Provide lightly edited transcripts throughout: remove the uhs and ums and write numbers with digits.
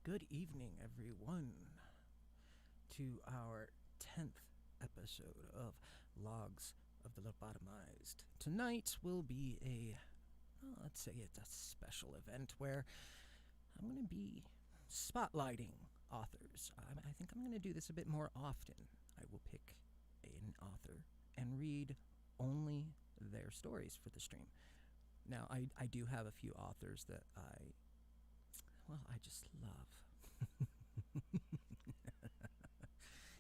Good evening, everyone, to our 10th episode of Logs of the Lobotomized. Tonight will be let's say it's a special event where I'm going to be spotlighting authors. I think I'm going to do this a bit more often. I will pick an author and read only their stories for the stream. Now, I do have a few authors that I just love.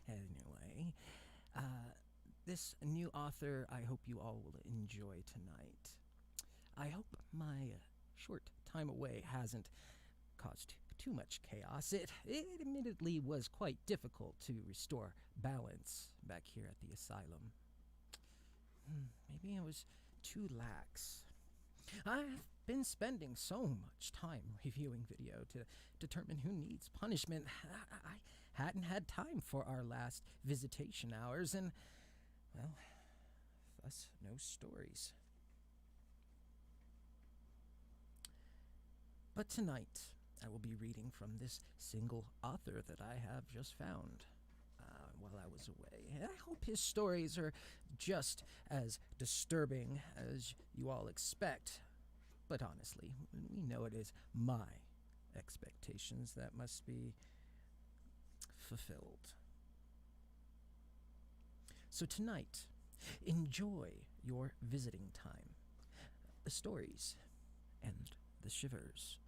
Anyway, this new author I hope you all will enjoy tonight. I hope my short time away hasn't caused too much chaos. It admittedly was quite difficult to restore balance back here at the asylum. Maybe I was too lax. I've been spending so much time reviewing video to determine who needs punishment. I hadn't had time for our last visitation hours, and, well, thus no stories. But tonight, I will be reading from this single author that I have just found while I was away. And I hope his stories are just as disturbing as you all expect. But honestly, we know it is my expectations that must be fulfilled. So tonight, enjoy your visiting time, the stories, and the shivers.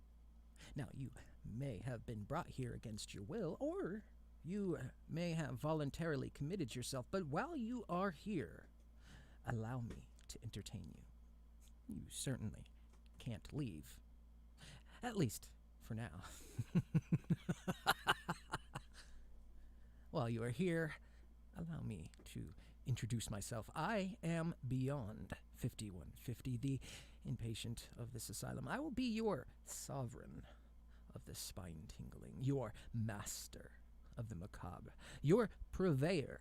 Now, you may have been brought here against your will, or you may have voluntarily committed yourself, but while you are here, allow me to entertain you. You certainly can't leave. At least, for now. While you are here, allow me to introduce myself. I am Beyond 5150, the inpatient of this asylum. I will be your sovereign of the spine-tingling, your master of the macabre, your purveyor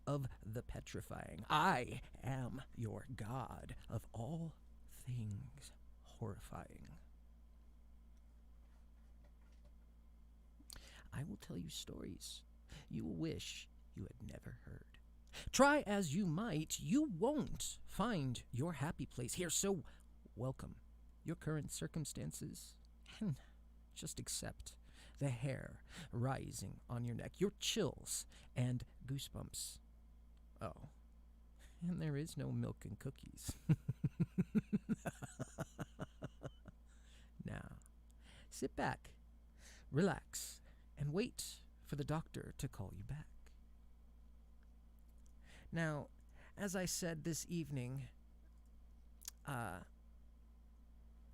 of the petrifying. I am your god of all things horrifying. I will tell you stories you will wish you had never heard. Try as you might, you won't find your happy place here, so welcome your current circumstances and just accept the hair rising on your neck, your chills and goosebumps. Oh, and there is no milk and cookies. Now, sit back, relax, and wait for the doctor to call you back. Now, as I said this evening,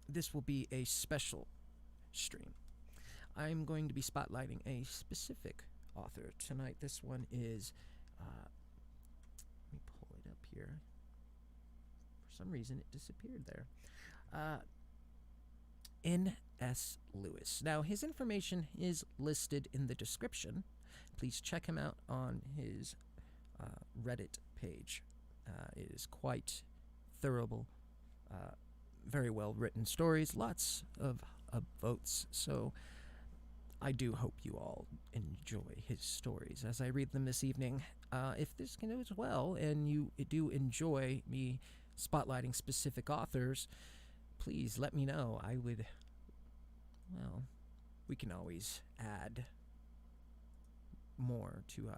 this will be a special stream. I'm going to be spotlighting a specific author tonight. This one is, let me pull it up here. For some reason, it disappeared there. nslewis. Now, his information is listed in the description. Please check him out on his Reddit page. It is quite thorough, very well written stories, lots of votes. So I do hope you all enjoy his stories as I read them this evening. If this goes well and you do enjoy me spotlighting specific authors, please let me know. I would, well, we can always add more to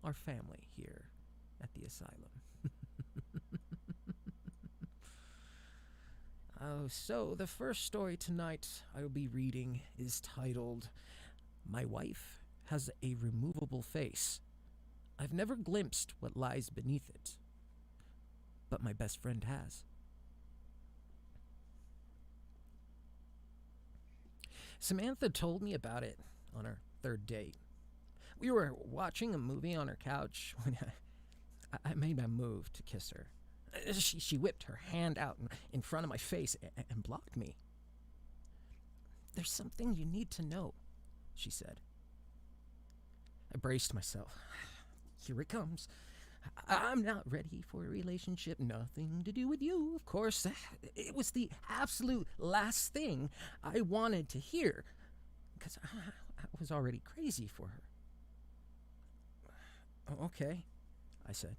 our family here at the asylum. So the first story tonight I will be reading is titled, My Wife Has a Removable Face. I've never glimpsed what lies beneath it, but my best friend has. Samantha told me about it on our third date. We were watching a movie on her couch when I made my move to kiss her. She whipped her hand out in front of my face and blocked me. There's something you need to know, she said. I braced myself. Here it comes. I'm not ready for a relationship. Nothing to do with you, of course. It was the absolute last thing I wanted to hear. because I was already crazy for her. Okay, I said.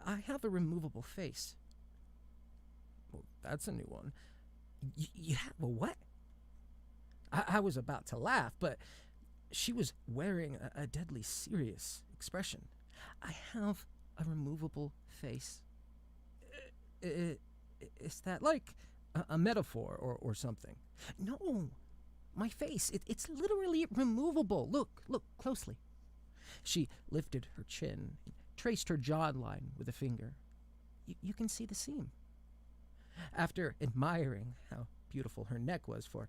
I have a removable face. Well, that's a new one. You have a what? I was about to laugh, but she was wearing a deadly serious expression. I have a removable face. Is that like a metaphor or something? No, my face, it's literally removable. Look closely. She lifted her chin, traced her jawline with a finger. You can see the seam. After admiring how beautiful her neck was for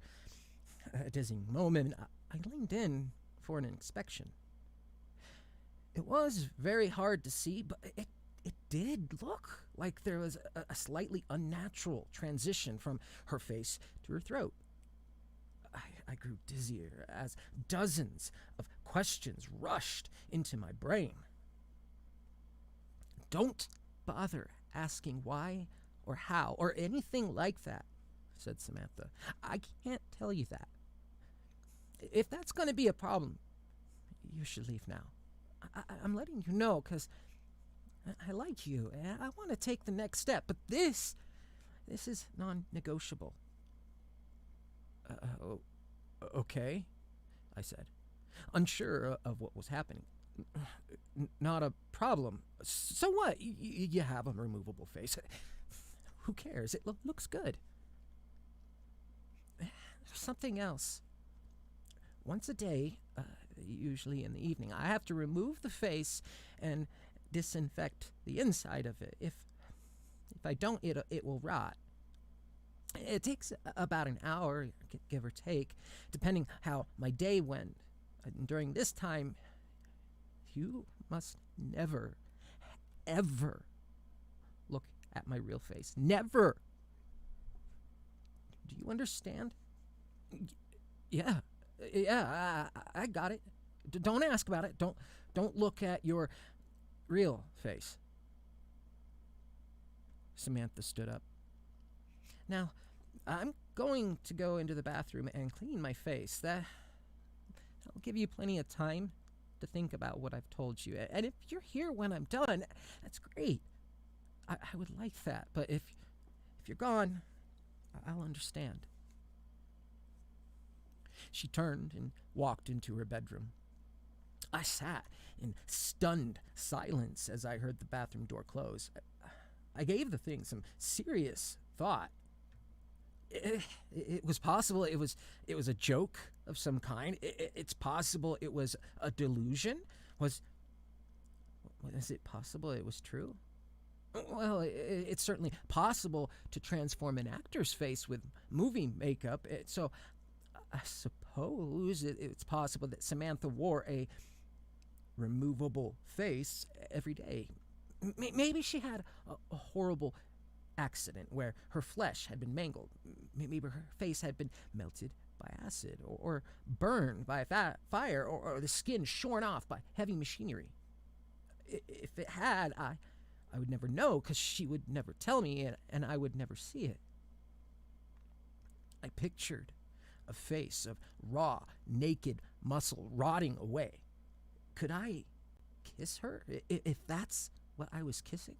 a dizzying moment, I leaned in for an inspection. It was very hard to see, but it did look like there was a slightly unnatural transition from her face to her throat. I grew dizzier as dozens of questions rushed into my brain. Don't bother asking why or how or anything like that, said Samantha. I can't tell you that. If that's going to be a problem, you should leave now. I'm letting you know because I like you and I want to take the next step, but this is non-negotiable. Okay, I said, unsure of what was happening. Not a problem. So what? You have a removable face. Who cares? It looks good. There's something else. Once a day, usually in the evening, I have to remove the face and disinfect the inside of it. If I don't, it will rot. It takes about an hour, give or take, depending how my day went. During this time, you must never, ever look at my real face. Never. Do you understand? Yeah, I got it. Don't ask about it. Don't look at your real face. Samantha stood up. Now, I'm going to go into the bathroom and clean my face. That'll give you plenty of time to think about what I've told you. And if you're here when I'm done, that's great. I would like that. But if you're gone, I'll understand. She turned and walked into her bedroom. I sat in stunned silence as I heard the bathroom door close. I gave the thing some serious thought. It was possible it was a joke of some kind. It's possible it was a delusion. Was it possible it was true? Well, it's certainly possible to transform an actor's face with movie makeup. So I suppose it's possible that Samantha wore a removable face every day. Maybe she had a horrible accident where her flesh had been mangled. Maybe her face had been melted by acid or burned by fire or the skin shorn off by heavy machinery. If it had, I would never know because she would never tell me and I would never see it. I pictured a face of raw, naked muscle rotting away. Could I kiss her if that's what I was kissing?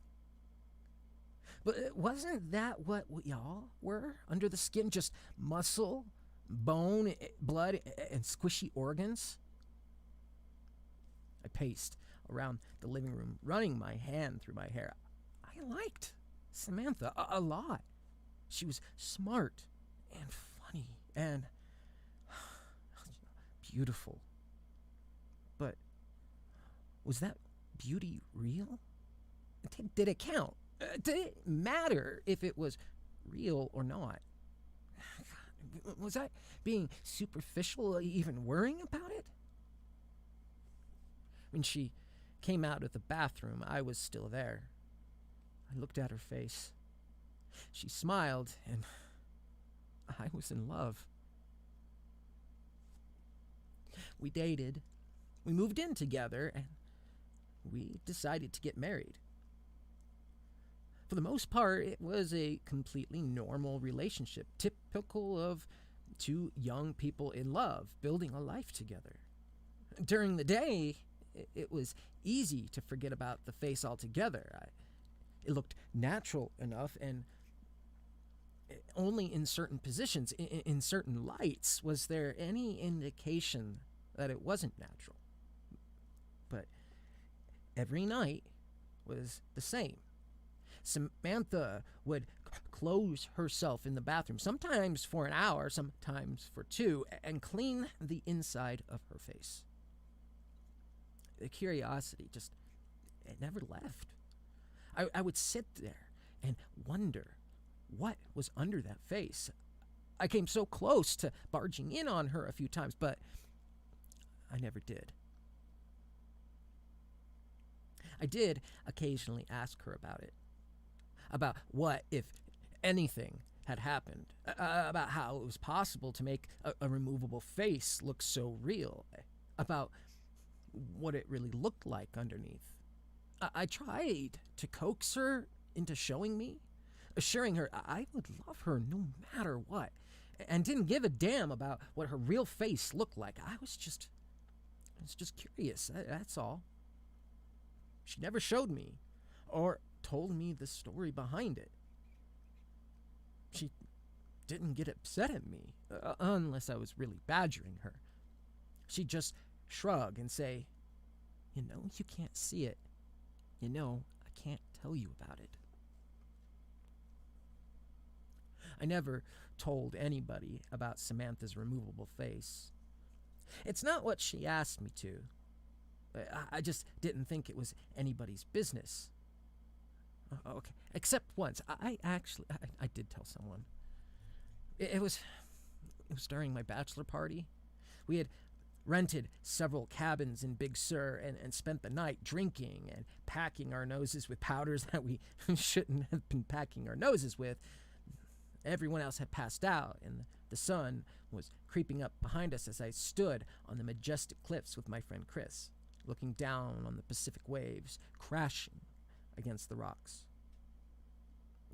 But wasn't that what y'all were under the skin? Just muscle, bone, blood, and squishy organs? I paced around the living room, running my hand through my hair. I liked Samantha a lot. She was smart and funny and beautiful. But was that beauty real? Did it count? Did it matter if it was real or not? Was I being superficial, even worrying about it? When she came out of the bathroom, I was still there. I looked at her face. She smiled, and I was in love. We dated, we moved in together, and we decided to get married. For the most part, it was a completely normal relationship, typical of two young people in love, building a life together. During the day, it was easy to forget about the face altogether. It looked natural enough, and only in certain positions, in certain lights, was there any indication that it wasn't natural. But every night was the same. Samantha would close herself in the bathroom, sometimes for an hour, sometimes for 2, and clean the inside of her face. The curiosity it never left. I would sit there and wonder what was under that face. I came so close to barging in on her a few times, but I never did. I did occasionally ask her about it. About what, if anything, had happened. About how it was possible to make a removable face look so real. About what it really looked like underneath. I tried to coax her into showing me, assuring her I would love her no matter what, and didn't give a damn about what her real face looked like. I was just curious, that's all. She never showed me, or told me the story behind it. She didn't get upset at me, unless I was really badgering her. She'd just shrug and say, "You know, you can't see it. You know, I can't tell you about it." I never told anybody about Samantha's removable face. It's not what she asked me to. I just didn't think it was anybody's business. Okay, except once. I did tell someone. It was during my bachelor party. We had rented several cabins in Big Sur and spent the night drinking and packing our noses with powders that we shouldn't have been packing our noses with. Everyone else had passed out, and the sun was creeping up behind us as I stood on the majestic cliffs with my friend Chris, looking down on the Pacific waves crashing against the rocks.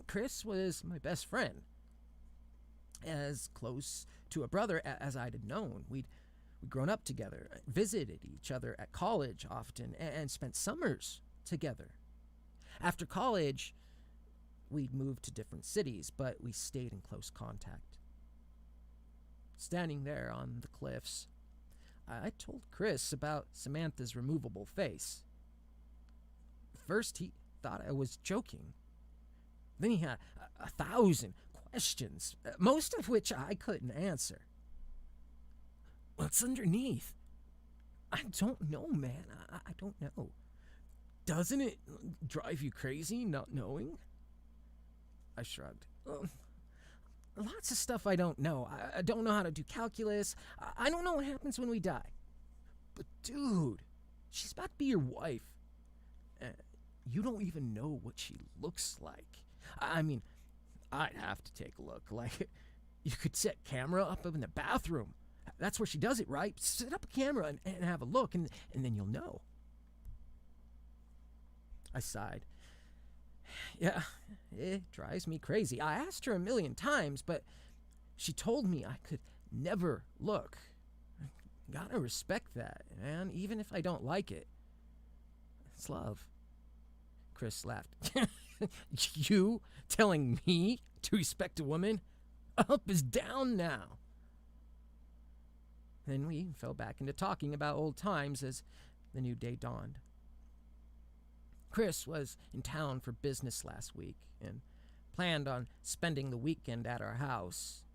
Chris was my best friend, as close to a brother as I'd had known. We'd grown up together, visited each other at college often, and spent summers together. After college, we'd moved to different cities, but we stayed in close contact. Standing there on the cliffs, I told Chris about Samantha's removable face. First, he thought I was joking. Then he had 1,000 questions, most of which I couldn't answer. "What's underneath?" "I don't know, man. I don't know." "Doesn't it drive you crazy not knowing?" I shrugged. "Lots of stuff I don't know. I don't know how to do calculus. I don't know what happens when we die." "But dude, she's about to be your wife. You don't even know what she looks like. I mean, I'd have to take a look. Like, you could set camera up in the bathroom. That's where she does it, right? Set up a camera and have a look, and then you'll know." I sighed. "Yeah, it drives me crazy. I asked her 1,000,000 times, but she told me I could never look. Gotta respect that, man, even if I don't like it. It's love." Chris laughed. "You telling me to respect a woman? Up is down now." Then we fell back into talking about old times as the new day dawned. Chris was in town for business last week and planned on spending the weekend at our house.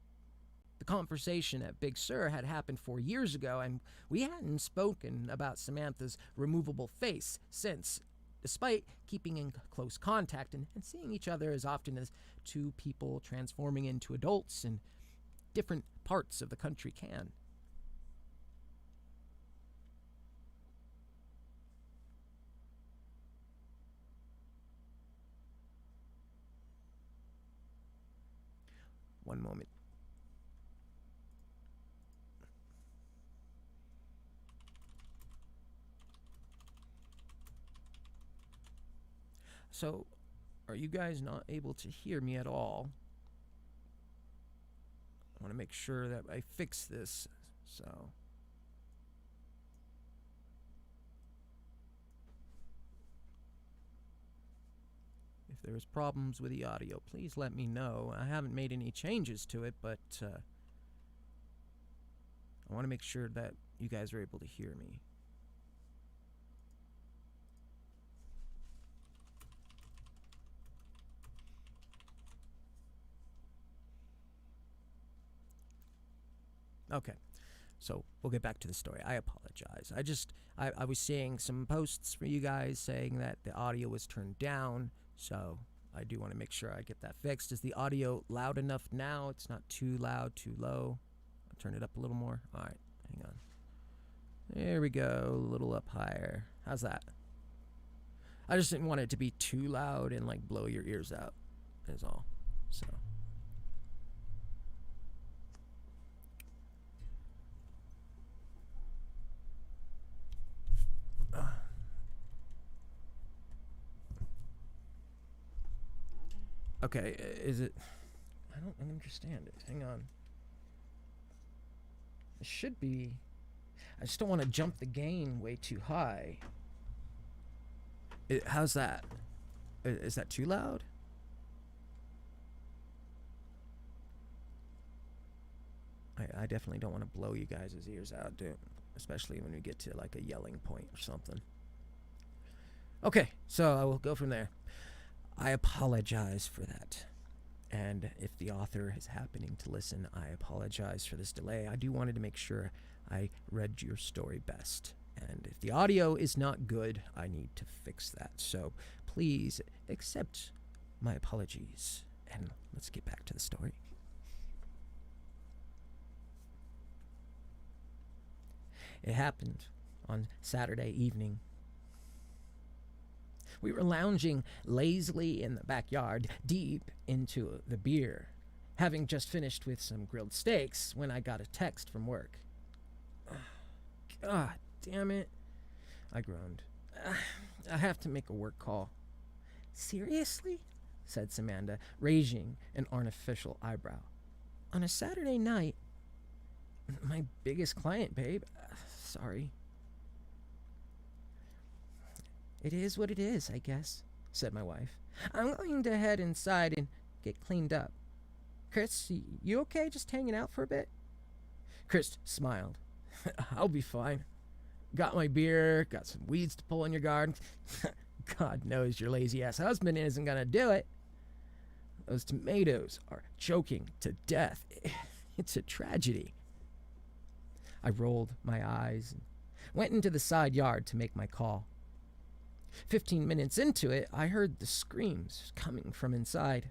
The conversation at Big Sur had happened 4 years ago, and we hadn't spoken about Samantha's removable face since, despite keeping in close contact and seeing each other as often as two people transforming into adults in different parts of the country can. One moment. So, are you guys not able to hear me at all? want to make sure that I fix this. So if there's problems with the audio, please let me know. I haven't made any changes to it, but I want to make sure that you guys are able to hear me. Okay, so we'll get back to the story. I apologize. I was seeing some posts for you guys saying that the audio was turned down, so I do want to make sure I get that fixed. Is the audio loud enough now? It's not too loud, too low. I'll turn it up a little more. All right, hang on. There we go, a little up higher. How's that? I just didn't want it to be too loud and like blow your ears out, is all. So. Okay, is it... I don't understand it. Hang on. It should be... I just don't want to jump the gain way too high. How's that? Is that too loud? I definitely don't want to blow you guys' ears out, dude. Especially when we get to like a yelling point or something. Okay, so I will go from there. I apologize for that. And if the author is happening to listen, I apologize for this delay. I do wanted to make sure I read your story best. And if the audio is not good, I need to fix that. So please accept my apologies. And let's get back to the story. It happened on Saturday evening. We were lounging lazily in the backyard, deep into the beer, having just finished with some grilled steaks when I got a text from work. God damn it, I groaned. I have to make a work call. Seriously? Said Samantha, raising an artificial eyebrow. On a Saturday night? My biggest client, babe. Sorry. It is what it is, I guess, said my wife. I'm going to head inside and get cleaned up. Chris, you okay just hanging out for a bit? Chris smiled. I'll be fine. Got my beer, got some weeds to pull in your garden. God knows your lazy-ass husband isn't going to do it. Those tomatoes are choking to death. It's a tragedy. I rolled my eyes and went into the side yard to make my call. 15 minutes into it, I heard the screams coming from inside.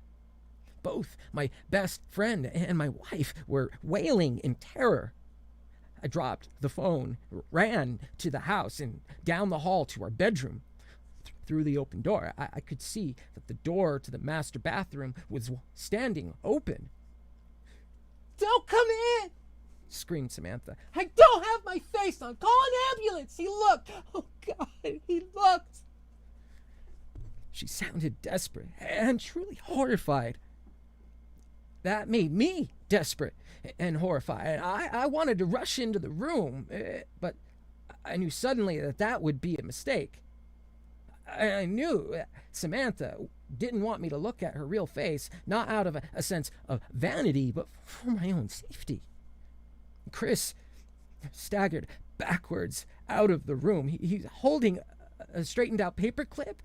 Both my best friend and my wife were wailing in terror. I dropped the phone, ran to the house and down the hall to our bedroom. Through the open door, I could see that the door to the master bathroom was standing open. "Don't come in!" screamed Samantha. "I don't have my face on. Call an ambulance. He looked. Oh, God, he looked." She sounded desperate and truly horrified. That made me desperate and horrified. I wanted to rush into the room, but I knew suddenly that would be a mistake. I knew Samantha didn't want me to look at her real face, not out of a sense of vanity, but for my own safety. Chris staggered backwards out of the room. He's holding a straightened out paperclip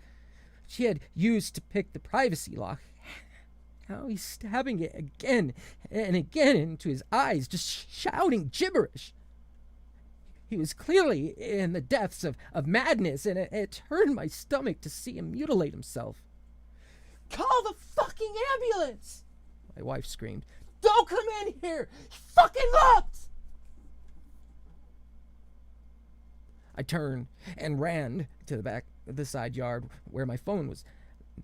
she had used to pick the privacy lock. Now he's stabbing it again and again into his eyes, just shouting gibberish. He was clearly in the depths of madness, and it turned my stomach to see him mutilate himself. "Call the fucking ambulance!" my wife screamed. "Don't come in here! He fucking looked!" I turned and ran to the back of the side yard where my phone was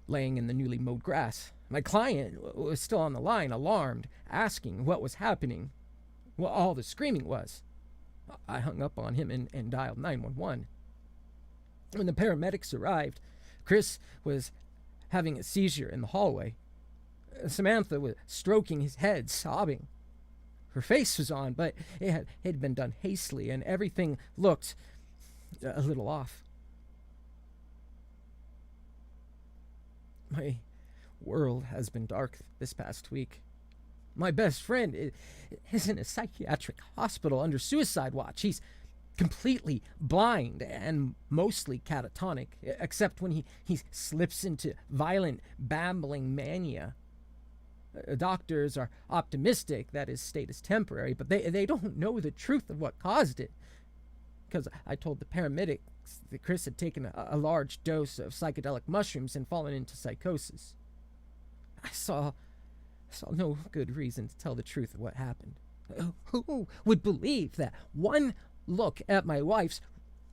laying in the newly mowed grass. My client was still on the line, alarmed, asking what was happening, what all the screaming was. I hung up on him and dialed 911. When the paramedics arrived, Chris was having a seizure in the hallway. Samantha was stroking his head, sobbing. Her face was on, but it had been done hastily, and everything looked a little off. My world has been dark this past week. My best friend is in a psychiatric hospital under suicide watch. He's completely blind and mostly catatonic, except when he slips into violent, babbling mania. Doctors are optimistic that his state is temporary, but they don't know the truth of what caused it. Because I told the paramedics that Chris had taken a large dose of psychedelic mushrooms and fallen into psychosis. I saw no good reason to tell the truth of what happened. Who would believe that one look at my wife's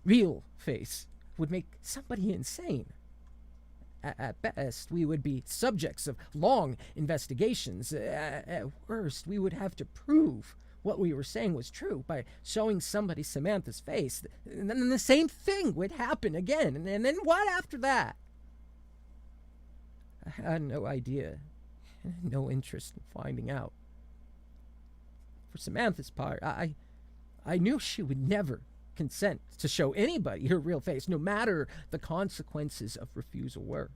real face would make somebody insane? At best, we would be subjects of long investigations. At worst, we would have to prove what we were saying was true by showing somebody Samantha's face. And then the same thing would happen again. And then what after that? I had no idea, no interest in finding out. For Samantha's part, I knew she would never consent to show anybody her real face, no matter the consequences of refusal were.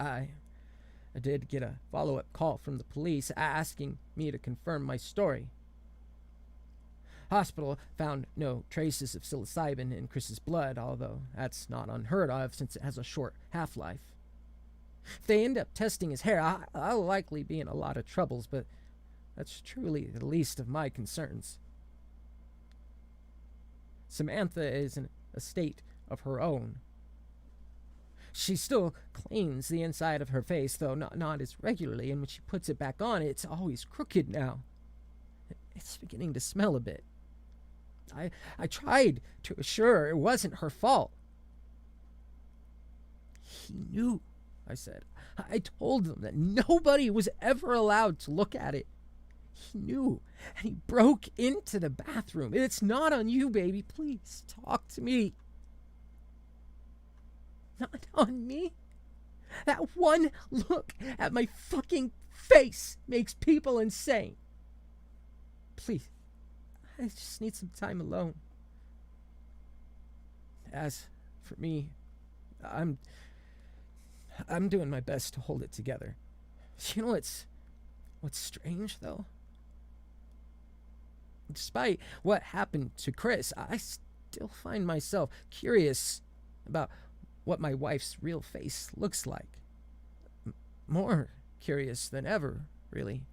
I did get a follow-up call from the police asking me to confirm my story. Hospital found no traces of psilocybin in Chris's blood, although that's not unheard of since it has a short half-life. If they end up testing his hair, I'll likely be in a lot of troubles, but that's truly the least of my concerns. Samantha is in a state of her own. She still cleans the inside of her face, though not as regularly, and when she puts it back on, it's always crooked now. It's beginning to smell a bit. I tried to assure her it wasn't her fault. He knew, I said. I told him that nobody was ever allowed to look at it. He knew, and he broke into the bathroom. It's not on you, baby. Please, talk to me. Not on me? That one look at my fucking face makes people insane. Please, I just need some time alone. As for me, I'm doing my best to hold it together. You know what's strange, though? Despite what happened to Chris, I still find myself curious about what my wife's real face looks like. More curious than ever, really.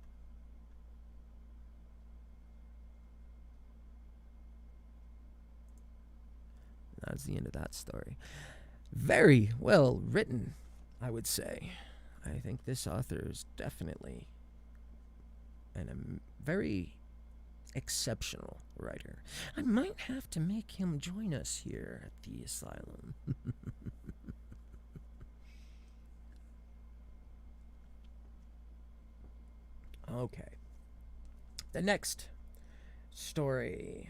That's the end of that story. Very well written, I would say. I think this author is definitely a very exceptional writer. I might have to make him join us here at the asylum. Okay. The next story.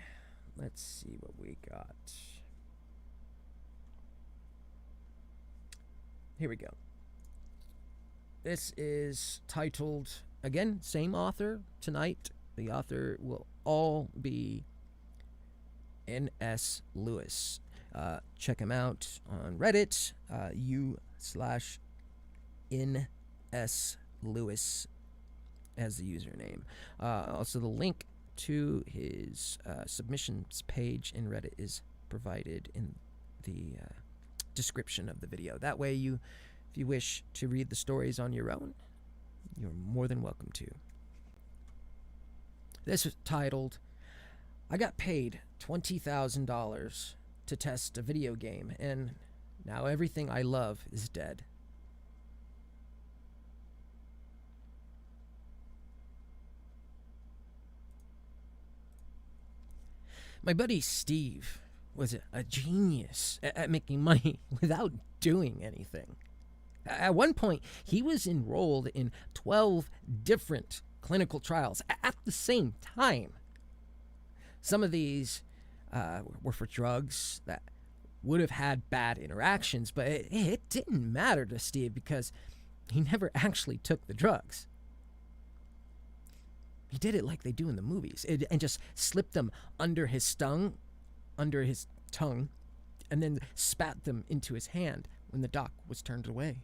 Let's see what we got. Here we go. This is titled, again, same author tonight. The author will all be nslewis. Check him out on Reddit, u/nslewis as the username. Also, the link to his submissions page in Reddit is provided in the description of the video. That way, if you wish to read the stories on your own, you're more than welcome to. This is titled, I got paid $20,000 to test a video game, and now everything I love is dead. My buddy Steve was a genius at making money without doing anything. At one point, he was enrolled in 12 different clinical trials at the same time. Some of these were for drugs that would have had bad interactions, but it didn't matter to Steve because he never actually took the drugs. He did it like they do in the movies, and just slipped them under his tongue, and then spat them into his hand when the doc was turned away.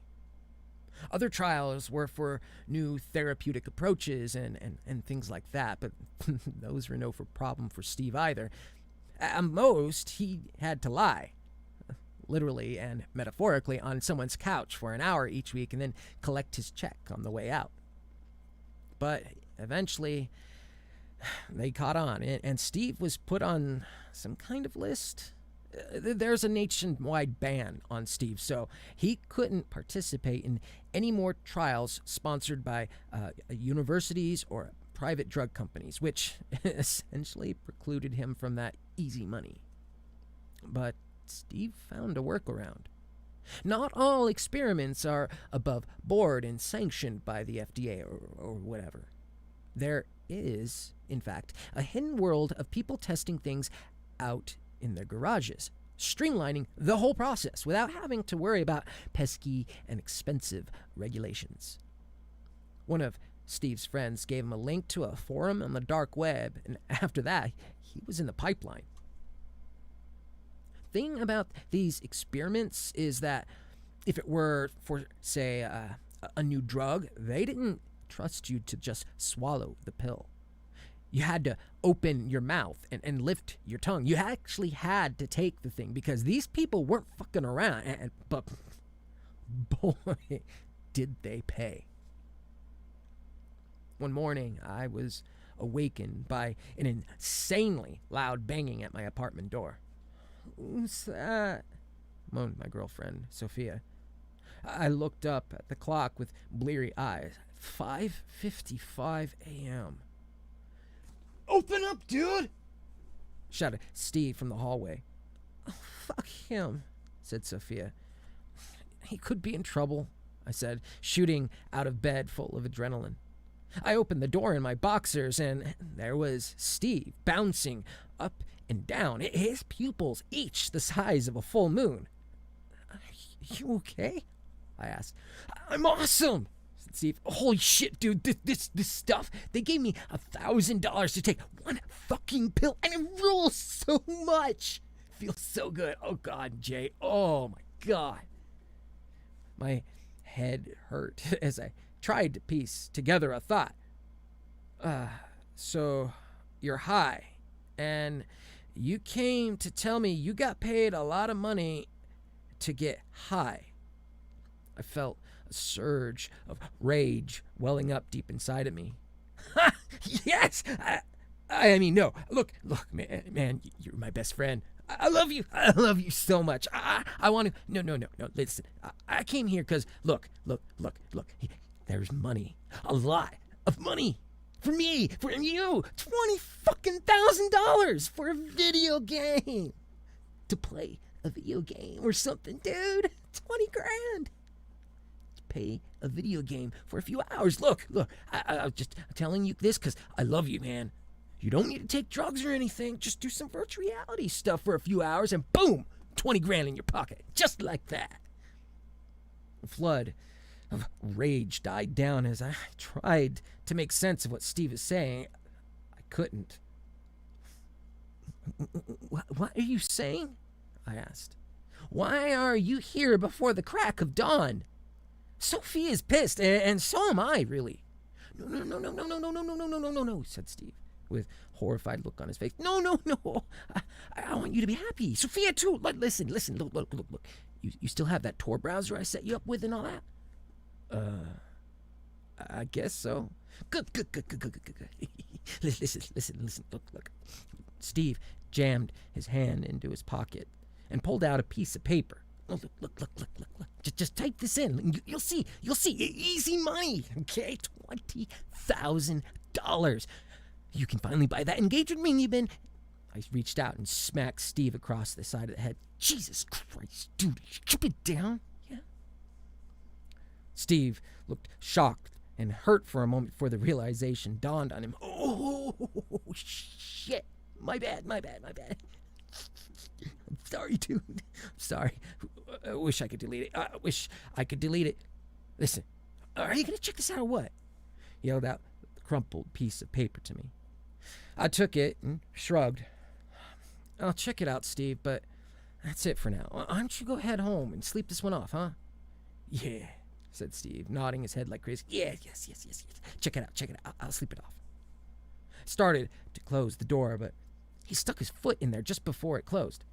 Other trials were for new therapeutic approaches and things like that, but those were no problem for Steve either. At most, he had to lie, literally and metaphorically, on someone's couch for an hour each week and then collect his check on the way out. But eventually, they caught on, and Steve was put on some kind of list. There's a nationwide ban on Steve, so he couldn't participate in any more trials sponsored by universities or private drug companies, which essentially precluded him from that easy money. But Steve found a workaround. Not all experiments are above board and sanctioned by the FDA or whatever. There is, in fact, a hidden world of people testing things out in their garages, streamlining the whole process without having to worry about pesky and expensive regulations. One of Steve's friends gave him a link to a forum on the dark web, and after that, he was in the pipeline. Thing about these experiments is that if it were for, say, a new drug, they didn't trust you to just swallow the pill. You had to open your mouth and lift your tongue. You actually had to take the thing because these people weren't fucking around. But boy, did they pay. One morning, I was awakened by an insanely loud banging at my apartment door. "Who's that?" moaned my girlfriend, Sophia. I looked up at the clock with bleary eyes. 5:55 a.m. "Open up, dude!" shouted Steve from the hallway. "Oh, fuck him," said Sophia. "He could be in trouble," I said, shooting out of bed full of adrenaline. I opened the door in my boxers, and there was Steve bouncing up and down, his pupils each the size of a full moon. "Are you okay?" I asked. "I'm awesome," said Steve. "Holy shit, dude, this stuff, they gave me $1,000 to take one fucking pill, and it rules so much. Feels so good. Oh, God, Jay. Oh, my God." My head hurt as I tried to piece together a thought. So you're high, and you came to tell me you got paid a lot of money to get high." I felt a surge of rage welling up deep inside of me. "Yes! I mean, no. Look, man, you're my best friend. I love you. I love you so much. I want to... No. Listen, I came here because, look. There's money. A lot of money. For me, for you. $20,000 for a video game. To play a video game or something, dude. 20 grand. To pay a video game for a few hours. Look. I'm just telling you this because I love you, man. You don't need to take drugs or anything. Just do some virtual reality stuff for a few hours and boom, 20 grand in your pocket. Just like that." The flood of rage died down as I tried to make sense of what Steve is saying. I couldn't. "What are you saying?" I asked. "Why are you here before the crack of dawn? Sophie is pissed, and so am I, really." No, said Steve, with horrified look on his face. No. I want you to be happy. Sophia, too. Listen. Look. You still have that Tor browser I set you up with and all that? I guess so. Good. Listen. Look. Steve jammed his hand into his pocket and pulled out a piece of paper. Look. Just type this in. You'll see. Easy money. Okay? $20,000. You can finally buy that engagement ring you've been... I reached out and smacked Steve across the side of the head. "Jesus Christ, dude, keep it down." "Yeah." Steve looked shocked and hurt for a moment before the realization dawned on him. Oh, shit. My bad. I'm sorry, dude. I'm sorry. I wish I could delete it. Listen, are you going to check this out or what? He yelled out, crumpled piece of paper to me. I took it and shrugged. I'll check it out, Steve, but that's it for now. Why don't you go head home and sleep this one off, huh? Yeah, said Steve, nodding his head like crazy. Yeah, yes. Check it out. I'll sleep it off. Started to close the door, but he stuck his foot in there just before it closed.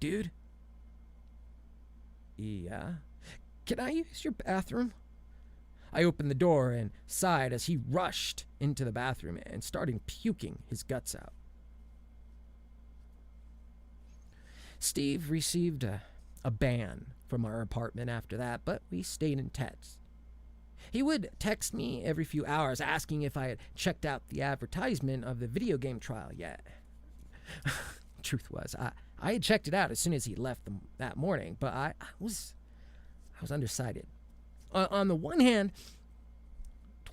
Dude? Yeah? Can I use your bathroom? I opened the door and sighed as he rushed into the bathroom and started puking his guts out. Steve received a ban from our apartment after that, but we stayed in touch. He would text me every few hours asking if I had checked out the advertisement of the video game trial yet. Truth was, I had checked it out as soon as he left that morning, but I was undecided. On the one hand,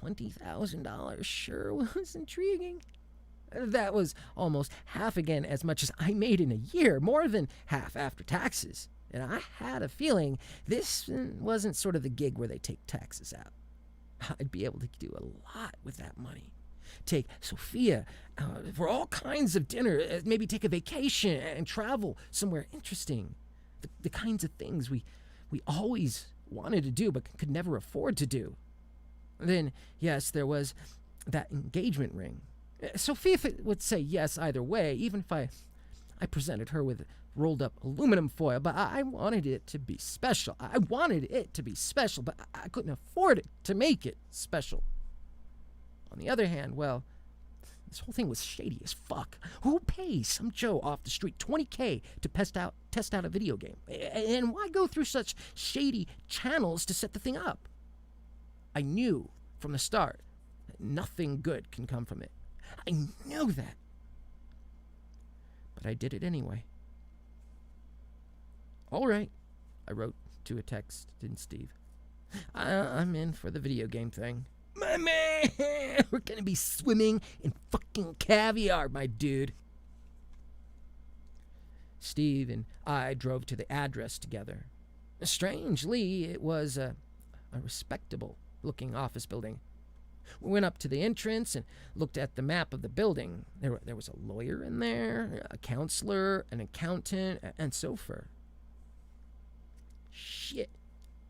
$20,000 sure was intriguing. That was almost half again as much as I made in a year, more than half after taxes. And I had a feeling this wasn't sort of the gig where they take taxes out. I'd be able to do a lot with that money. Take Sophia for all kinds of dinner, maybe take a vacation and travel somewhere interesting. The kinds of things we always wanted to do but could never afford to do. Then, yes, there was that engagement ring. Sophia would say yes either way, even if I presented her with rolled up aluminum foil, but I wanted it to be special. I wanted it to be special, but I couldn't afford it to make it special. On the other hand, well, this whole thing was shady as fuck. Who pays some Joe off the street $20K to test out a video game? And why go through such shady channels to set the thing up? I knew from the start that nothing good can come from it. I knew that. But I did it anyway. All right, I wrote to a text, didn't Steve? I'm in for the video game thing. My man, we're gonna be swimming in fucking caviar, my dude. Steve and I drove to the address together. Strangely, it was a respectable-looking office building. We went up to the entrance and looked at the map of the building. There was a lawyer in there, a counselor, an accountant, and so forth. Shit,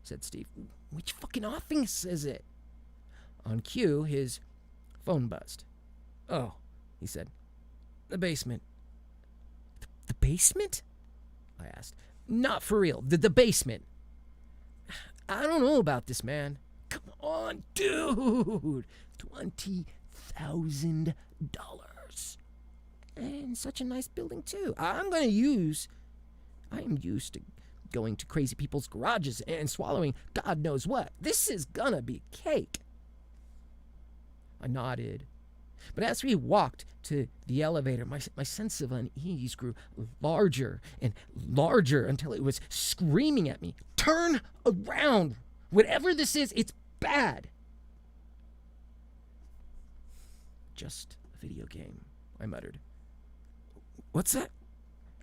said Steve. Which fucking office is it? On cue, his phone buzzed. Oh, he said. The basement. The basement? I asked. Not for real. The basement. I don't know about this, man. Come on, dude. $20,000. And such a nice building, too. I am used to going to crazy people's garages and swallowing God knows what. This is gonna be cake. I nodded. But as we walked to the elevator, my sense of unease grew larger and larger until it was screaming at me. Turn around! Whatever this is, it's bad. Just a video game, I muttered. What's that?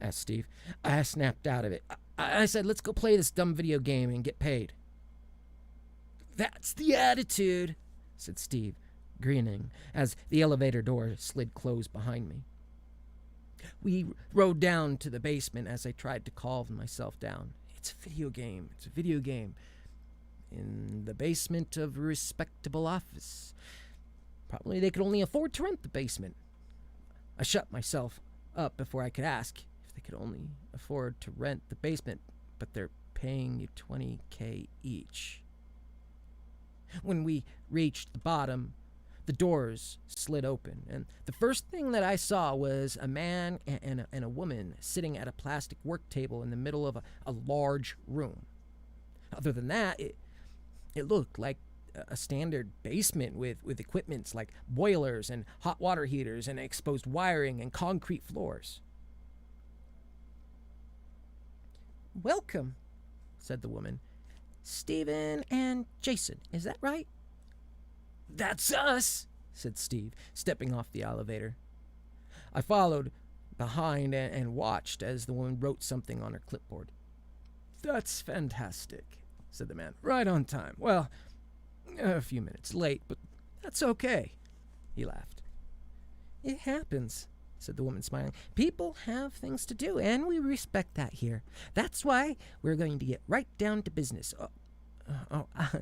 Asked Steve. I snapped out of it. I said, let's go play this dumb video game and get paid. That's the attitude, said Steve, grinning as the elevator door slid closed behind me. We rode down to the basement as I tried to calm myself down. It's a video game. It's a video game. In the basement of a respectable office. Probably they could only afford to rent the basement. I shut myself up before I could ask if they could only afford to rent the basement, but they're paying you $20K each. When we reached the bottom, the doors slid open, and the first thing that I saw was a man and a woman sitting at a plastic work table in the middle of a large room. Other than that, it looked like a standard basement with equipments like boilers and hot water heaters and exposed wiring and concrete floors. Welcome, said the woman. Stephen and Jason, is that right? That's us, said Steve, stepping off the elevator. I followed behind and watched as the woman wrote something on her clipboard. That's fantastic, said the man. Right on time. Well, A few minutes late, but that's okay, he laughed. It happens, said the woman, smiling. People have things to do, and we respect that here. That's why we're going to get right down to business.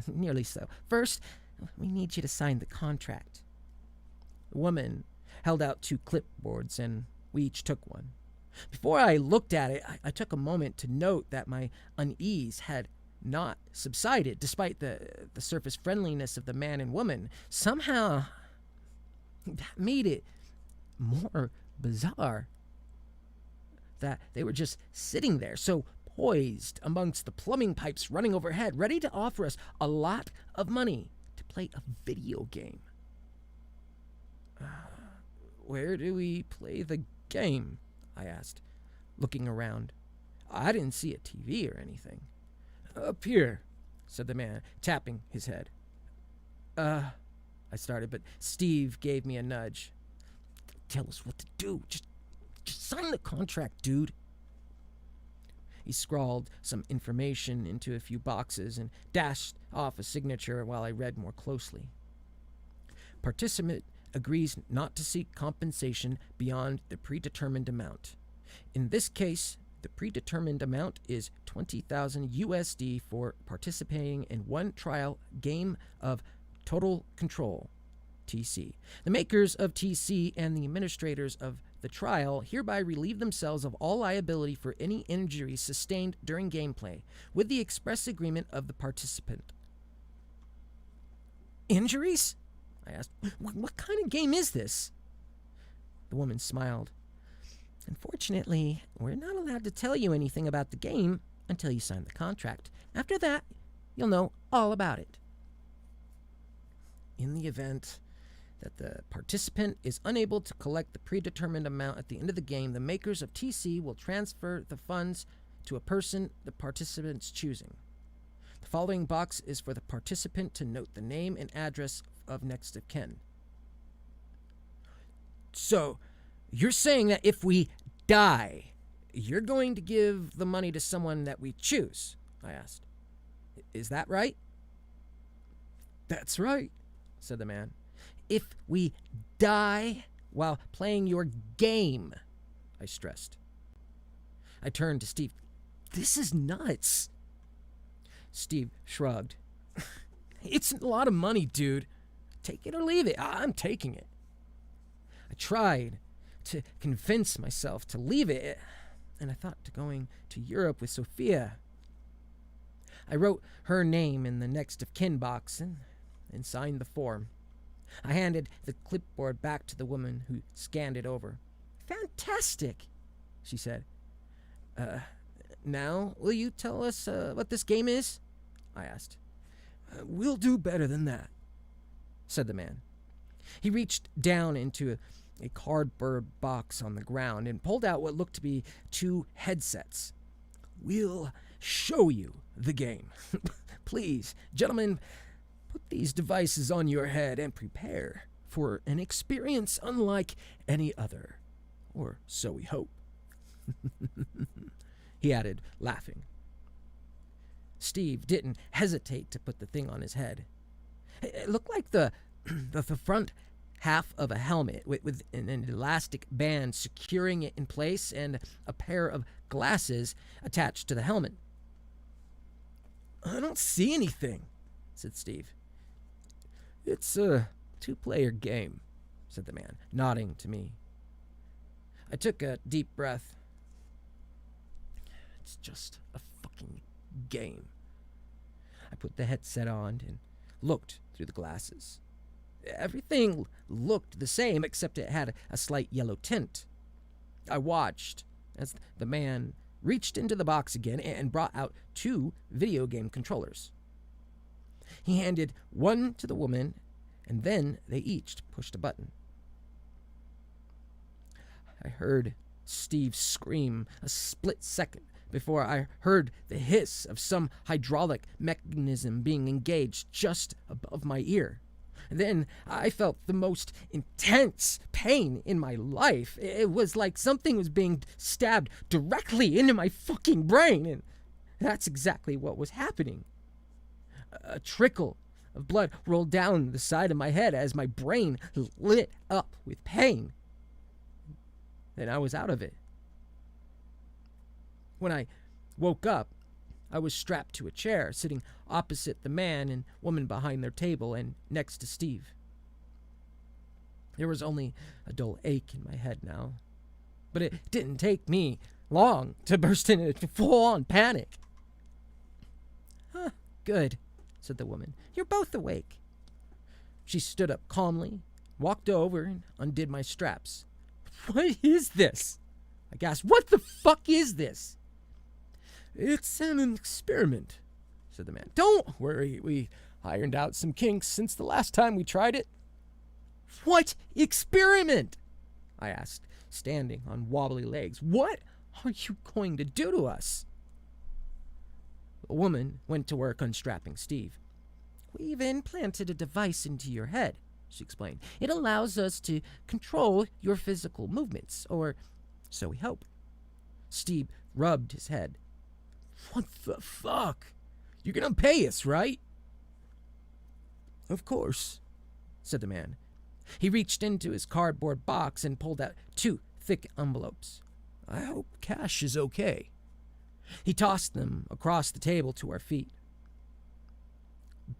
Nearly so. First, we need you to sign the contract. The woman held out 2 clipboards, and we each took one. Before I looked at it, I took a moment to note that my unease had not subsided, despite the surface friendliness of the man and woman. Somehow, that made it more bizarre that they were just sitting there, so poised amongst the plumbing pipes running overhead, ready to offer us a lot of money to play a video game. Where do we play the game? I asked, looking around. I didn't see a TV or anything. Up here, said the man, tapping his head. I started, but Steve gave me a nudge. Tell us what to do. Just sign the contract, dude. He scrawled some information into a few boxes and dashed off a signature while I read more closely. Participant agrees not to seek compensation beyond the predetermined amount. In this case, the predetermined amount is $20,000 USD for participating in one trial game of Total Control, TC. The makers of TC and the administrators of the trial hereby relieve themselves of all liability for any injuries sustained during gameplay, with the express agreement of the participant. Injuries? I asked. What kind of game is this? The woman smiled. Unfortunately, we're not allowed to tell you anything about the game until you sign the contract. After that, you'll know all about it. In the event that the participant is unable to collect the predetermined amount at the end of the game, the makers of TC will transfer the funds to a person the participant's choosing. The following box is for the participant to note the name and address of next of kin. So, you're saying that if we die, you're going to give the money to someone that we choose? I asked. Is that right? That's right, said the man. If we die while playing your game, I stressed. I turned to Steve. This is nuts. Steve shrugged. It's a lot of money, dude. Take it or leave it. I'm taking it. I tried to convince myself to leave it, and I thought to going to Europe with Sophia. I wrote her name in the next of kin box and signed the form. I handed the clipboard back to the woman, who scanned it over. Fantastic, she said. Now, will you tell us what this game is? I asked. We'll do better than that, said the man. He reached down into a cardboard box on the ground and pulled out what looked to be 2 headsets. We'll show you the game. Please, gentlemen, put these devices on your head and prepare for an experience unlike any other. Or so we hope. He added, laughing. Steve didn't hesitate to put the thing on his head. It looked like the front half of a helmet with an elastic band securing it in place and a pair of glasses attached to the helmet. I don't see anything, said Steve. It's a 2-player game, said the man, nodding to me. I took a deep breath. It's just a fucking game. I put the headset on and looked through the glasses. Everything looked the same, except it had a slight yellow tint. I watched as the man reached into the box again and brought out 2 video game controllers. He handed one to the woman, and then they each pushed a button. I heard Steve scream a split second before I heard the hiss of some hydraulic mechanism being engaged just above my ear. Then I felt the most intense pain in my life. It was like something was being stabbed directly into my fucking brain, and that's exactly what was happening. A trickle of blood rolled down the side of my head as my brain lit up with pain. Then I was out of it. When I woke up, I was strapped to a chair, sitting opposite the man and woman behind their table and next to Steve. There was only a dull ache in my head now, but it didn't take me long to burst into full-on panic. Good, said the woman. You're both awake. She stood up calmly, walked over, and undid my straps. What is this? I gasped. What the fuck is this? It's an experiment, said the man. Don't worry, we ironed out some kinks since the last time we tried it. What experiment? I asked, standing on wobbly legs. What are you going to do to us? The woman went to work unstrapping Steve. We've implanted a device into your head, she explained. It allows us to control your physical movements, or so we hope. Steve rubbed his head. What the fuck? You're gonna pay us, right? Of course, said the man. He reached into his cardboard box and pulled out 2 thick envelopes. I hope cash is okay. He tossed them across the table to our feet.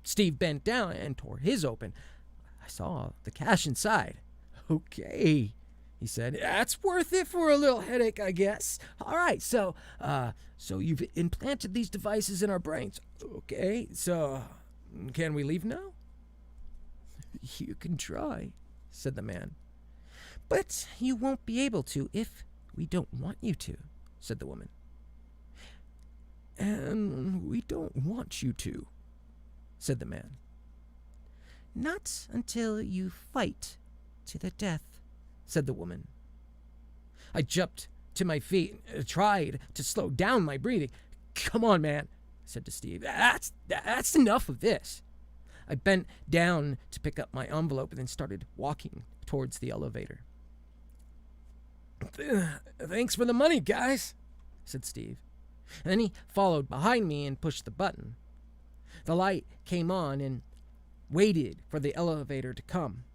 Steve bent down and tore his open. I saw the cash inside. Okay, he said. That's worth it for a little headache, I guess. All right, so you've implanted these devices in our brains. Okay, so can we leave now? You can try, said the man. But you won't be able to if we don't want you to, said the woman. And we don't want you to, said the man. Not until you fight to the death, said the woman. I jumped to my feet and tried to slow down my breathing. Come on, man, I said to Steve. That's enough of this. I bent down to pick up my envelope and then started walking towards the elevator. Thanks for the money, guys, said Steve. And then he followed behind me and pushed the button. The light came on and waited for the elevator to come.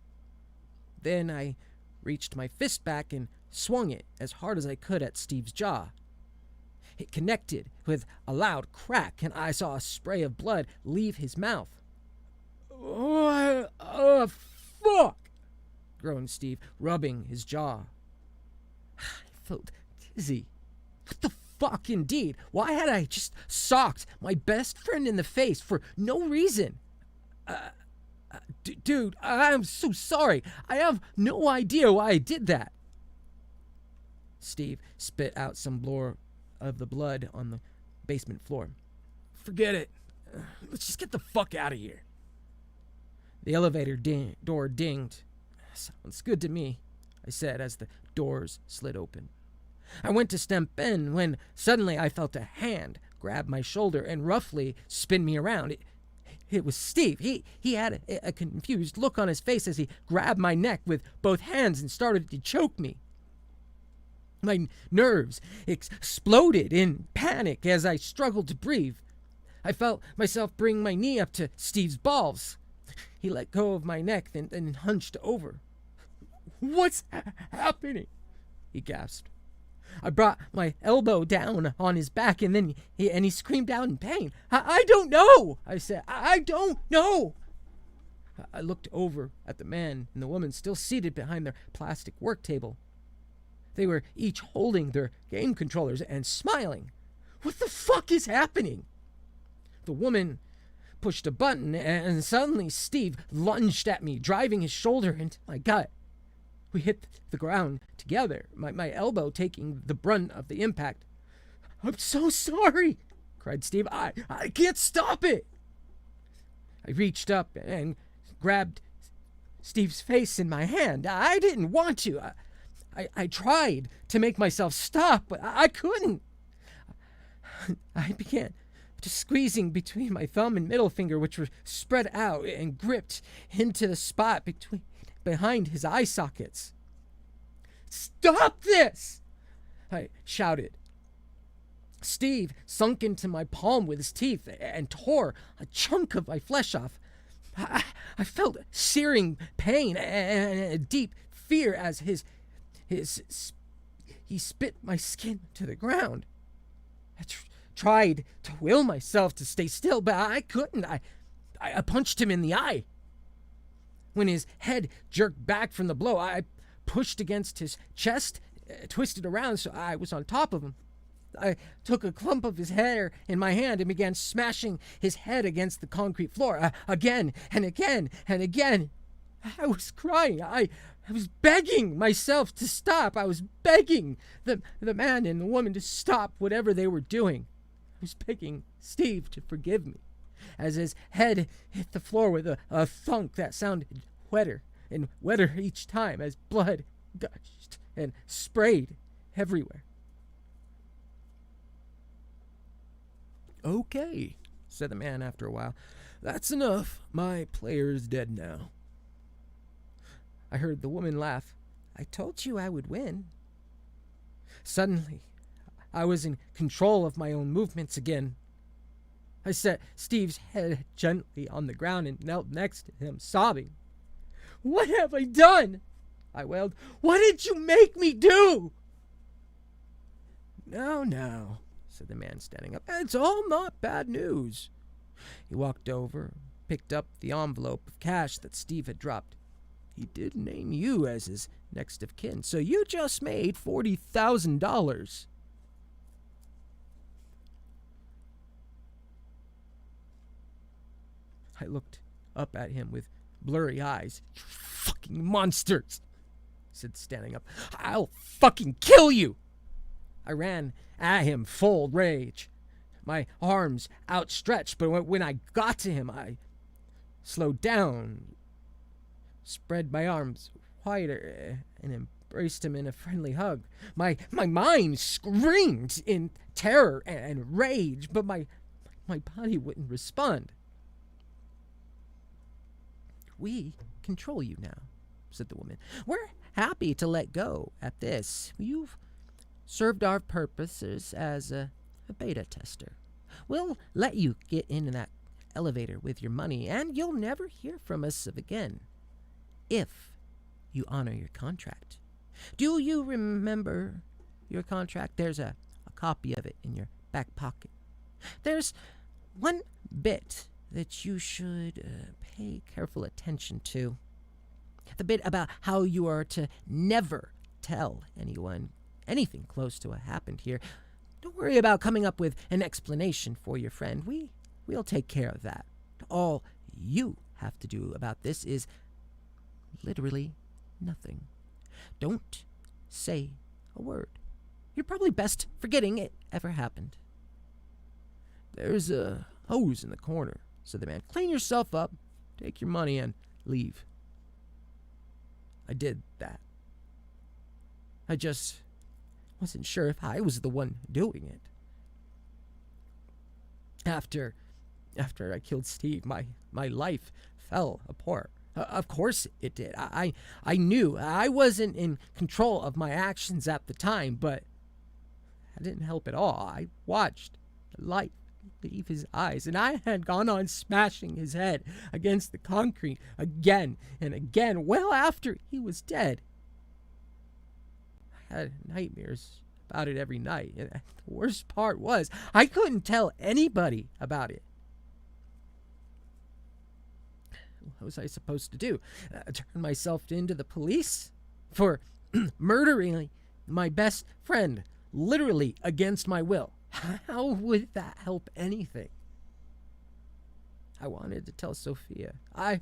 Then I reached my fist back and swung it as hard as I could at Steve's jaw. It connected with a loud crack, and I saw a spray of blood leave his mouth. Oh, fuck, groaned Steve, rubbing his jaw. I felt dizzy. What the fuck, indeed? Why had I just socked my best friend in the face for no reason? Dude, I'm so sorry. I have no idea why I did that. Steve spit out some more of the blood on the basement floor. Forget it. Let's just get the fuck out of here. The elevator door dinged. Sounds good to me, I said as the doors slid open. I went to step in when suddenly I felt a hand grab my shoulder and roughly spin me around. It was Steve. He had a confused look on his face as he grabbed my neck with both hands and started to choke me. My nerves exploded in panic as I struggled to breathe. I felt myself bring my knee up to Steve's balls. He let go of my neck and hunched over. What's happening? He gasped. I brought my elbow down on his back and then he screamed out in pain. I don't know, I said. I don't know. I looked over at the man and the woman still seated behind their plastic work table. They were each holding their game controllers and smiling. What the fuck is happening? The woman pushed a button and suddenly Steve lunged at me, driving his shoulder into my gut. We hit the ground together, my elbow taking the brunt of the impact. I'm so sorry, cried Steve. I can't stop it. I reached up and grabbed Steve's face in my hand. I didn't want to. I tried to make myself stop, but I couldn't. I began just squeezing between my thumb and middle finger, which were spread out and gripped into the spot behind his eye sockets. Stop this! I shouted. Steve sunk into my palm with his teeth and tore a chunk of my flesh off. I felt searing pain and a deep fear as he spit my skin to the ground. I tried to will myself to stay still, but I couldn't. I punched him in the eye. When his head jerked back from the blow, I pushed against his chest, twisted around so I was on top of him. I took a clump of his hair in my hand and began smashing his head against the concrete floor, again and again and again. I was crying. I was begging myself to stop. I was begging the man and the woman to stop whatever they were doing. I was begging Steve to forgive me, as his head hit the floor with a thunk that sounded wetter and wetter each time as blood gushed and sprayed everywhere. "Okay," said the man after a while. "That's enough. My player's dead now." I heard the woman laugh. "I told you I would win." Suddenly, I was in control of my own movements again. I set Steve's head gently on the ground and knelt next to him, sobbing. "What have I done?" I wailed. "What did you make me do?" Now, said the man, standing up. "It's all not bad news." He walked over, picked up the envelope of cash that Steve had dropped. "He did name you as his next of kin, so you just made $40,000. I looked up at him with blurry eyes. "You fucking monsters," he said, standing up. "I'll fucking kill you." I ran at him full rage, my arms outstretched, but when I got to him, I slowed down, spread my arms wider, and embraced him in a friendly hug. My mind screamed in terror and rage, but my body wouldn't respond. "We control you now," said the woman. "We're happy to let go at this. You've served our purposes as a beta tester. We'll let you get into that elevator with your money, and you'll never hear from us again if you honor your contract. Do you remember your contract? There's a copy of it in your back pocket. There's one bit that you should pay careful attention to. The bit about how you are to never tell anyone anything close to what happened here. Don't worry about coming up with an explanation for your friend. We'll take care of that. All you have to do about this is literally nothing. Don't say a word. You're probably best forgetting it ever happened." "There's a hose in the corner," said the man. "Clean yourself up, take your money, and leave." I did that. I just wasn't sure if I was the one doing it. After I killed Steve, my life fell apart. Of course it did. I knew I wasn't in control of my actions at the time, but that didn't help at all. I watched the light leave his eyes, and I had gone on smashing his head against the concrete again and again, well after he was dead. I had nightmares about it every night, and the worst part was I couldn't tell anybody about it. What was I supposed to do? Turn myself into the police for murdering my best friend, literally against my will? How would that help anything? I wanted to tell Sophia. I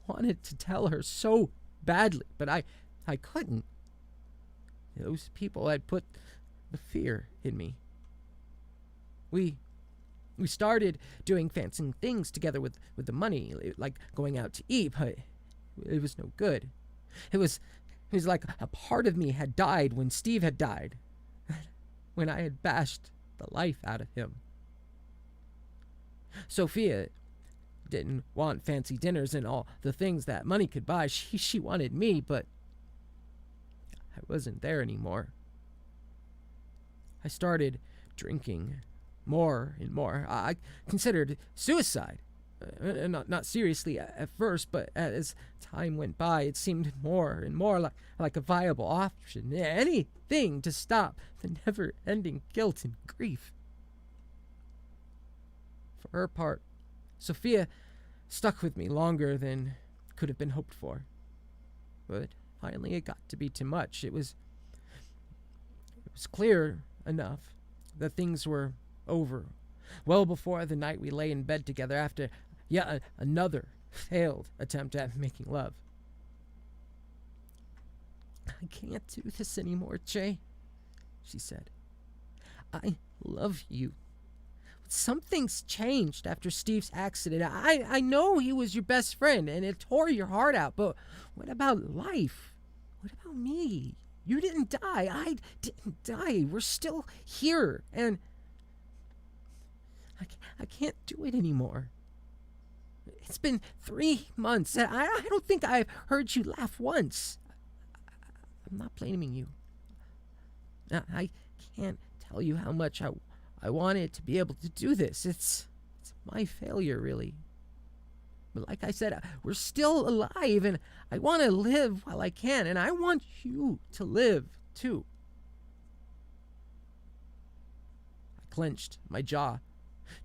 wanted to tell her so badly, but I couldn't. Those people had put the fear in me. We started doing fancy things together with the money, like going out to eat, but it was no good. It was like a part of me had died when Steve had died, when I had bashed the life out of him. Sophia didn't want fancy dinners and all the things that money could buy. She wanted me, but I wasn't there anymore. I started drinking more and more. I considered suicide. Not seriously at first, but as time went by, it seemed more and more like a viable option. Anything to stop the never-ending guilt and grief. For her part, Sophia stuck with me longer than could have been hoped for. But finally it got to be too much. It was clear enough that things were over well before the night we lay in bed together after yet another failed attempt at making love. "I can't do this anymore, Jay," she said. "I love you. Something's changed after Steve's accident. I know he was your best friend and it tore your heart out, but what about life? What about me? You didn't die. I didn't die. We're still here, and I can't do it anymore. It's been 3 months, and I don't think I've heard you laugh once. I'm not blaming you. I can't tell you how much I wanted to be able to do this. It's my failure, really. But like I said, we're still alive, and I want to live while I can, and I want you to live, too." I clenched my jaw,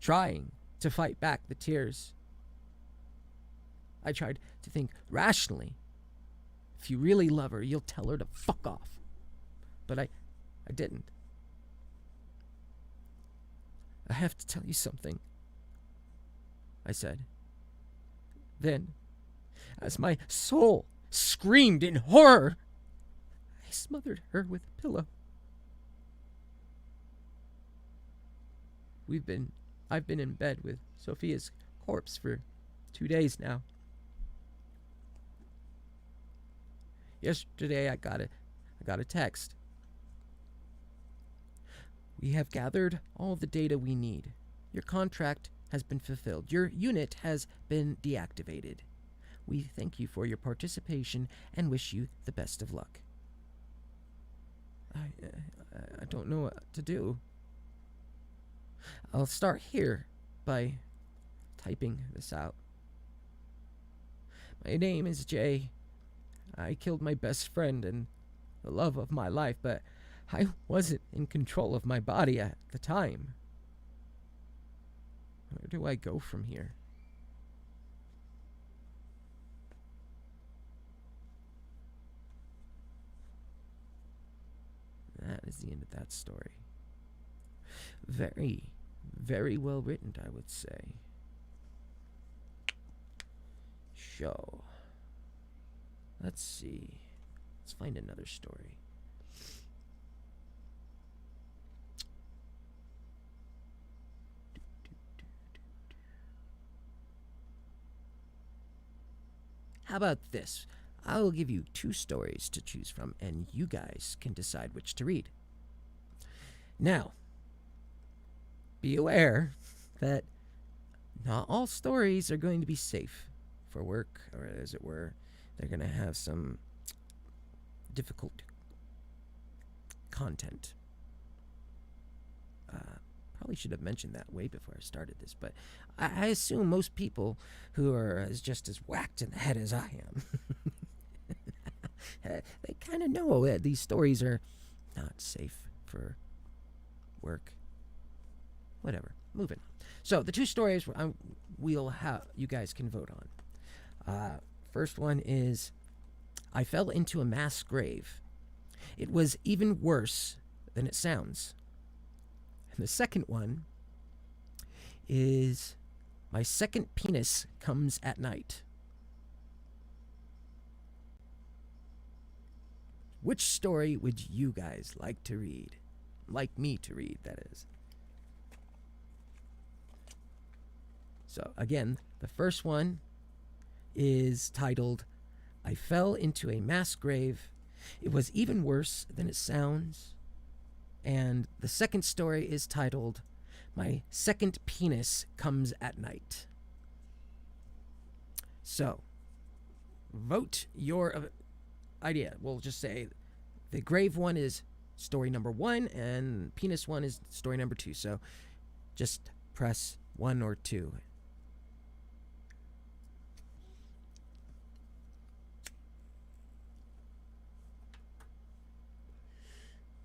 trying to fight back the tears. I tried to think rationally. If you really love her, you'll tell her to fuck off. But I didn't. "I have to tell you something," I said. Then, as my soul screamed in horror, I smothered her with a pillow. I've been in bed with Sophia's corpse for 2 days now. Yesterday I got a text. "We have gathered all the data we need. Your contract has been fulfilled. Your unit has been deactivated. We thank you for your participation and wish you the best of luck." I don't know what to do. I'll start here by typing this out. "My name is Jay. I killed my best friend and the love of my life, but I wasn't in control of my body at the time. Where do I go from here?" That is the end of that story. Very, very well written, I would say. So, let's see. Let's find another story. How about this? I will give you 2 stories to choose from, and you guys can decide which to read. Now, be aware that not all stories are going to be safe for work, or as it were, they're going to have some difficult content. Probably should have mentioned that way before I started this, but I assume most people who are just as whacked in the head as I am, they kind of know that these stories are not safe for work. Whatever, moving on. So the 2 stories we'll have, you guys can vote on. First one is, "I fell into a mass grave. It was even worse than it sounds." And the second one is, "My second penis comes at night." Which story would you guys like to read? Like me to read, that is. So again, the first one is titled, "I fell into a mass grave. It was even worse than it sounds." And the second story is titled, "My second penis comes at night." So, vote your idea. We'll just say the grave one is story number 1, and penis one is story number 2. So, just press 1 or 2.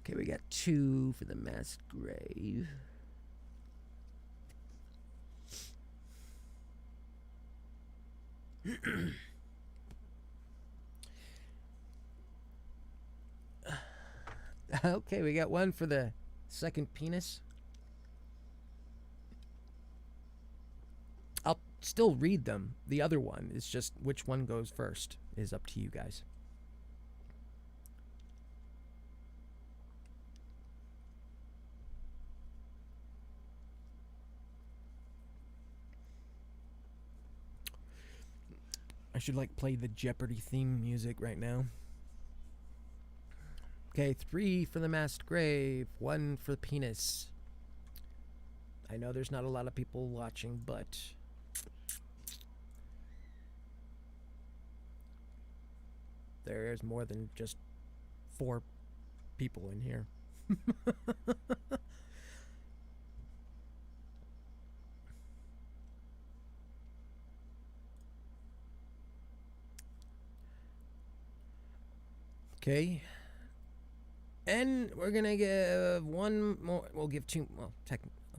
Okay, we got 2 for the mass grave. Okay, we got 1 for the second penis. I'll still read them. The other one is just which one goes first is up to you guys. I should play the Jeopardy theme music right now. Okay, 3 for the masked grave, 1 for the penis. I know there's not a lot of people watching, but there's more than just 4 people in here. Okay. And we're going to give 1 more. We'll give 2. Well,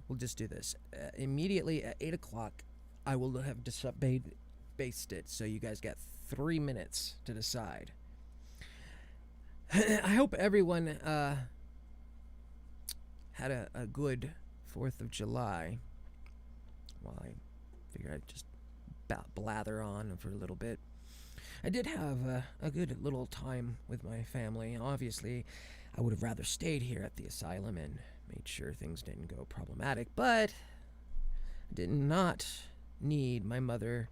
we'll just do this. Immediately at 8 o'clock, I will have based it, so you guys got 3 minutes to decide. I hope everyone had a good 4th of July. Well, I figure I'd just blather on for a little bit. I did have a good little time with my family. Obviously, I would have rather stayed here at the asylum and made sure things didn't go problematic, but I did not need my mother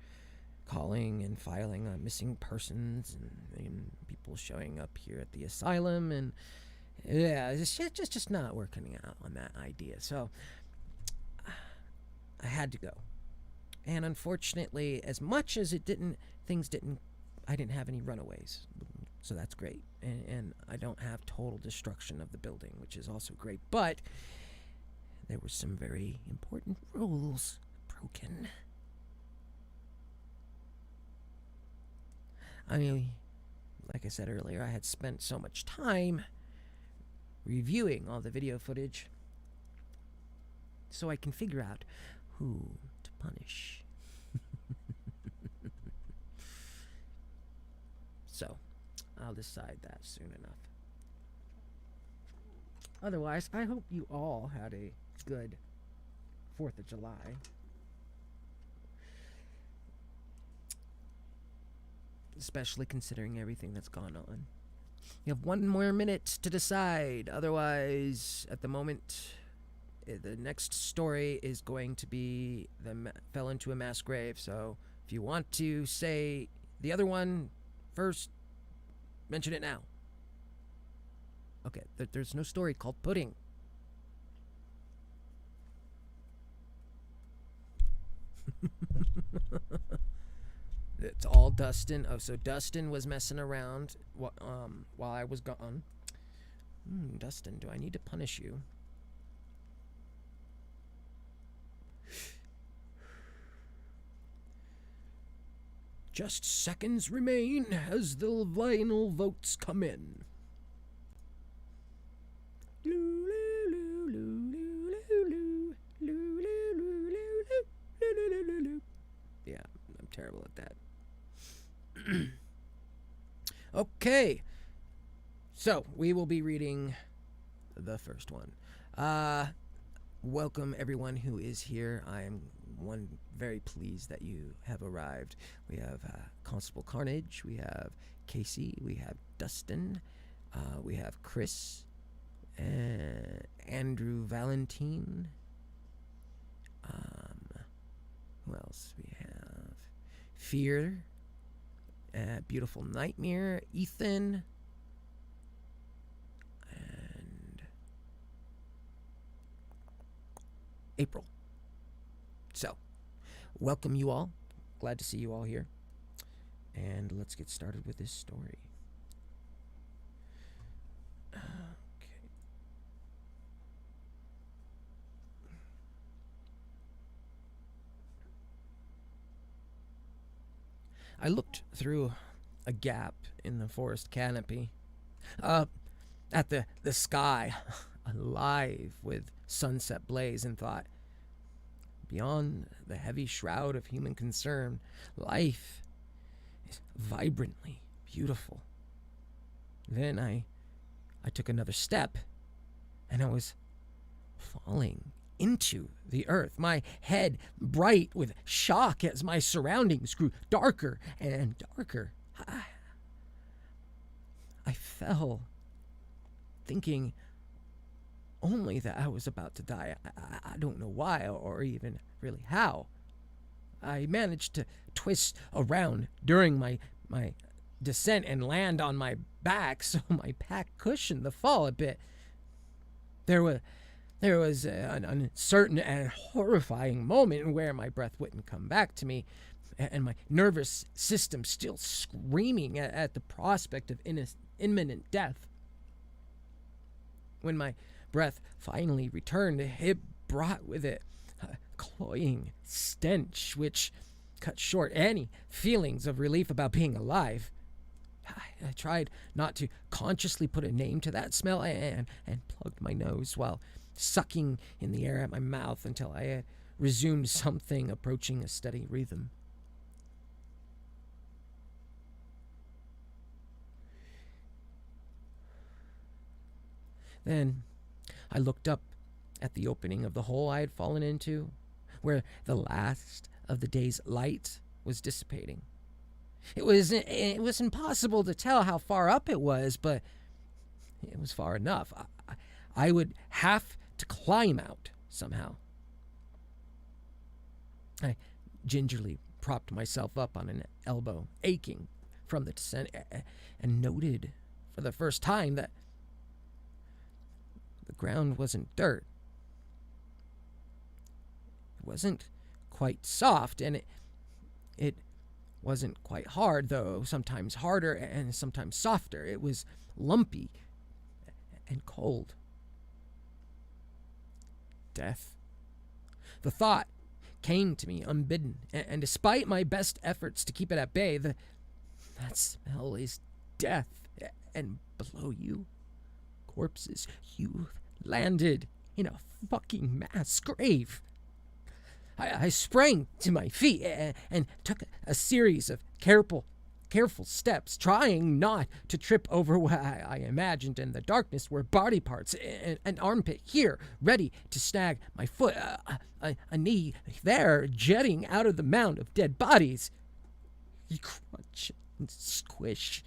calling and filing on missing persons and people showing up here at the asylum, and yeah, it's just not working out on that idea. So I had to go, and unfortunately, as much as I didn't have any runaways, so that's great, and I don't have total destruction of the building, which is also great, but there were some very important rules broken. I mean, like I said earlier, I had spent so much time reviewing all the video footage so I can figure out who to punish. So, I'll decide that soon enough. Otherwise, I hope you all had a good 4th of July. Especially considering everything that's gone on. You have 1 more minute to decide. Otherwise, at the moment, the next story is going to be fell into a mass grave. So if you want to say the other one first, mention it now. Okay, there's no story called pudding. It's all Dustin. Oh, so Dustin was messing around while I was gone. Dustin, do I need to punish you? Just seconds remain as the final votes come in. Yeah, I'm terrible at that. Okay, so we will be reading the first one. Welcome everyone who is here. I am very pleased that you have arrived. We have Constable Carnage, we have Casey, we have Dustin, we have Chris, Andrew Valentine. Who else? We have Fear, Beautiful Nightmare, Ethan, and April. So, welcome you all. Glad to see you all here. And let's get started with this story. Okay. I looked through a gap in the forest canopy. at the sky, alive with sunset blaze, and thought, beyond the heavy shroud of human concern, life is vibrantly beautiful. Then I took another step, and I was falling into the earth, my head bright with shock as my surroundings grew darker and darker. I fell, thinking only that I was about to die. I don't know why or even really how. I managed to twist around during my descent and land on my back, so my back cushioned the fall a bit. There was an uncertain and horrifying moment where my breath wouldn't come back to me, and my nervous system still screaming at the prospect of imminent death. When my breath finally returned, it brought with it a cloying stench which cut short any feelings of relief about being alive. I tried not to consciously put a name to that smell and plugged my nose while sucking in the air at my mouth until I had resumed something approaching a steady rhythm. Then I looked up at the opening of the hole I had fallen into, where the last of the day's light was dissipating. It was impossible to tell how far up it was, but it was far enough. I would have to climb out somehow. I gingerly propped myself up on an elbow, aching from the descent, and noted for the first time that the ground wasn't dirt. It wasn't quite soft, and it wasn't quite hard, though sometimes harder and sometimes softer. It was lumpy and cold. Death. The thought came to me unbidden, and despite my best efforts to keep it at bay, that smell is death. And below you, corpses. You landed in a fucking mass grave. I sprang to my feet and took a series of careful steps, trying not to trip over what I imagined in the darkness were body parts, an armpit here, ready to snag my foot, a knee there, jetting out of the mound of dead bodies. You crunch and squish.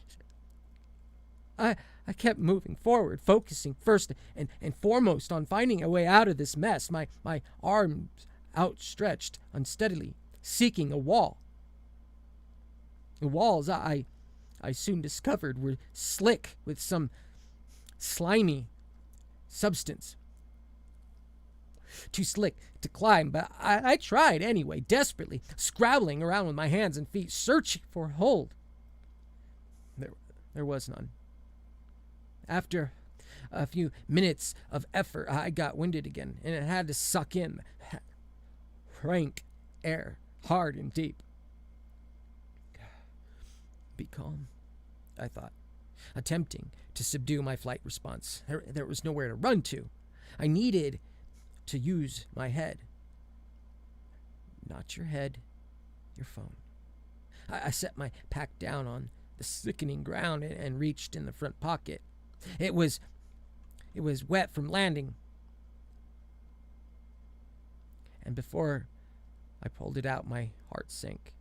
I kept moving forward, focusing first and foremost on finding a way out of this mess, my arms outstretched unsteadily, seeking a wall. The walls I soon discovered were slick with some slimy substance. Too slick to climb, but I tried anyway, desperately, scrabbling around with my hands and feet, searching for a hold. There was none. After a few minutes of effort, I got winded again, and it had to suck in rank air, hard and deep. Be calm, I thought, attempting to subdue my flight response. There was nowhere to run to. I needed to use my head. Not your head, your phone. I set my pack down on the sickening ground and reached in the front pocket. It was wet from landing, and before I pulled it out, my heart sank.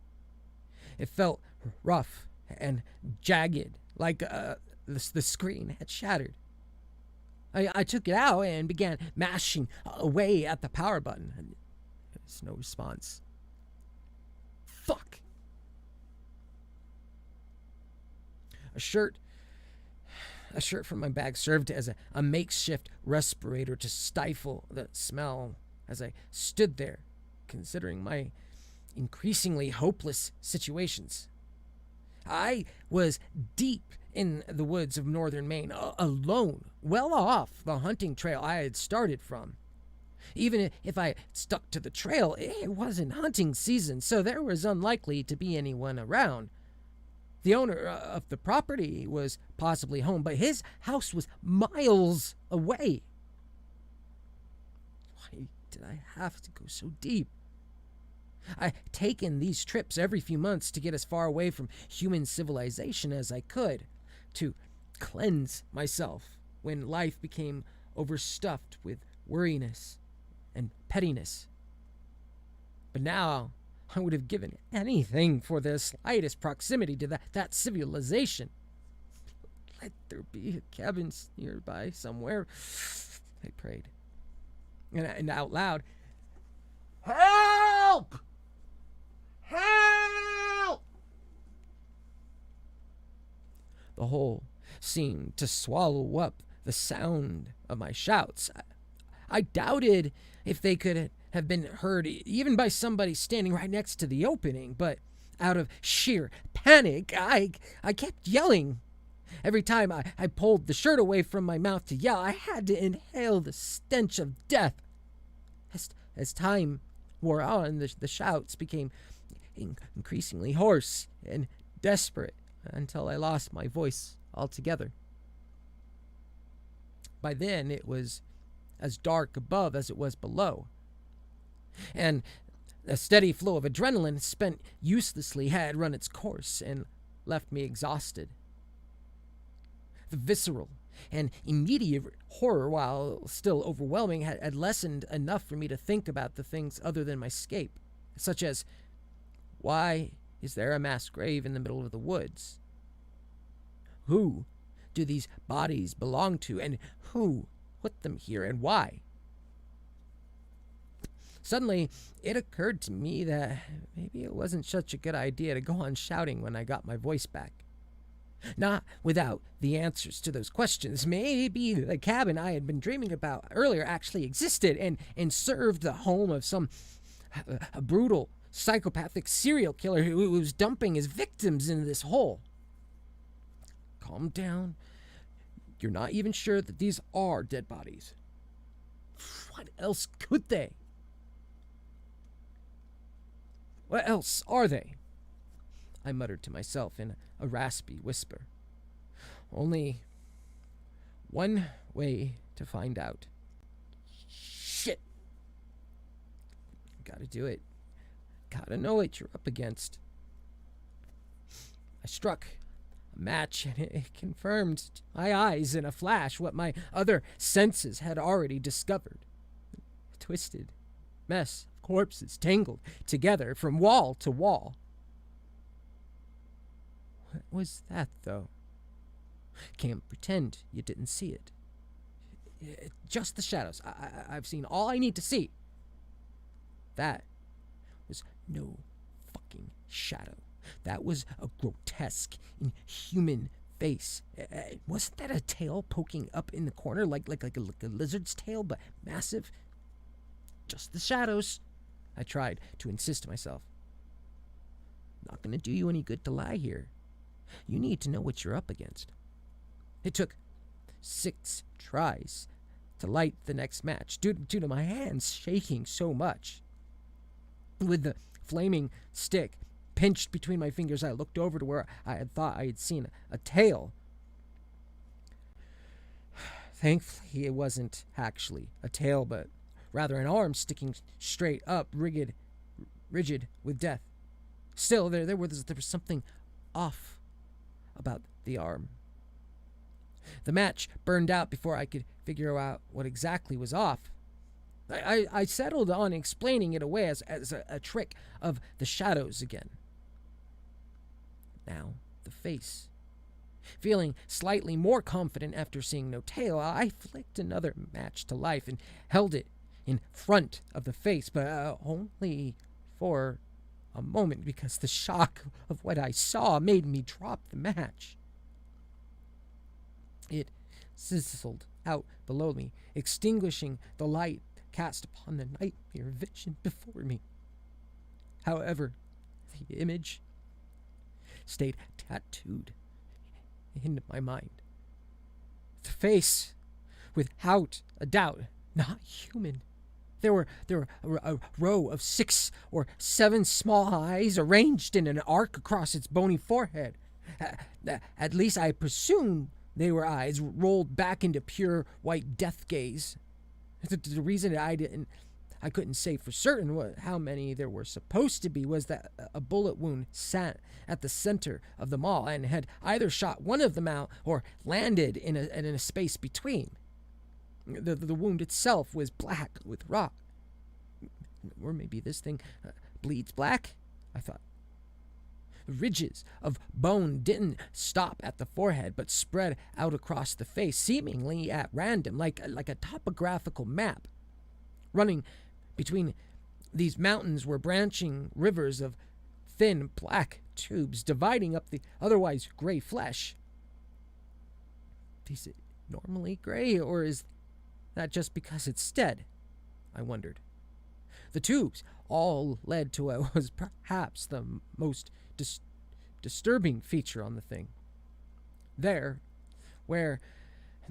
It felt rough and jagged, like the screen had shattered. I took it out and began mashing away at the power button. There was no response. Fuck. A shirt from my bag served as a makeshift respirator to stifle the smell as I stood there, considering my increasingly hopeless situations. I was deep in the woods of northern Maine, alone, well off the hunting trail I had started from. Even if I stuck to the trail, it wasn't hunting season, so there was unlikely to be anyone around. The owner of the property was possibly home, but his house was miles away. Why did I have to go so deep? I'd taken these trips every few months to get as far away from human civilization as I could, to cleanse myself when life became overstuffed with worriness and pettiness. But now I would have given anything for the slightest proximity to that civilization. Let there be a cabin nearby somewhere, I prayed. And out loud, "Help! Help!" The hole seemed to swallow up the sound of my shouts. I doubted if they could have been heard even by somebody standing right next to the opening, but out of sheer panic, I kept yelling. Every time I pulled the shirt away from my mouth to yell, I had to inhale the stench of death. As time wore on, the shouts became increasingly hoarse and desperate until I lost my voice altogether. By then, it was as dark above as it was below, and a steady flow of adrenaline spent uselessly had run its course and left me exhausted. The visceral and immediate horror, while still overwhelming, had lessened enough for me to think about the things other than my escape, such as, why is there a mass grave in the middle of the woods? Who do these bodies belong to, and who put them here, and why? Suddenly, it occurred to me that maybe it wasn't such a good idea to go on shouting when I got my voice back. Not without the answers to those questions. Maybe the cabin I had been dreaming about earlier actually existed and served the home of some a brutal, psychopathic serial killer who was dumping his victims into this hole. Calm down. You're not even sure that these are dead bodies. What else could they? What else are they? I muttered to myself in a raspy whisper. Only one way to find out. Shit. Gotta do it. Gotta know what you're up against. I struck a match, and it confirmed to my eyes in a flash what my other senses had already discovered. A twisted mess of corpses tangled together from wall to wall. What was that, though? Can't pretend you didn't see it. Just the shadows. I've seen all I need to see. That was no fucking shadow. That was a grotesque, inhuman face. Wasn't that a tail poking up in the corner like a lizard's tail, but massive? Just the shadows. I tried to insist to myself. Not gonna do you any good to lie here. You need to know what you're up against. It took 6 tries to light the next match due to my hands shaking so much. With the flaming stick pinched between my fingers, I looked over to where I had thought I had seen a tail. Thankfully, it wasn't actually a tail, but rather an arm sticking straight up, rigid with death. Still, there was something off about the arm. The match burned out before I could figure out what exactly was off. I settled on explaining it away as a trick of the shadows again. Now, the face. Feeling slightly more confident after seeing no tail, I flicked another match to life and held it in front of the face, but only for a moment, because the shock of what I saw made me drop the match. It sizzled out below me, extinguishing the light cast upon the nightmare vision before me. However, the image stayed tattooed into my mind. The face, without a doubt, not human. There were a row of 6 or 7 small eyes arranged in an arc across its bony forehead. At least I presume they were eyes rolled back into pure white death gaze. The reason I couldn't say for certain how many there were supposed to be was that a bullet wound sat at the center of them all and had either shot one of them out or landed in a space between. The wound itself was black with rot. Or maybe this thing bleeds black, I thought. Ridges of bone didn't stop at the forehead, but spread out across the face, seemingly at random, like a topographical map. Running between these mountains were branching rivers of thin black tubes, dividing up the otherwise gray flesh. Is it normally gray, or is that just because it's dead? I wondered. The tubes all led to what was perhaps the most disturbing feature on the thing. There, where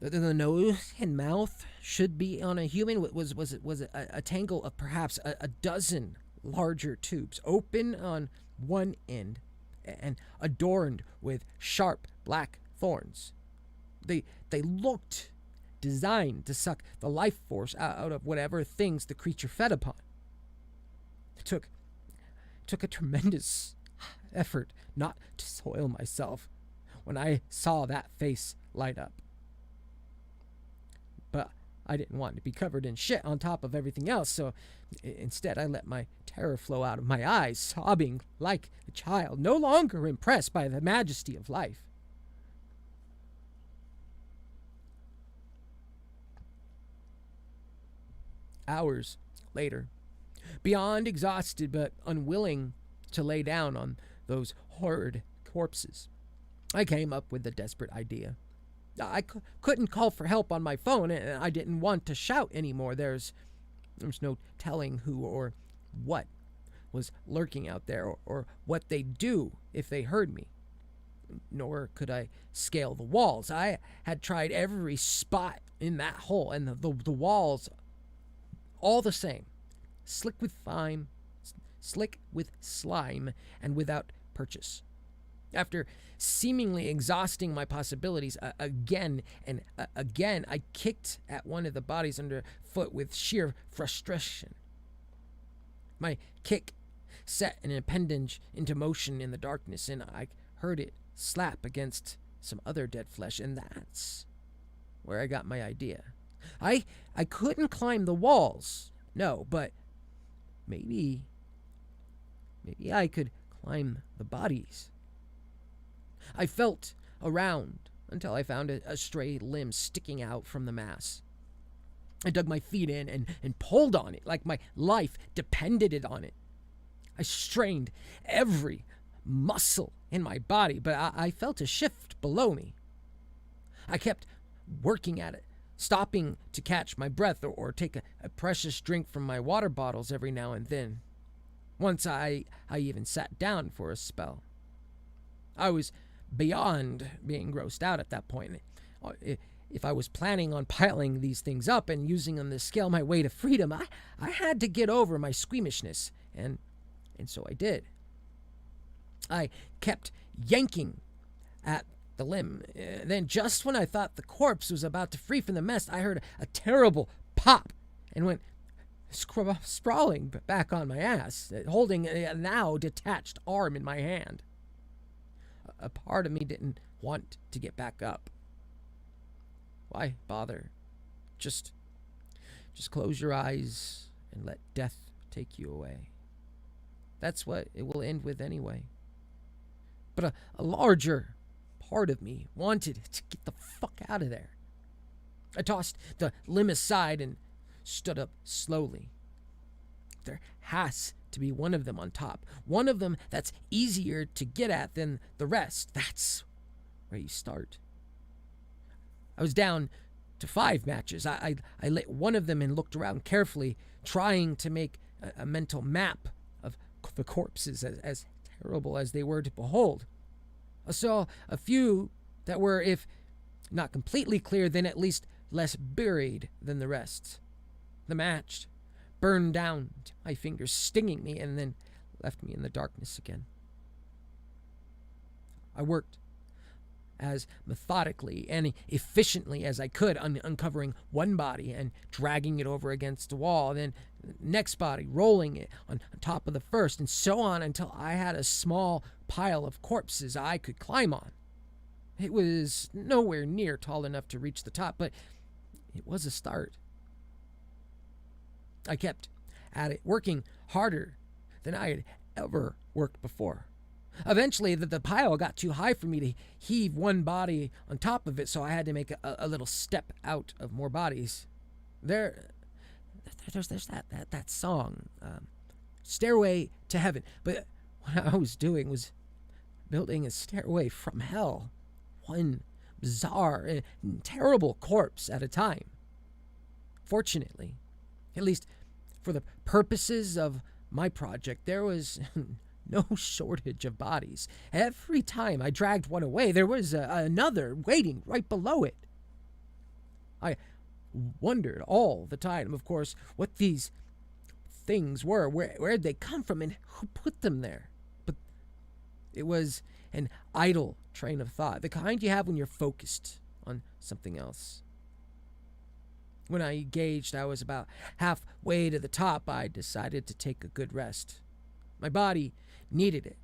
the nose and mouth should be on a human, was a tangle of perhaps a dozen larger tubes, open on one end and adorned with sharp black thorns. They looked designed to suck the life force out of whatever things the creature fed upon. It took a tremendous effort not to soil myself when I saw that face light up. But I didn't want to be covered in shit on top of everything else, so instead I let my terror flow out of my eyes, sobbing like a child, no longer impressed by the majesty of life. Hours later, beyond exhausted but unwilling to lay down on those horrid corpses, I came up with a desperate idea. I couldn't call for help on my phone, and I didn't want to shout anymore. There's no telling who or what was lurking out there, or what they'd do if they heard me. Nor could I scale the walls. I had tried every spot in that hole, and the walls all the same, slick with slime, and without purchase. After seemingly exhausting my possibilities again and again, I kicked at one of the bodies underfoot with sheer frustration. My kick set an appendage into motion in the darkness, and I heard it slap against some other dead flesh, and that's where I got my idea. I couldn't climb the walls, no, but maybe I could climb the bodies. I felt around until I found a stray limb sticking out from the mass. I dug my feet in and pulled on it like my life depended on it. I strained every muscle in my body, but I felt a shift below me. I kept working at it, stopping to catch my breath or take a precious drink from my water bottles every now and then. Once I even sat down for a spell. I was beyond being grossed out at that point. If I was planning on piling these things up and using them to scale my way to freedom, I had to get over my squeamishness, and so I did. I kept yanking at the limb. Then just when I thought the corpse was about to free from the mess, I heard a terrible pop and went sprawling back on my ass, holding a now detached arm in my hand. A part of me didn't want to get back up. Why bother? Just close your eyes and let death take you away. That's what it will end with anyway. But a larger part of me wanted to get the fuck out of there. I tossed the limb aside and stood up slowly. There has to be one of them on top. One of them that's easier to get at than the rest. That's where you start. I was down to 5 matches. I lit one of them and looked around carefully, trying to make a mental map of the corpses as terrible as they were to behold. I saw a few that were, if not completely clear, then at least less buried than the rest. The match burned down to my fingers, stinging me, and then left me in the darkness again. I worked as methodically and efficiently as I could, uncovering one body and dragging it over against the wall, then next body, rolling it on top of the first, and so on until I had a small pile of corpses I could climb on. It was nowhere near tall enough to reach the top, but it was a start. I kept at it, working harder than I had ever worked before. Eventually, the pile got too high for me to heave one body on top of it, so I had to make a little step out of more bodies. There's that song, Stairway to Heaven. But what I was doing was building a stairway from hell, one bizarre and terrible corpse at a time. Fortunately, at least for the purposes of my project, there was no shortage of bodies. Every time I dragged one away, there was another waiting right below it. I wondered all the time, of course, what these things were, where'd they come from, and who put them there. But it was an idle train of thought, the kind you have when you're focused on something else. When I gauged I was about halfway to the top, I decided to take a good rest. My body needed it.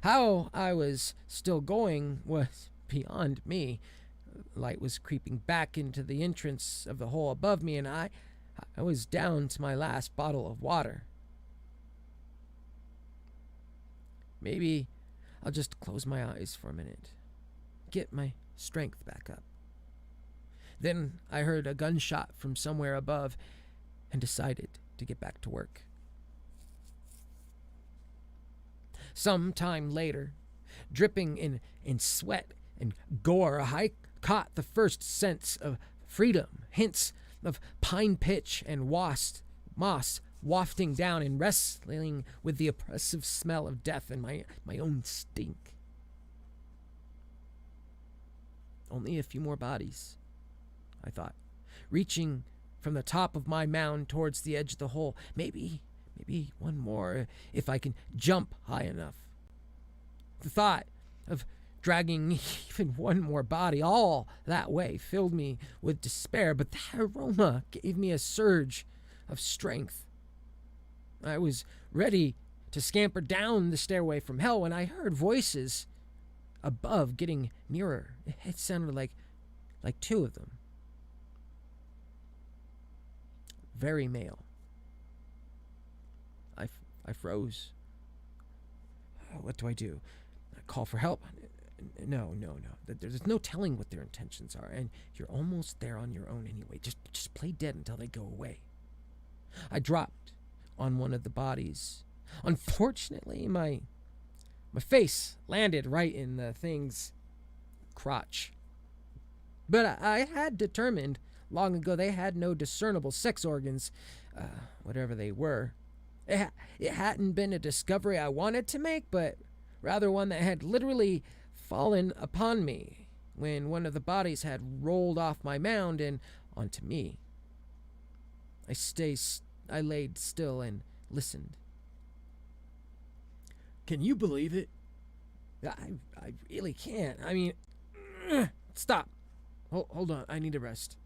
How I was still going was beyond me. Light was creeping back into the entrance of the hole above me, and I was down to my last bottle of water. Maybe I'll just close my eyes for a minute, get my strength back up. Then I heard a gunshot from somewhere above and decided to get back to work. Some time later, dripping in sweat and gore, I caught the first sense of freedom, hints of pine pitch and moss wafting down and wrestling with the oppressive smell of death and my own stink. Only a few more bodies, I thought, reaching from the top of my mound towards the edge of the hole. Maybe one more if I can jump high enough. The thought of dragging even one more body all that way filled me with despair, but the aroma gave me a surge of strength. I was ready to scamper down the stairway from hell when I heard voices above getting nearer. It sounded like two of them. Very male. I froze. What do I do? Call for help? No. There's no telling what their intentions are, and you're almost there on your own anyway. Just play dead until they go away. I dropped on one of the bodies. Unfortunately, my face landed right in the thing's crotch. But I had determined long ago they had no discernible sex organs, whatever they were. It hadn't been a discovery I wanted to make, but rather one that had literally fallen upon me when one of the bodies had rolled off my mound and onto me. I laid still and listened. Can you believe it? I really can't. I mean, stop. Hold on. I need a rest.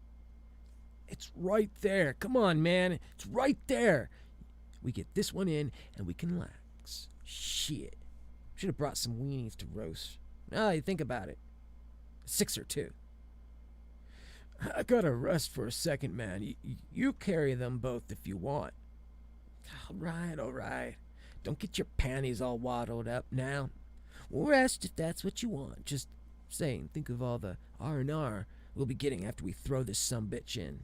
It's right there. Come on, man. It's right there. We get this one in and we can relax. Shit. Should have brought some weenies to roast. Now you think about it. 6 or 2. I gotta rest for a second, man. You carry them both if you want. All right. Don't get your panties all waddled up now. We'll rest if that's what you want. Just saying, think of all the R&R we'll be getting after we throw this sumbitch in.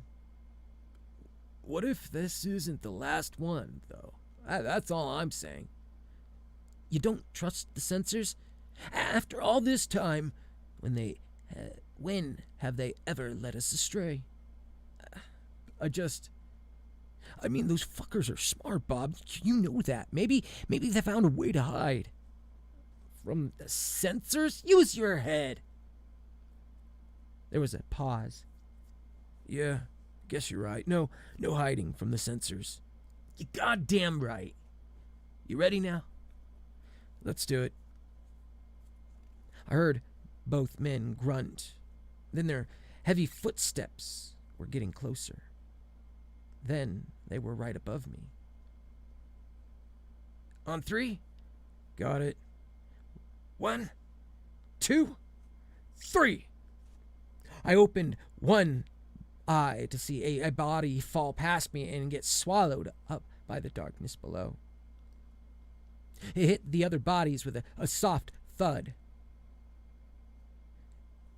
What if this isn't the last one, though? That's all I'm saying. You don't trust the sensors? After all this time, when have they ever led us astray? I mean, those fuckers are smart, Bob. You know that. Maybe they found a way to hide. From the sensors? Use your head. There was a pause. Yeah, guess you're right. No hiding from the sensors. You goddamn right. You ready now? Let's do it. I heard both men grunt. Then their heavy footsteps were getting closer. Then they were right above me. On 3? Got it. 1, 2, 3. I opened one eye to see a body fall past me and get swallowed up by the darkness below. It hit the other bodies with a soft thud.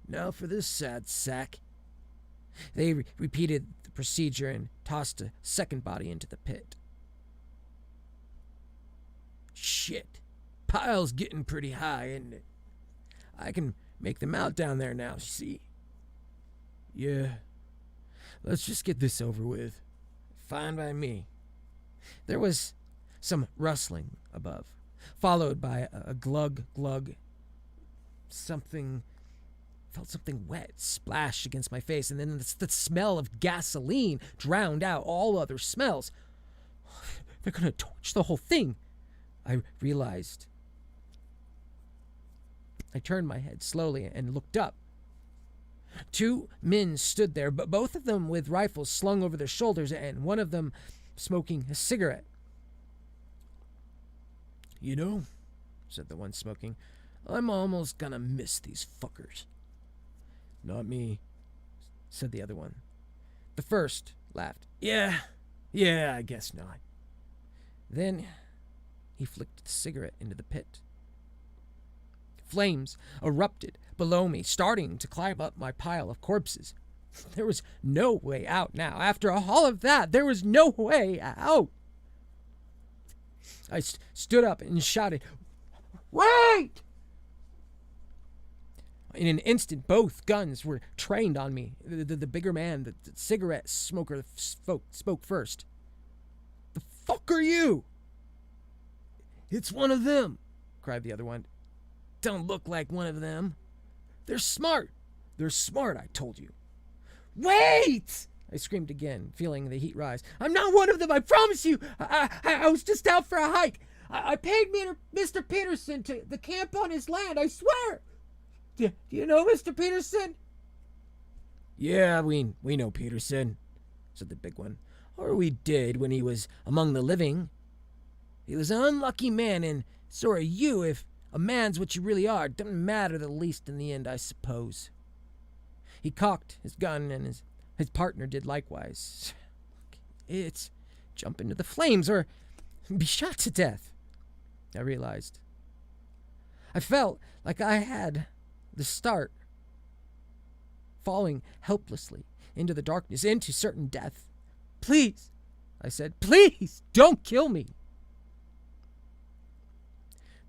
Now for this sad sack. They repeated the procedure and tossed a second body into the pit. Shit. Pile's getting pretty high, isn't it? I can make them out down there now, see? Yeah. Let's just get this over with. Fine by me. There was some rustling above, followed by a glug glug. Felt something wet splash against my face, and then the smell of gasoline drowned out all other smells. They're gonna torch the whole thing, I realized. I turned my head slowly and looked up. 2 men stood there, but both of them with rifles slung over their shoulders, and one of them smoking a cigarette. You know, said the one smoking, I'm almost gonna miss these fuckers. Not me, said the other one. The first laughed. Yeah, I guess not. Then he flicked the cigarette into the pit. Flames erupted below me, starting to climb up my pile of corpses. There was no way out now. After all of that, there was no way out. I stood up and shouted, Wait! In an instant, both guns were trained on me. The bigger man, the cigarette smoker, spoke first. The fuck are you? It's one of them, cried the other one. Don't look like one of them. They're smart. They're smart, I told you. Wait! I screamed again, feeling the heat rise. I'm not one of them, I promise you. I was just out for a hike. I paid Mr. Peterson to the camp on his land, I swear. Do you know Mr. Peterson? Yeah, we know Peterson, said the big one. Or we did when he was among the living. He was an unlucky man, and so are you. If a man's what you really are, it doesn't matter the least in the end, I suppose. He cocked his gun, and his partner did likewise. It's jump into the flames or be shot to death, I realized. I felt like I had the start, falling helplessly into the darkness, into certain death. Please, I said, please, don't kill me.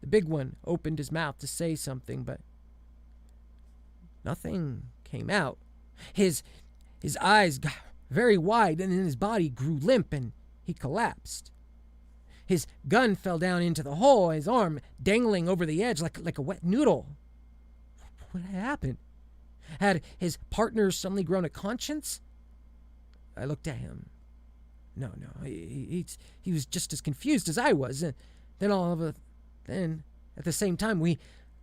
The big one opened his mouth to say something, but nothing came out. His eyes got very wide, and then his body grew limp, and he collapsed. His gun fell down into the hole, his arm dangling over the edge like a wet noodle. What had happened? Had his partner suddenly grown a conscience? I looked at him. No, he was just as confused as I was. And then at the same time, we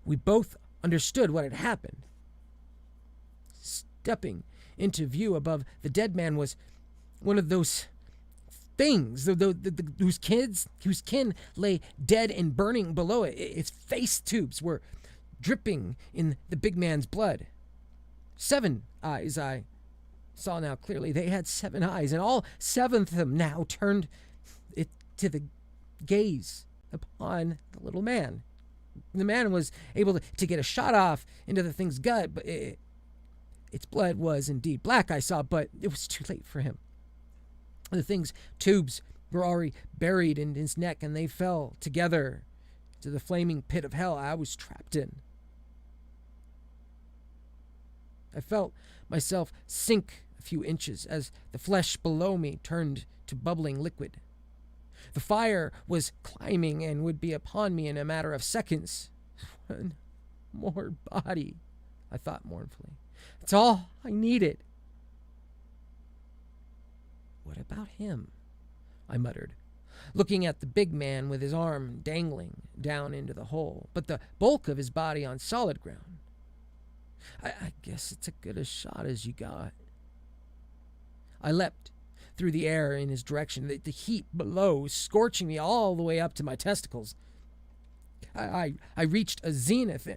both understood what had happened. Stepping into view above the dead man was one of those things, whose kin lay dead and burning below it. Its face tubes were dripping in the big man's blood. 7 eyes, I saw now clearly. They had 7 eyes, and all 7 of them now turned it to the gaze upon the little man. The man was able to get a shot off into the thing's gut, but its blood was indeed black, I saw, but it was too late for him. The thing's tubes were already buried in his neck, and they fell together to the flaming pit of hell I was trapped in. I felt myself sink a few inches as the flesh below me turned to bubbling liquid. The fire was climbing and would be upon me in a matter of seconds. One more body, I thought mournfully. It's all I needed. What about him? I muttered. looking at the big man with his arm dangling down into the hole, but the bulk of his body on solid ground. I guess it's as good a shot as you got. I leapt through the air in his direction, the heat below scorching me all the way up to my testicles. I reached a zenith,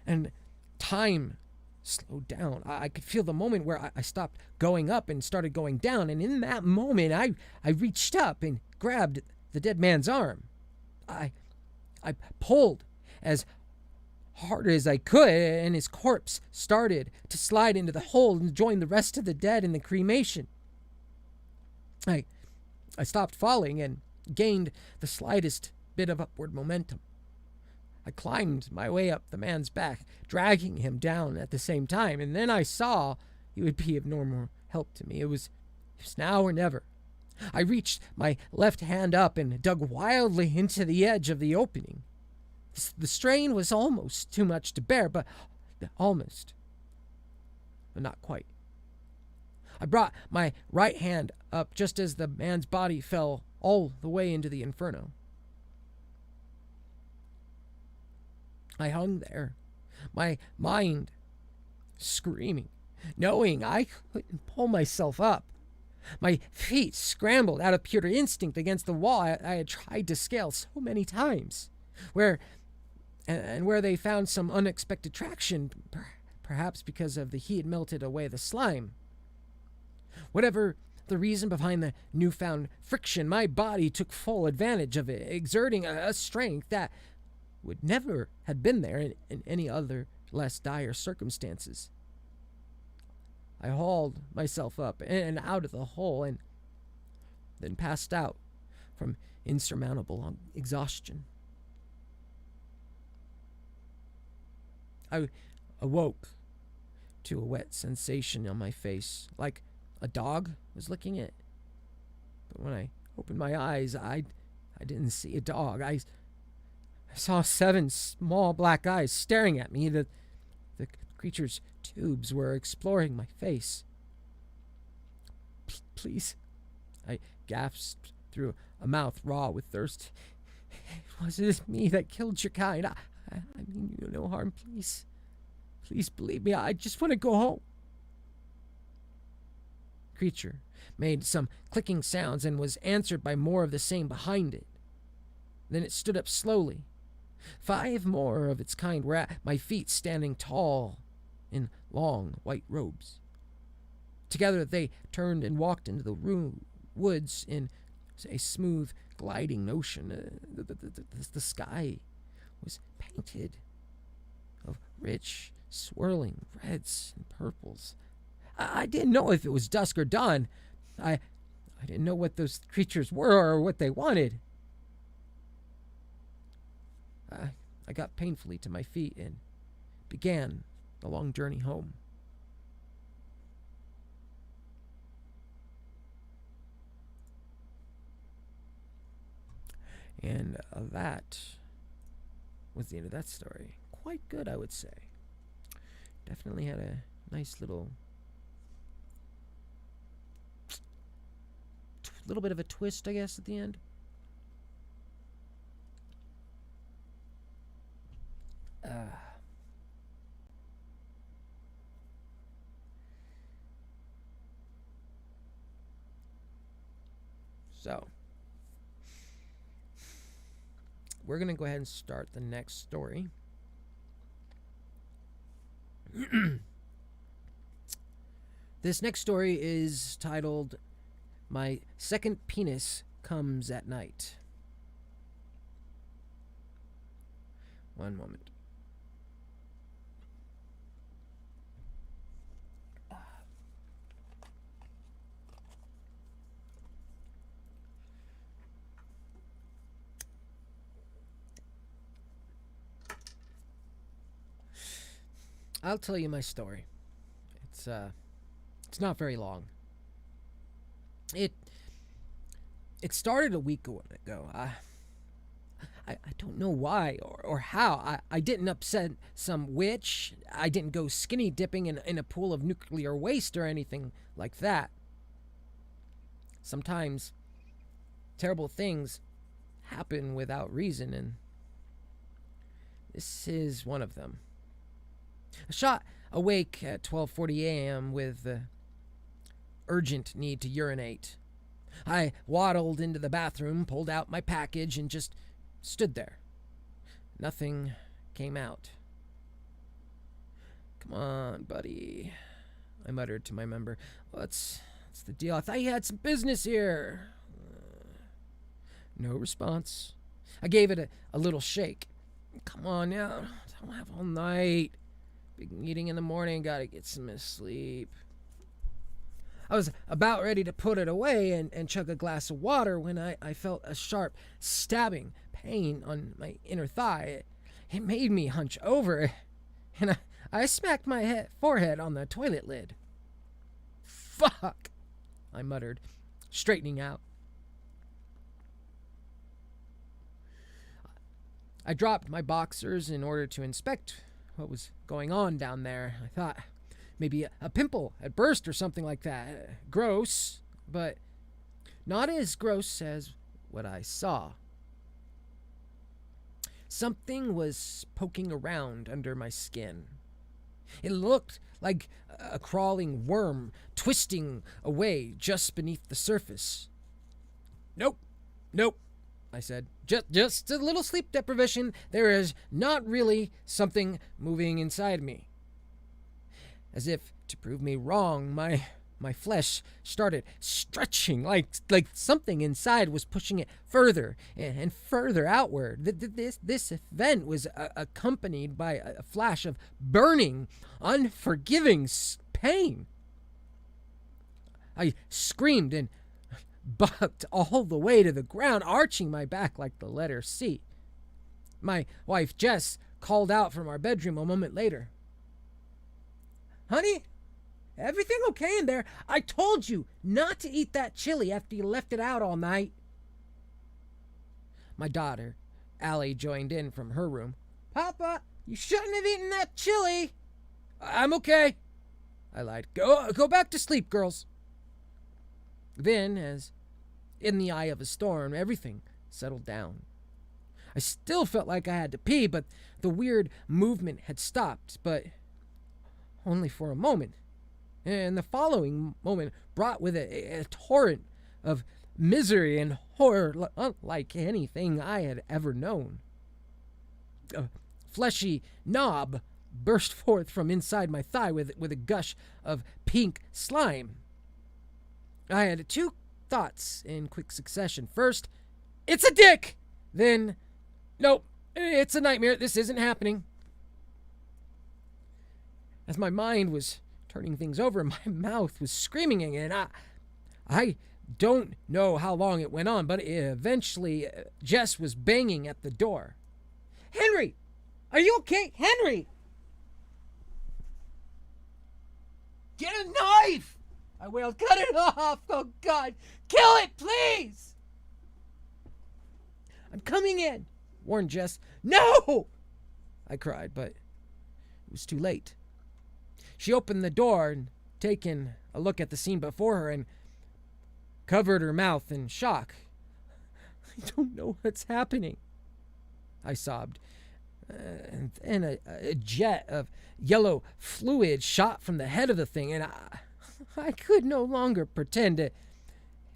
and time slowed down. I could feel the moment where I stopped going up and started going down, and in that moment, I reached up and grabbed the dead man's arm. I pulled as hard as I could, and his corpse started to slide into the hole and join the rest of the dead in the cremation. I stopped falling and gained the slightest bit of upward momentum. I climbed my way up the man's back, dragging him down at the same time, and then I saw he would be of no more help to me. It was now or never. I reached my left hand up and dug wildly into the edge of the opening. The strain was almost too much to bear, but not quite. I brought my right hand up just as the man's body fell all the way into the inferno. I hung there, my mind screaming, knowing I couldn't pull myself up. My feet scrambled out of pure instinct against the wall I had tried to scale so many times, where they found some unexpected traction, perhaps because of the heat melted away the slime. Whatever the reason behind the newfound friction, my body took full advantage of it, exerting a strength that would never have been there in any other less dire circumstances. I hauled myself up and out of the hole and then passed out from insurmountable exhaustion. I awoke to a wet sensation on my face, like a dog was licking it. But when I opened my eyes, I didn't see a dog. I saw 7 small black eyes staring at me. The creature's tubes were exploring my face. Please, I gasped through a mouth raw with thirst. It wasn't me that killed your kind. I mean you no harm, please. Please believe me, I just want to go home. Creature made some clicking sounds and was answered by more of the same behind it. Then it stood up slowly. 5 more of its kind were at my feet, standing tall in long white robes. Together they turned and walked into the woods in a smooth, gliding motion. The sky was painted of rich, swirling reds and purples. I didn't know if it was dusk or dawn. I didn't know what those creatures were or what they wanted. I got painfully to my feet and began the long journey home. And that was the end of that story. Quite good, I would say. Definitely had a nice little bit of a twist, I guess, at the end. So, we're going to go ahead and start the next story. This next story is titled, My Second Penis Comes at Night. One moment. I'll tell you my story. It's not very long. It started a week ago. I don't know why or how. I didn't upset some witch. I didn't go skinny dipping in a pool of nuclear waste or anything like that. Sometimes terrible things happen without reason, and this is one of them. I shot awake at 12:40 a.m. with the urgent need to urinate. I waddled into the bathroom, pulled out my package, and just stood there. Nothing came out. "Come on, buddy," I muttered to my member. What's the deal? I thought you had some business here." No response. I gave it a little shake. "Come on now, don't have all night. Big meeting in the morning, gotta get some sleep." I was about ready to put it away and chug a glass of water when I felt a sharp, stabbing pain on my inner thigh. It made me hunch over, and I smacked my forehead on the toilet lid. "Fuck," I muttered, straightening out. I dropped my boxers in order to inspect what was going on down there. I thought maybe a pimple had burst or something like that. Gross, but not as gross as what I saw. Something was poking around under my skin. It looked like a crawling worm twisting away just beneath the surface. Nope, I said. Just a little sleep deprivation. There is not really something moving inside me." As if to prove me wrong, my flesh started stretching like something inside was pushing it further and further outward. This event was accompanied by a flash of burning, unforgiving pain. I screamed and bucked all the way to the ground, arching my back like the letter C. My wife, Jess, called out from our bedroom a moment later. "Honey, everything okay in there? I told you not to eat that chili after you left it out all night." My daughter, Allie, joined in from her room. "Papa, you shouldn't have eaten that chili." "I'm okay," I lied. Go back to sleep, girls." Then, as in the eye of a storm, everything settled down. I still felt like I had to pee, but the weird movement had stopped, but only for a moment. And the following moment brought with it a torrent of misery and horror unlike anything I had ever known. A fleshy knob burst forth from inside my thigh with a gush of pink slime. I had two thoughts in quick succession. First, "It's a dick!" Then, "Nope, it's a nightmare. This isn't happening." As my mind was turning things over, my mouth was screaming again. I don't know how long it went on, but eventually Jess was banging at the door. "Henry! Are you okay? Henry!" "Get a knife!" I wailed. "Cut it off! Oh, God! Kill it, please!" "I'm coming in," warned Jess. "No!" I cried, but it was too late. She opened the door and, taking a look at the scene before her, and covered her mouth in shock. "I don't know what's happening," I sobbed. And a jet of yellow fluid shot from the head of the thing, and I could no longer pretend it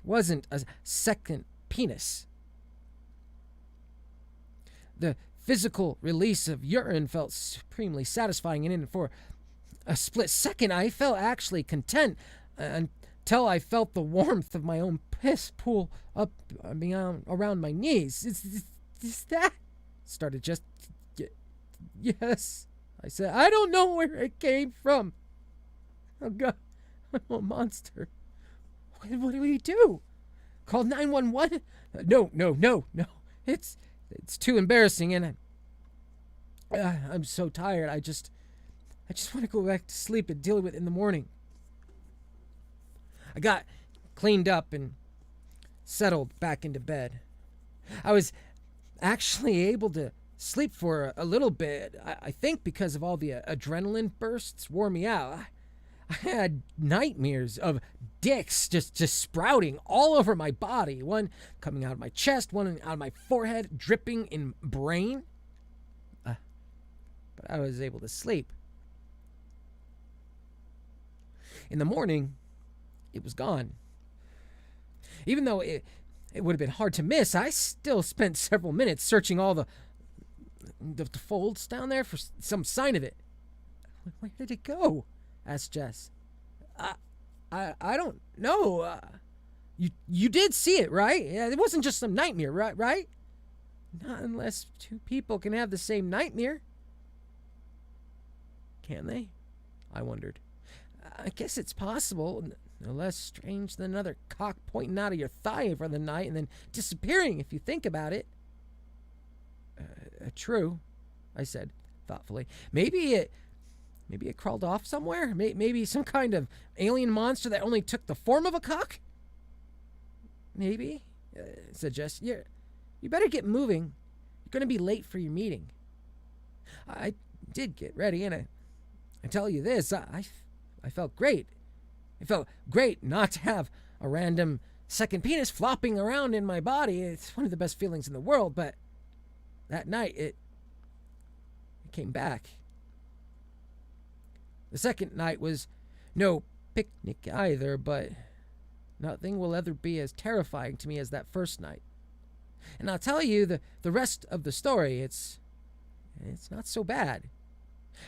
wasn't a second penis. The physical release of urine felt supremely satisfying, and for a split second I felt actually content until I felt the warmth of my own piss pool up around my knees. Is that? Started just. Yes, I said. "I don't know where it came from." "Oh, God, I'm a monster. What do we do? Call 911? No. It's too embarrassing, and I'm so tired. I just want to go back to sleep and deal with it in the morning." I got cleaned up and settled back into bed. I was actually able to sleep for a little bit. I think because of all the adrenaline bursts wore me out. I had nightmares of dicks just sprouting all over my body. One coming out of my chest, one out of my forehead, dripping in brain. But I was able to sleep. In the morning, it was gone. Even though it would have been hard to miss, I still spent several minutes searching all the folds down there for some sign of it. Where did it go? Asked Jess. I don't know. You did see it, right? Yeah, it wasn't just some nightmare, right? Not unless two people can have the same nightmare. Can they? I wondered. I guess it's possible. No less strange than another cock pointing out of your thigh for the night and then disappearing if you think about it. True, I said thoughtfully. Maybe it crawled off somewhere. Maybe some kind of alien monster that only took the form of a cock. Maybe, said Jess. You better get moving. You're going to be late for your meeting. I did get ready, and I tell you this, I felt great. It felt great not to have a random second penis flopping around in my body. It's one of the best feelings in the world, but that night it came back. The second night was no picnic either, but nothing will ever be as terrifying to me as that first night. And I'll tell you the rest of the story, it's not so bad.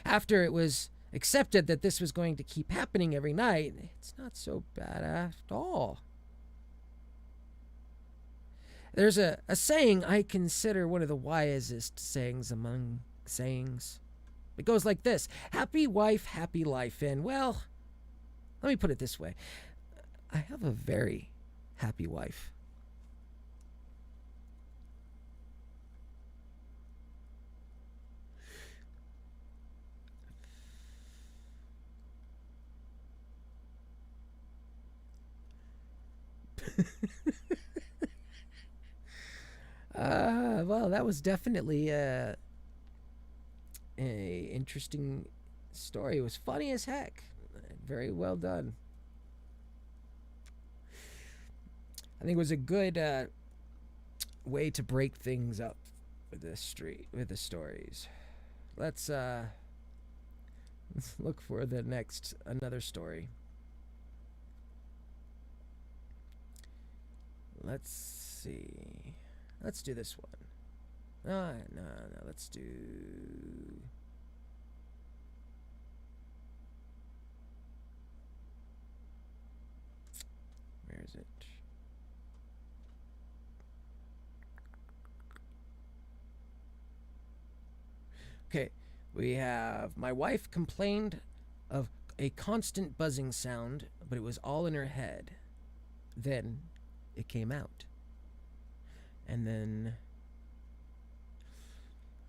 After it was accepted that this was going to keep happening every night, it's not so bad after all. There's a saying I consider one of the wisest sayings among sayings. It goes like this: happy wife, happy life. And, well, let me put it this way. I have a very happy wife. Well, that was definitely a interesting story. It was funny as heck. Very well done. I think it was a good way to break things up with the stories. Let's look for another story. Let's see. Let's do this one. No, let's do... Where is it? Okay, we have... My wife complained of a constant buzzing sound, but it was all in her head. Then it came out. And then...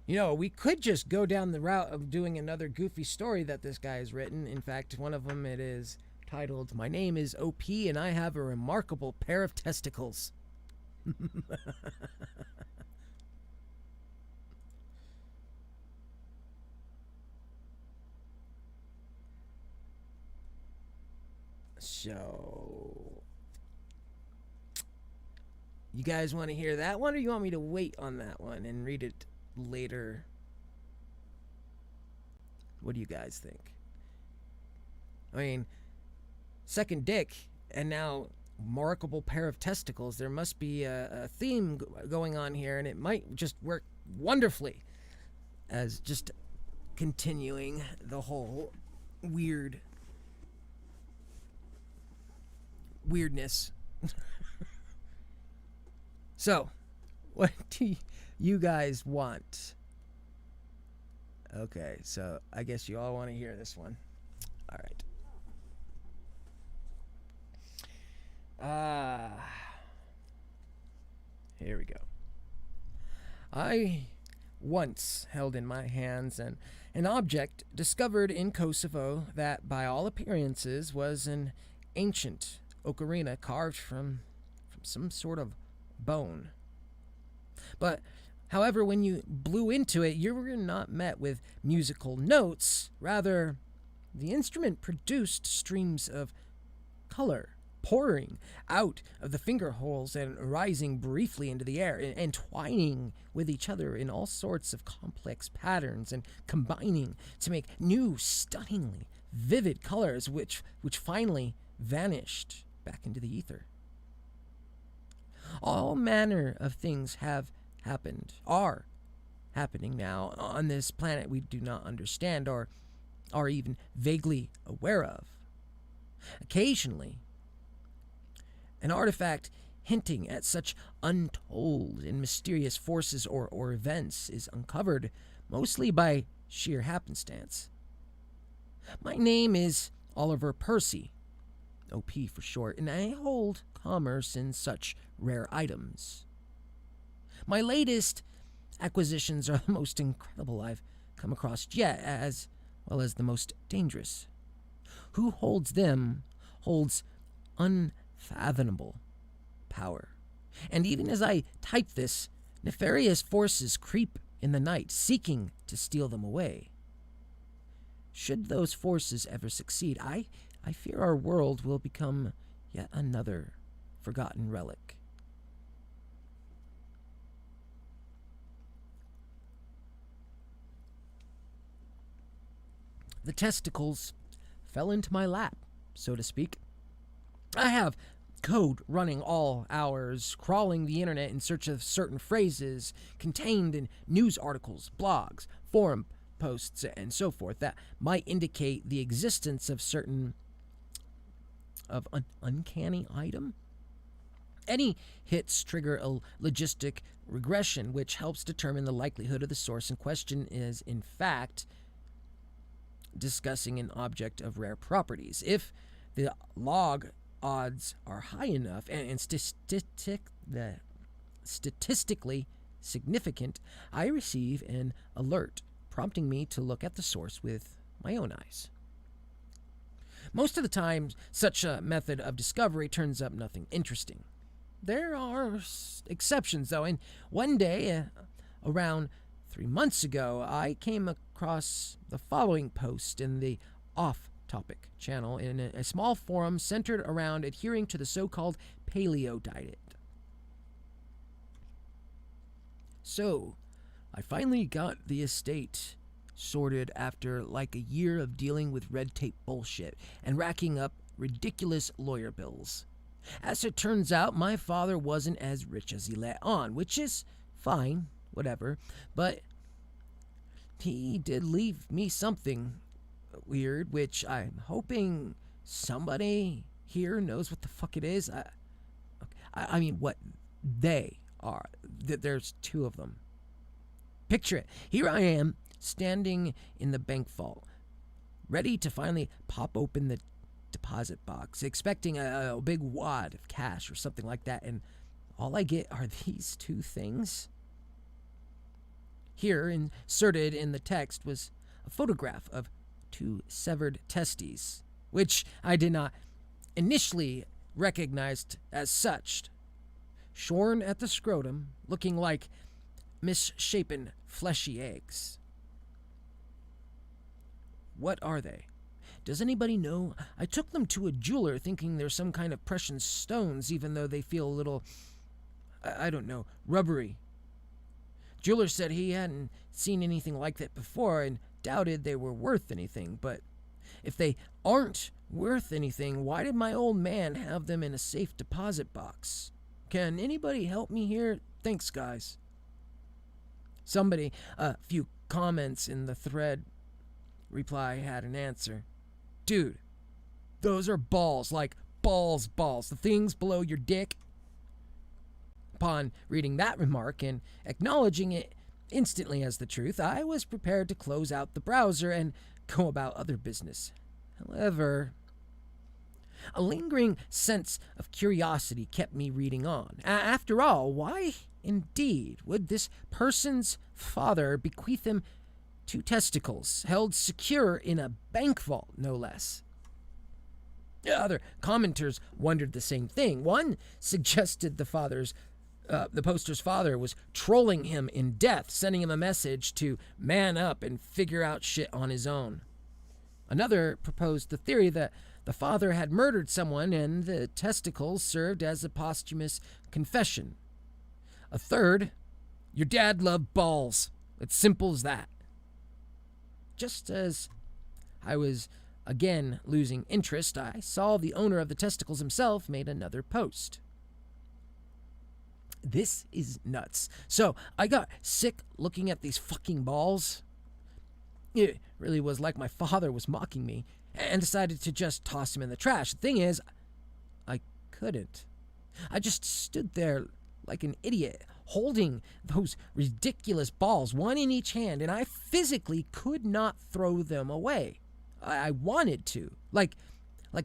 we could just go down the route of doing another goofy story that this guy has written. In fact, one of them, it is titled, "My name is OP and I have a remarkable pair of testicles." So... You guys want to hear that one, or you want me to wait on that one and read it later? What do you guys think? I mean, second dick, and now remarkable pair of testicles. There must be a theme going on here, and it might just work wonderfully as just continuing the whole weirdness. So, what do you guys want? Okay, so I guess you all want to hear this one. All right. Here we go. I once held in my hands an object discovered in Kosovo that, by all appearances, was an ancient ocarina carved from some sort of bone. But, however, when you blew into it, you were not met with musical notes. Rather, The instrument produced streams of color pouring out of the finger holes and rising briefly into the air, entwining with each other in all sorts of complex patterns and combining to make new, stunningly vivid colors, which finally vanished back into the ether. All manner of things have happened, are happening now on this planet we do not understand or are even vaguely aware of. Occasionally, an artifact hinting at such untold and mysterious forces or events is uncovered, mostly by sheer happenstance. My name is Oliver Percy, OP for short, and I hold commerce in such rare items. My latest acquisitions are the most incredible I've come across yet, as well as the most dangerous. Who holds them holds unfathomable power. And even as I type this, nefarious forces creep in the night, seeking to steal them away. Should those forces ever succeed, I fear our world will become yet another forgotten relic. The testicles fell into my lap, so to speak. I have code running all hours, crawling the internet in search of certain phrases contained in news articles, blogs, forum posts, and so forth that might indicate the existence of certain an uncanny item. Any hits trigger a logistic regression, which helps determine the likelihood of the source in question is, in fact, discussing an object of rare properties. If the log odds are high enough and statistically significant, I receive an alert prompting me to look at the source with my own eyes. Most of the time, such a method of discovery turns up nothing interesting. There are exceptions, though, and one day, around 3 months ago, I came across the following post in the off-topic channel in a small forum centered around adhering to the so-called paleo diet. So, I finally got the estate sorted after like a year of dealing with red tape bullshit and racking up ridiculous lawyer bills. As it turns out, my father wasn't as rich as he let on, which is fine, whatever, but he did leave me something weird, which I'm hoping somebody here knows what the fuck it is. I mean, what they are. There's two of them. Picture it. Here I am, standing in the bank vault, ready to finally pop open the deposit box, expecting a big wad of cash or something like that, and all I get are these two things. Here, inserted in the text, was a photograph of two severed testes, which I did not initially recognize as such, shorn at the scrotum, looking like misshapen, fleshy eggs. What are they? Does anybody know? I took them to a jeweler thinking they're some kind of precious stones, even though they feel a little, I don't know, rubbery. Jeweler said he hadn't seen anything like that before and doubted they were worth anything, but if they aren't worth anything, why did my old man have them in a safe deposit box? Can anybody help me here? Thanks, guys. Somebody, a few comments in the thread reply had an answer. Dude, those are balls, like balls. The things below your dick. Upon reading that remark and acknowledging it instantly as the truth, I was prepared to close out the browser and go about other business. However, a lingering sense of curiosity kept me reading on. After all, why indeed would this person's father bequeath him two testicles, held secure in a bank vault, no less? Other commenters wondered the same thing. One suggested the poster's father was trolling him in death, sending him a message to man up and figure out shit on his own. Another proposed the theory that the father had murdered someone and the testicles served as a posthumous confession. A third, your dad loved balls. It's simple as that. Just as I was again losing interest, I saw the owner of the testicles himself made another post. This is nuts. So I got sick looking at these fucking balls. It really was like my father was mocking me, and decided to just toss him in the trash. The thing is, I couldn't. I just stood there like an idiot, holding those ridiculous balls, one in each hand, and I physically could not throw them away. I wanted to. Like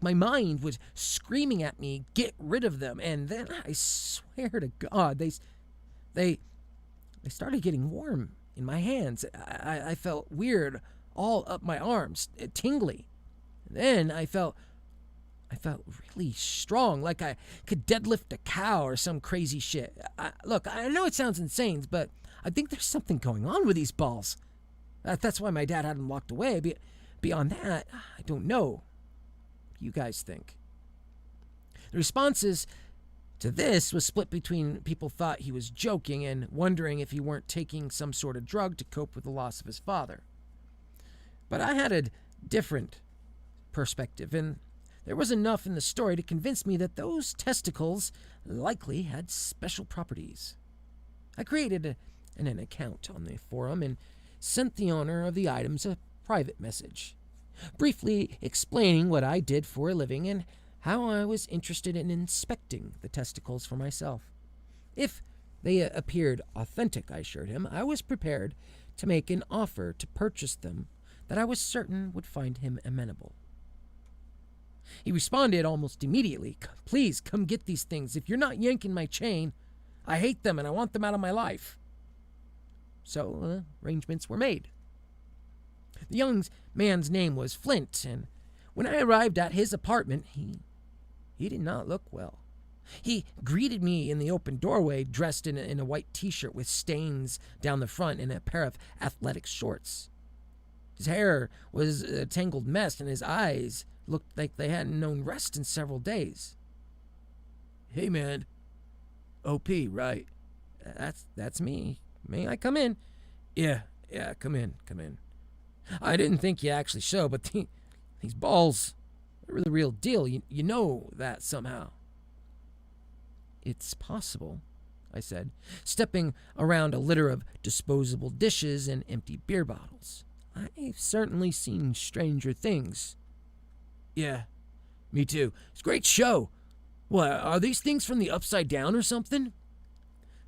my mind was screaming at me, get rid of them. And then I swear to God, they started getting warm in my hands. I felt weird all up my arms, tingly. And then I felt really strong, like I could deadlift a cow or some crazy shit. Look, I know it sounds insane, but I think there's something going on with these balls. That's why my dad hadn't walked away. Beyond that, I don't know. What do you guys think? The responses to this was split between people thought he was joking and wondering if he weren't taking some sort of drug to cope with the loss of his father. But I had a different perspective, and there was enough in the story to convince me that those testicles likely had special properties. I created an account on the forum and sent the owner of the items a private message, briefly explaining what I did for a living and how I was interested in inspecting the testicles for myself. If they appeared authentic, I assured him, I was prepared to make an offer to purchase them that I was certain would find him amenable. He responded almost immediately, "Please come get these things. If you're not yanking my chain, I hate them and I want them out of my life." So arrangements were made. The young man's name was Flint, and when I arrived at his apartment, he did not look well. He greeted me in the open doorway, dressed in a white t-shirt with stains down the front and a pair of athletic shorts. His hair was a tangled mess, and his eyes looked like they hadn't known rest in several days. "Hey, man. OP, right?" That's me. May I come in?" Yeah, come in. "I didn't think you'd actually show, but these balls are the real deal. You know that somehow." "It's possible," I said, stepping around a litter of disposable dishes and empty beer bottles. "I've certainly seen stranger things." "Yeah, me too. It's a great show. What, are these things from the Upside Down or something?"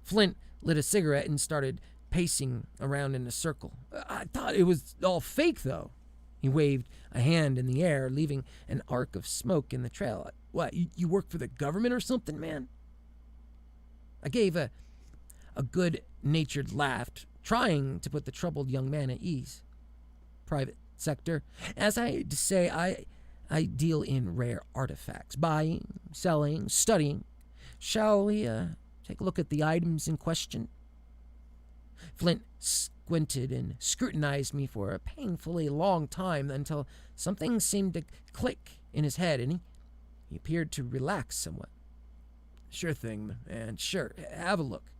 Flint lit a cigarette and started pacing around in a circle. "I thought it was all fake, though." He waved a hand in the air, leaving an arc of smoke in the trail. "What, you work for the government or something, man?" I gave a good-natured laugh, trying to put the troubled young man at ease. "Private sector. As I say, I deal in rare artifacts. Buying, selling, studying. Shall we take a look at the items in question?" Flint squinted and scrutinized me for a painfully long time until something seemed to click in his head, and he appeared to relax somewhat. "Sure thing, man. Sure. Have a look."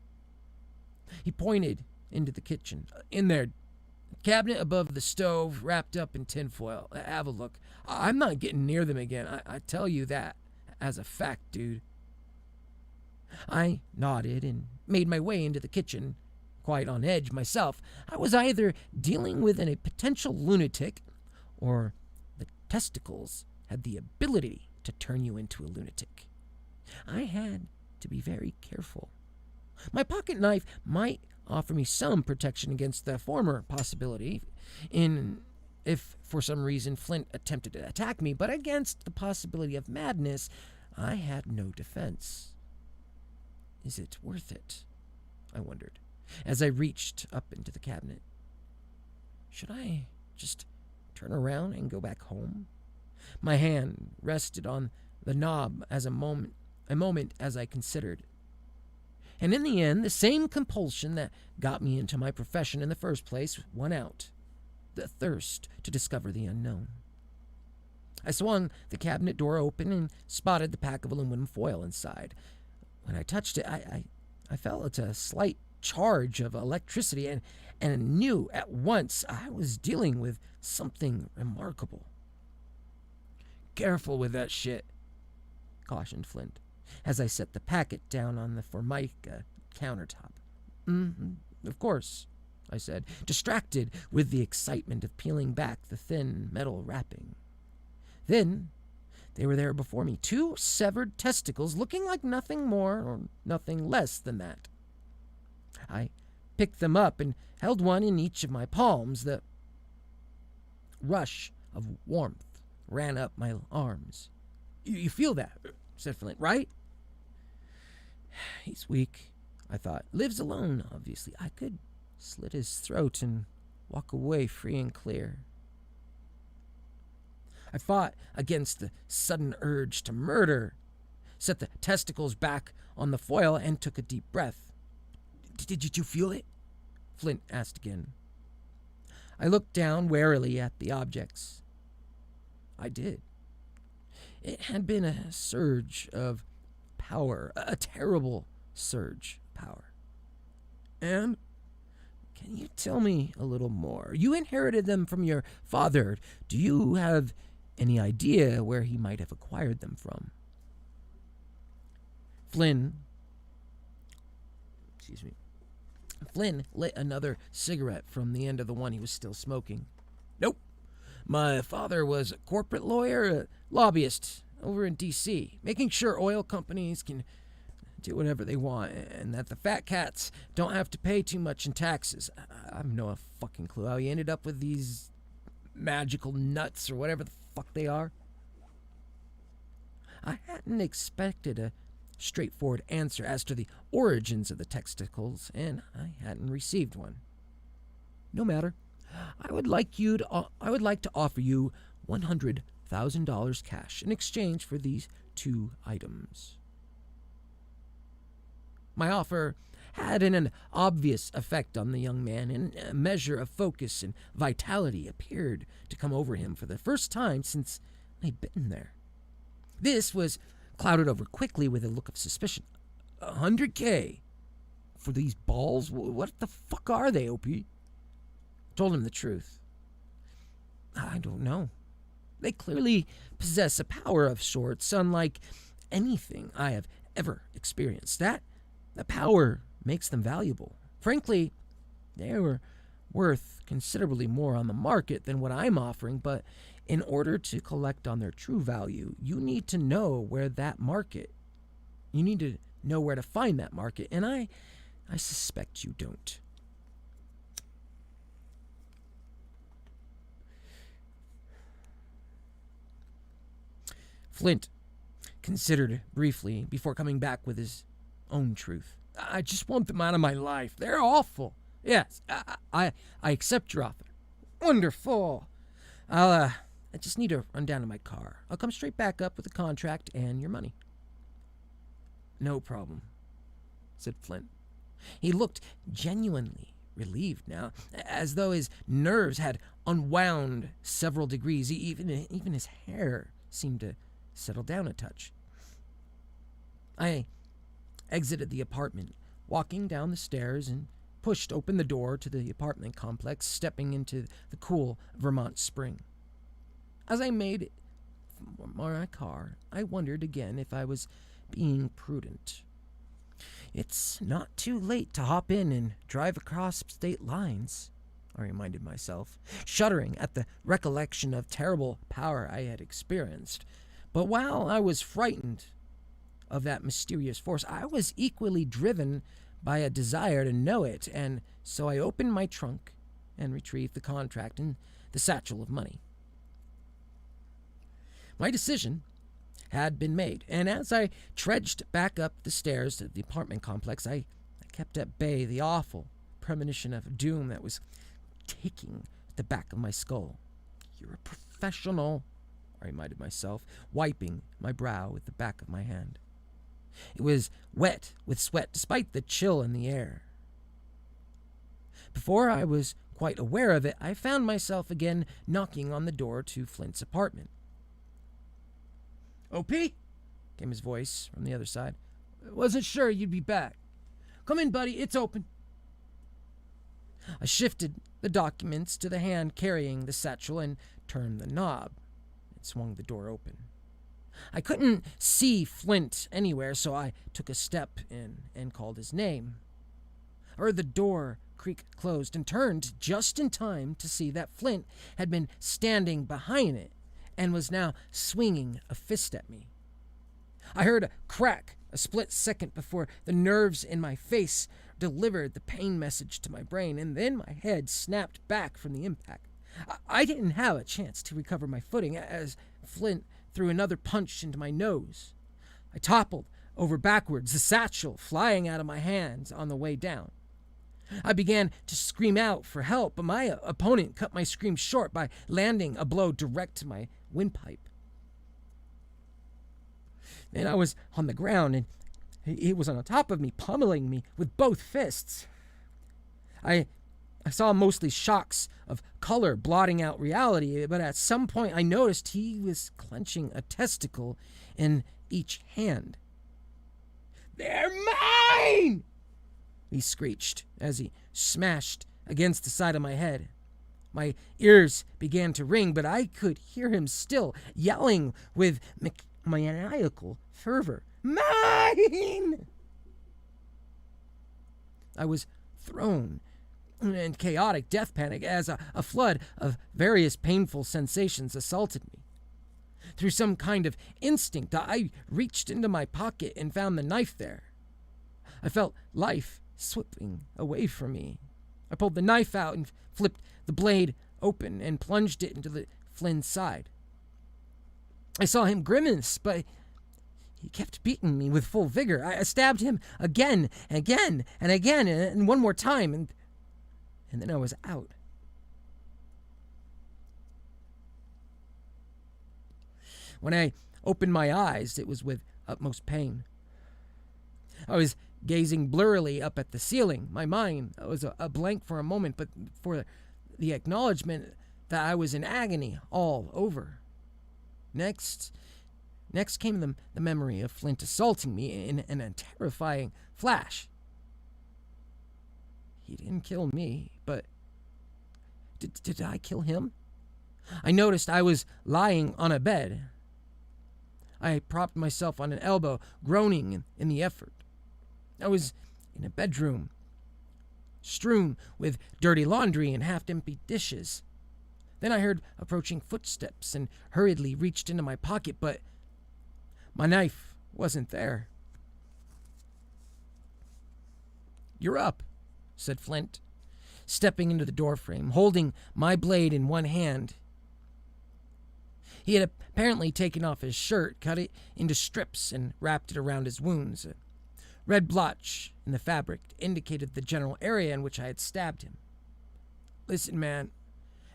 He pointed into the kitchen. "In there. Cabinet above the stove, wrapped up in tinfoil. Have a look. I'm not getting near them again. I tell you that as a fact, dude." I nodded and made my way into the kitchen, quite on edge myself. I was either dealing with a potential lunatic, or the testicles had the ability to turn you into a lunatic. I had to be very careful. My pocket knife might offer me some protection against the former possibility, if for some reason Flint attempted to attack me, but against the possibility of madness, I had no defense. Is it worth it? I wondered, as I reached up into the cabinet. Should I just turn around and go back home? My hand rested on the knob as a moment as I considered. And in the end, the same compulsion that got me into my profession in the first place won out. The thirst to discover the unknown. I swung the cabinet door open and spotted the pack of aluminum foil inside. When I touched it, I felt a slight charge of electricity and knew at once I was dealing with something remarkable. "Careful with that shit," cautioned Flint, as I set the packet down on the Formica countertop. Of course," I said, distracted with the excitement of peeling back the thin metal wrapping. Then they were there before me, 2 severed testicles looking like nothing more or nothing less than that. I picked them up and held one in each of my palms. The rush of warmth ran up my arms. You feel that?" said Flint, "right?" "He's weak," I thought. "Lives alone, obviously. I could slit his throat and walk away free and clear." I fought against the sudden urge to murder, set the testicles back on the foil, and took a deep breath. Did you feel it?" Flint asked again. I looked down warily at the objects. I did. It had been a surge of power, a terrible surge of power. "And can you tell me a little more? You inherited them from your father. Do you have any idea where he might have acquired them from?" Flynn lit another cigarette from the end of the one he was still smoking. "Nope. My father was a corporate lawyer, a lobbyist over in D.C., making sure oil companies can do whatever they want and that the fat cats don't have to pay too much in taxes. I have no fucking clue how he ended up with these magical nuts or whatever the fuck they are." I hadn't expected a straightforward answer as to the origins of the testicles, and I hadn't received one. "No matter. I would like to offer you $100,000 cash in exchange for these 2 items." My offer had an obvious effect on the young man, and a measure of focus and vitality appeared to come over him for the first time since I'd been there. This was clouded over quickly with a look of suspicion. $100K for these balls? What the fuck are they, OP? Told him the truth. "I don't know. They clearly possess a power of sorts, unlike anything I have ever experienced. The power makes them valuable. Frankly, they were worth considerably more on the market than what I'm offering, but in order to collect on their true value, you need to know where to find that market, and I suspect you don't." Flint considered briefly before coming back with his own truth. "I just want them out of my life. They're awful. Yes, I accept your offer." "Wonderful. I just need to run down to my car. I'll come straight back up with the contract and your money." "No problem," said Flint. He looked genuinely relieved now, as though his nerves had unwound several degrees. Even his hair seemed to settle down a touch. I exited the apartment, walking down the stairs, and pushed open the door to the apartment complex, stepping into the cool Vermont spring. As I made for my car, I wondered again if I was being prudent. It's not too late to hop in and drive across state lines, I reminded myself, shuddering at the recollection of terrible power I had experienced. But while I was frightened of that mysterious force, I was equally driven by a desire to know it, and so I opened my trunk and retrieved the contract and the satchel of money. My decision had been made, and as I trudged back up the stairs to the apartment complex, I kept at bay the awful premonition of doom that was ticking at the back of my skull. "You're a professional," I reminded myself, wiping my brow with the back of my hand. It was wet with sweat, despite the chill in the air. Before I was quite aware of it, I found myself again knocking on the door to Flint's apartment. OP? Came his voice from the other side. Wasn't sure you'd be back. Come in, buddy. It's open. I shifted the documents to the hand carrying the satchel and turned the knob. It swung the door open. I couldn't see Flint anywhere, so I took a step in and called his name. I heard the door creak closed and turned just in time to see that Flint had been standing behind it and was now swinging a fist at me. I heard a crack a split second before the nerves in my face delivered the pain message to my brain, and then my head snapped back from the impact. I didn't have a chance to recover my footing as Flint threw another punch into my nose. I toppled over backwards, the satchel flying out of my hands on the way down. I began to scream out for help, but my opponent cut my scream short by landing a blow direct to my windpipe. Then I was on the ground, and he was on top of me, pummeling me with both fists. I saw mostly shocks of color blotting out reality, but at some point I noticed he was clenching a testicle in each hand. "They're mine!" he screeched as he smashed against the side of my head. My ears began to ring, but I could hear him still yelling with maniacal fervor, "Mine!" I was thrown in chaotic death panic as a flood of various painful sensations assaulted me. Through some kind of instinct, I reached into my pocket and found the knife there. I felt life slipping away from me. I pulled the knife out and flipped the blade open and plunged it into the Flynn's side. I saw him grimace, but he kept beating me with full vigor. I stabbed him again, again, and again, and one more time, and then I was out. When I opened my eyes, it was with utmost pain. I was gazing blurrily up at the ceiling. My mind was a blank for a moment, but for the acknowledgement that I was in agony all over. Next came the memory of Flint assaulting me in a terrifying flash. He didn't kill me, but did I kill him? I noticed I was lying on a bed. I propped myself on an elbow, groaning in the effort. I was in a bedroom, strewn with dirty laundry and half-empty dishes. Then I heard approaching footsteps and hurriedly reached into my pocket, but my knife wasn't there. "You're up," said Flint, stepping into the doorframe, holding my blade in one hand. He had apparently taken off his shirt, cut it into strips, and wrapped it around his wounds. A red blotch in the fabric indicated the general area in which I had stabbed him. "Listen, man,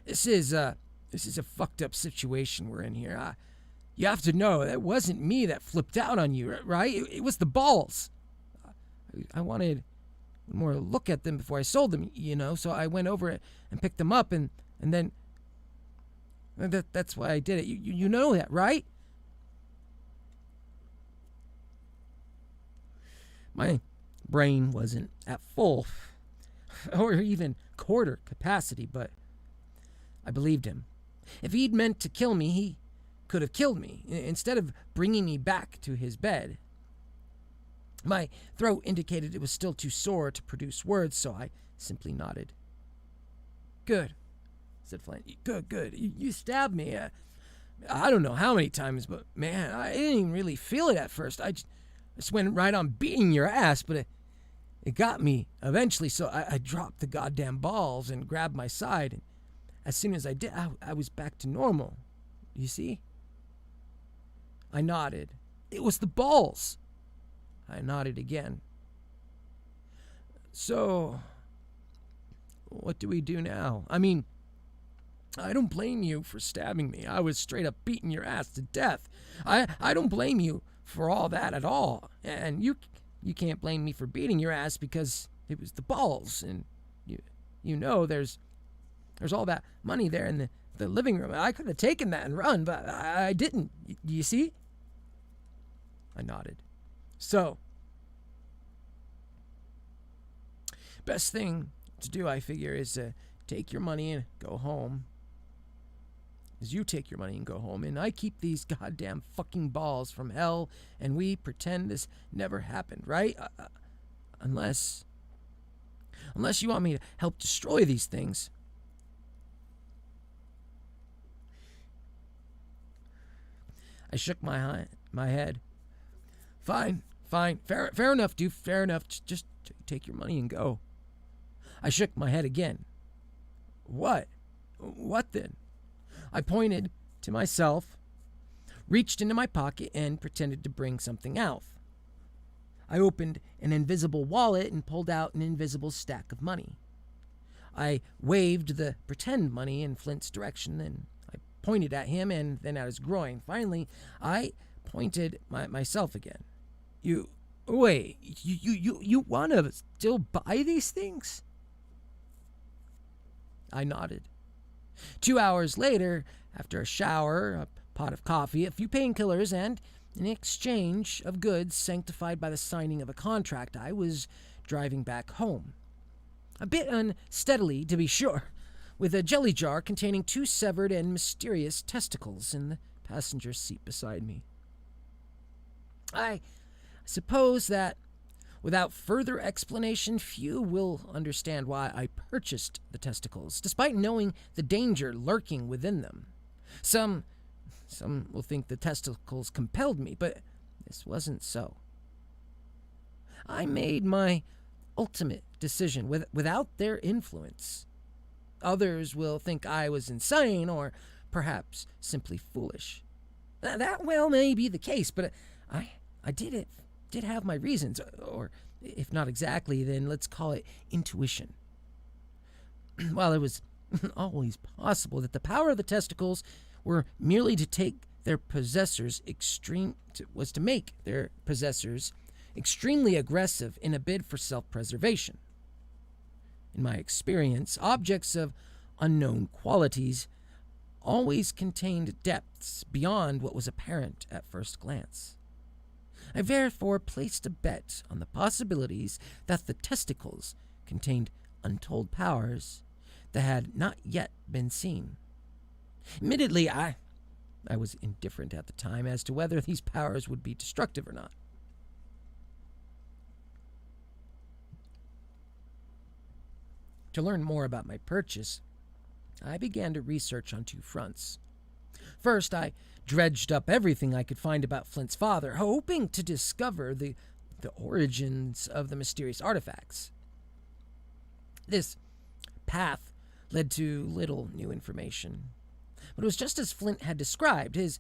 this is a fucked up situation we're in here. You have to know that it wasn't me that flipped out on you, right? It was the balls. I wanted more look at them before I sold them, so I went over and picked them up, and then that's why I did it. You know that, right?" My brain wasn't at full or even quarter capacity, but I believed him. If he'd meant to kill me, he could have killed me instead of bringing me back to his bed. My throat indicated it was still too sore to produce words, so I simply nodded. "Good," said Flint. Good. You stabbed me. I don't know how many times, but man, I didn't even really feel it at first. I just went right on beating your ass, but it got me eventually, so I dropped the goddamn balls and grabbed my side. And as soon as I did, I was back to normal. You see? I nodded. "It was the balls." I nodded again. "So, what do we do now? I mean, I don't blame you for stabbing me. I was straight up beating your ass to death. I don't blame you for all that at all. And you can't blame me for beating your ass because it was the balls. And there's all that money there in the living room. I could have taken that and run, but I didn't. You see?" I nodded. So, best thing to do, I figure, is to take your money and go home. Is you take your money and go home, and I keep these goddamn fucking balls from hell, and we pretend this never happened, right? Unless you want me to help destroy these things. I shook my head. Fine. Fair enough, dude. Fair enough. Just take your money and go. I shook my head again. What? What then? I pointed to myself, reached into my pocket, and pretended to bring something out. I opened an invisible wallet and pulled out an invisible stack of money. I waved the pretend money in Flint's direction, and I pointed at him and then at his groin. Finally, I pointed myself again. You want to still buy these things? I nodded. 2 hours later, after a shower, a pot of coffee, a few painkillers, and an exchange of goods sanctified by the signing of a contract, I was driving back home. A bit unsteadily, to be sure, with a jelly jar containing 2 severed and mysterious testicles in the passenger seat beside me. I suppose that, without further explanation, few will understand why I purchased the testicles, despite knowing the danger lurking within them. Some will think the testicles compelled me, but this wasn't so. I made my ultimate decision without their influence. Others will think I was insane or perhaps simply foolish. That well may be the case, but I did have my reasons, or if not exactly, then let's call it intuition. While it was always possible that the power of the testicles were merely to take their possessors to make their possessors extremely aggressive in a bid for self-preservation. In my experience, objects of unknown qualities always contained depths beyond what was apparent at first glance. I therefore placed a bet on the possibilities that the testicles contained untold powers that had not yet been seen. Admittedly, I was indifferent at the time as to whether these powers would be destructive or not. To learn more about my purchase, I began to research on 2 fronts. First, I dredged up everything I could find about Flint's father, hoping to discover the origins of the mysterious artifacts. This path led to little new information, but it was just as Flint had described. His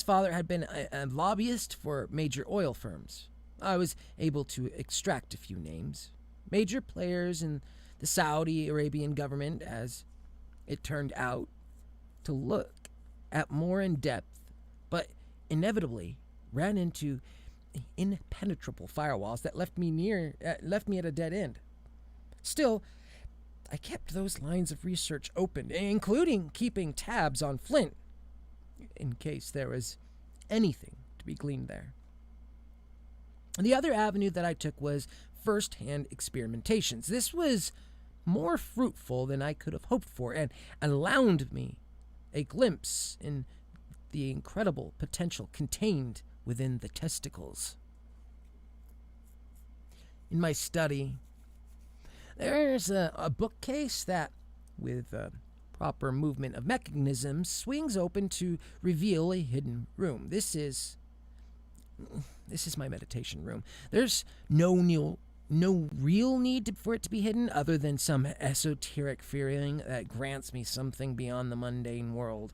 father had been a lobbyist for major oil firms. I was able to extract a few names, major players in the Saudi Arabian government, as it turned out, to look at more in depth, but inevitably ran into impenetrable firewalls that left me at a dead end. Still, I kept those lines of research open, including keeping tabs on Flint, in case there was anything to be gleaned there. The other avenue that I took was first-hand experimentations. This was more fruitful than I could have hoped for, and allowed me a glimpse in the incredible potential contained within the testicles. In my study, there's a bookcase that, with proper movement of mechanisms, swings open to reveal a hidden room. This is my meditation room. There's no real need for it to be hidden, other than some esoteric feeling that grants me something beyond the mundane world.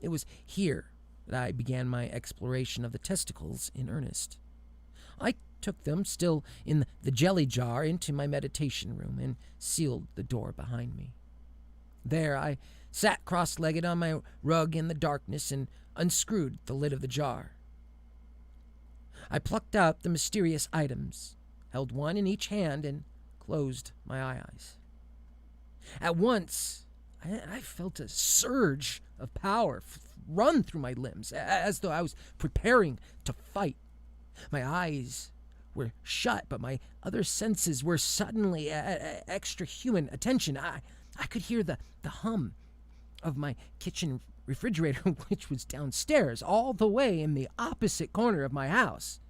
It was here that I began my exploration of the testicles in earnest. I took them, still in the jelly jar, into my meditation room and sealed the door behind me. There I sat cross-legged on my rug in the darkness and unscrewed the lid of the jar. I plucked out the mysterious items, held one in each hand, and closed my eyes. At once, I felt a surge of power run through my limbs, as though I was preparing to fight. My eyes were shut, but my other senses were suddenly extra human attention. I could hear the hum of my kitchen refrigerator, which was downstairs, all the way in the opposite corner of my house.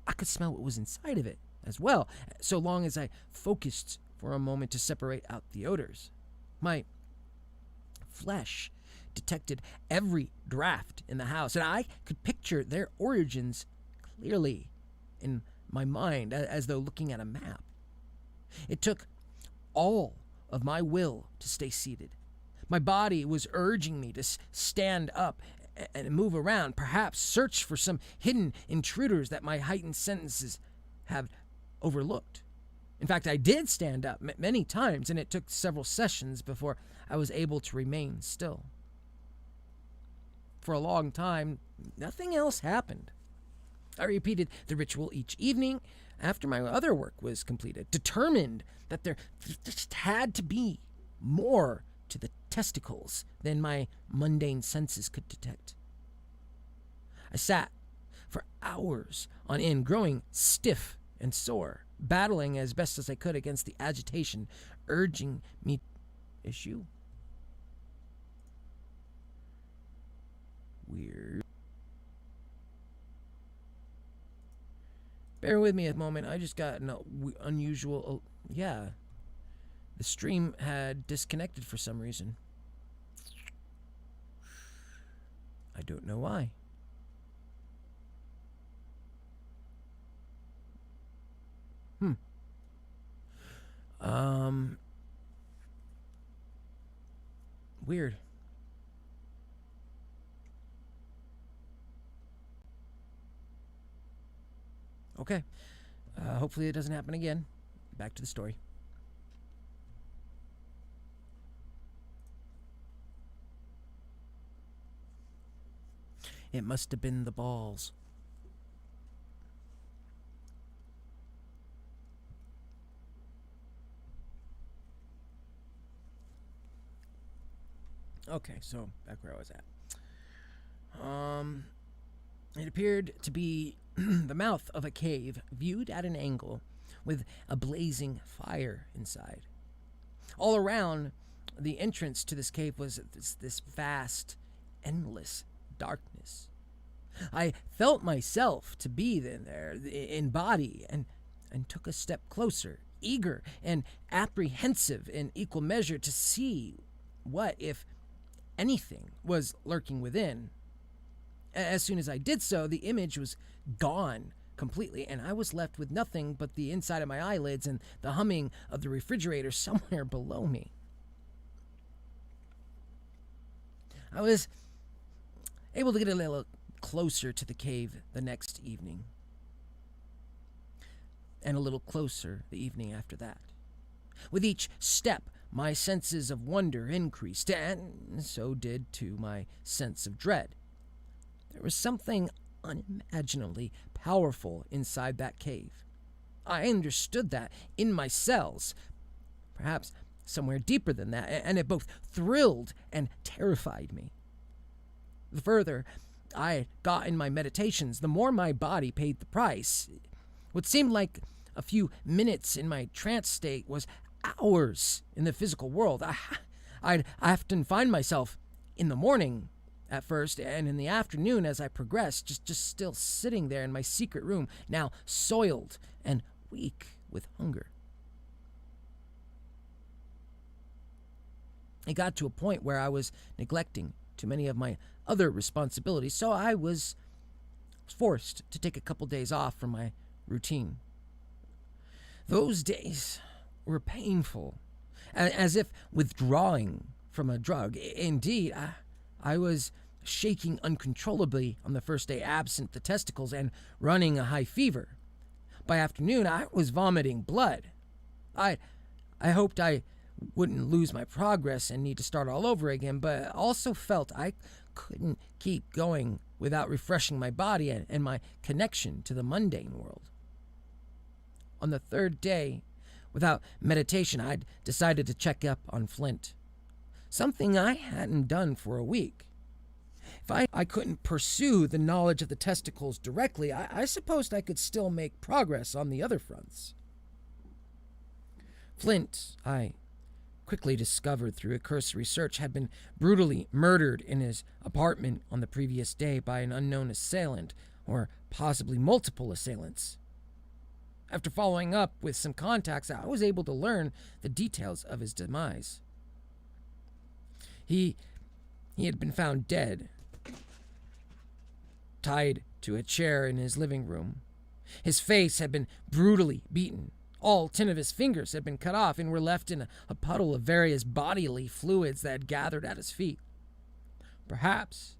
I could smell what was inside of it as well, so long as I focused for a moment to separate out the odors. My flesh detected every draft in the house, and I could picture their origins clearly in my mind, as though looking at a map. It took all of my will to stay seated. My body was urging me to stand up and move around, perhaps search for some hidden intruders that my heightened senses have overlooked. In fact, I did stand up many times, and it took several sessions before I was able to remain still. For a long time, nothing else happened. I repeated the ritual each evening after my other work was completed, determined that there just had to be more to the testicles than my mundane senses could detect. I sat for hours on end, growing stiff and sore, battling as best as I could against the agitation urging me to issue. Weird. Bear with me a moment. I just got an unusual... yeah. The stream had disconnected for some reason. I don't know why. Weird. Okay. Hopefully it doesn't happen again. Back to the story. It must have been the balls. Okay, so back where I was at. It appeared to be the mouth of a cave viewed at an angle with a blazing fire inside. All around the entrance to this cave was this vast, endless darkness. I felt myself to be there in body and took a step closer, eager and apprehensive in equal measure to see what, if anything, was lurking within. As soon as I did so, the image was gone completely, and I was left with nothing but the inside of my eyelids and the humming of the refrigerator somewhere below me. I was able to get a little closer to the cave the next evening, and a little closer the evening after that. With each step, my senses of wonder increased, and so did, too, my sense of dread. There was something unimaginably powerful inside that cave. I understood that in my cells, perhaps somewhere deeper than that, and it both thrilled and terrified me. The further I got in my meditations, the more my body paid the price. What seemed like a few minutes in my trance state was hours in the physical world. I'd often find myself in the morning at first, and in the afternoon as I progressed, just still sitting there in my secret room, now soiled and weak with hunger. It got to a point where I was neglecting too many of my other responsibilities, so I was forced to take a couple days off from my routine. Those days were painful, as if withdrawing from a drug. Indeed, I was shaking uncontrollably on the first day, absent the testicles, and running a high fever. By afternoon, I was vomiting blood. I hoped I wouldn't lose my progress and need to start all over again, but also felt I couldn't keep going without refreshing my body and my connection to the mundane world. On the third day, without meditation, I'd decided to check up on Flint, something I hadn't done for a week. I couldn't pursue the knowledge of the testicles directly, I supposed I could still make progress on the other fronts. Flint, I quickly discovered through a cursory search, had been brutally murdered in his apartment on the previous day by an unknown assailant, or possibly multiple assailants. After following up with some contacts, I was able to learn the details of his demise. He had been found dead, tied to a chair in his living room. His face had been brutally beaten. All 10 of his fingers had been cut off and were left in a puddle of various bodily fluids that had gathered at his feet. Perhaps,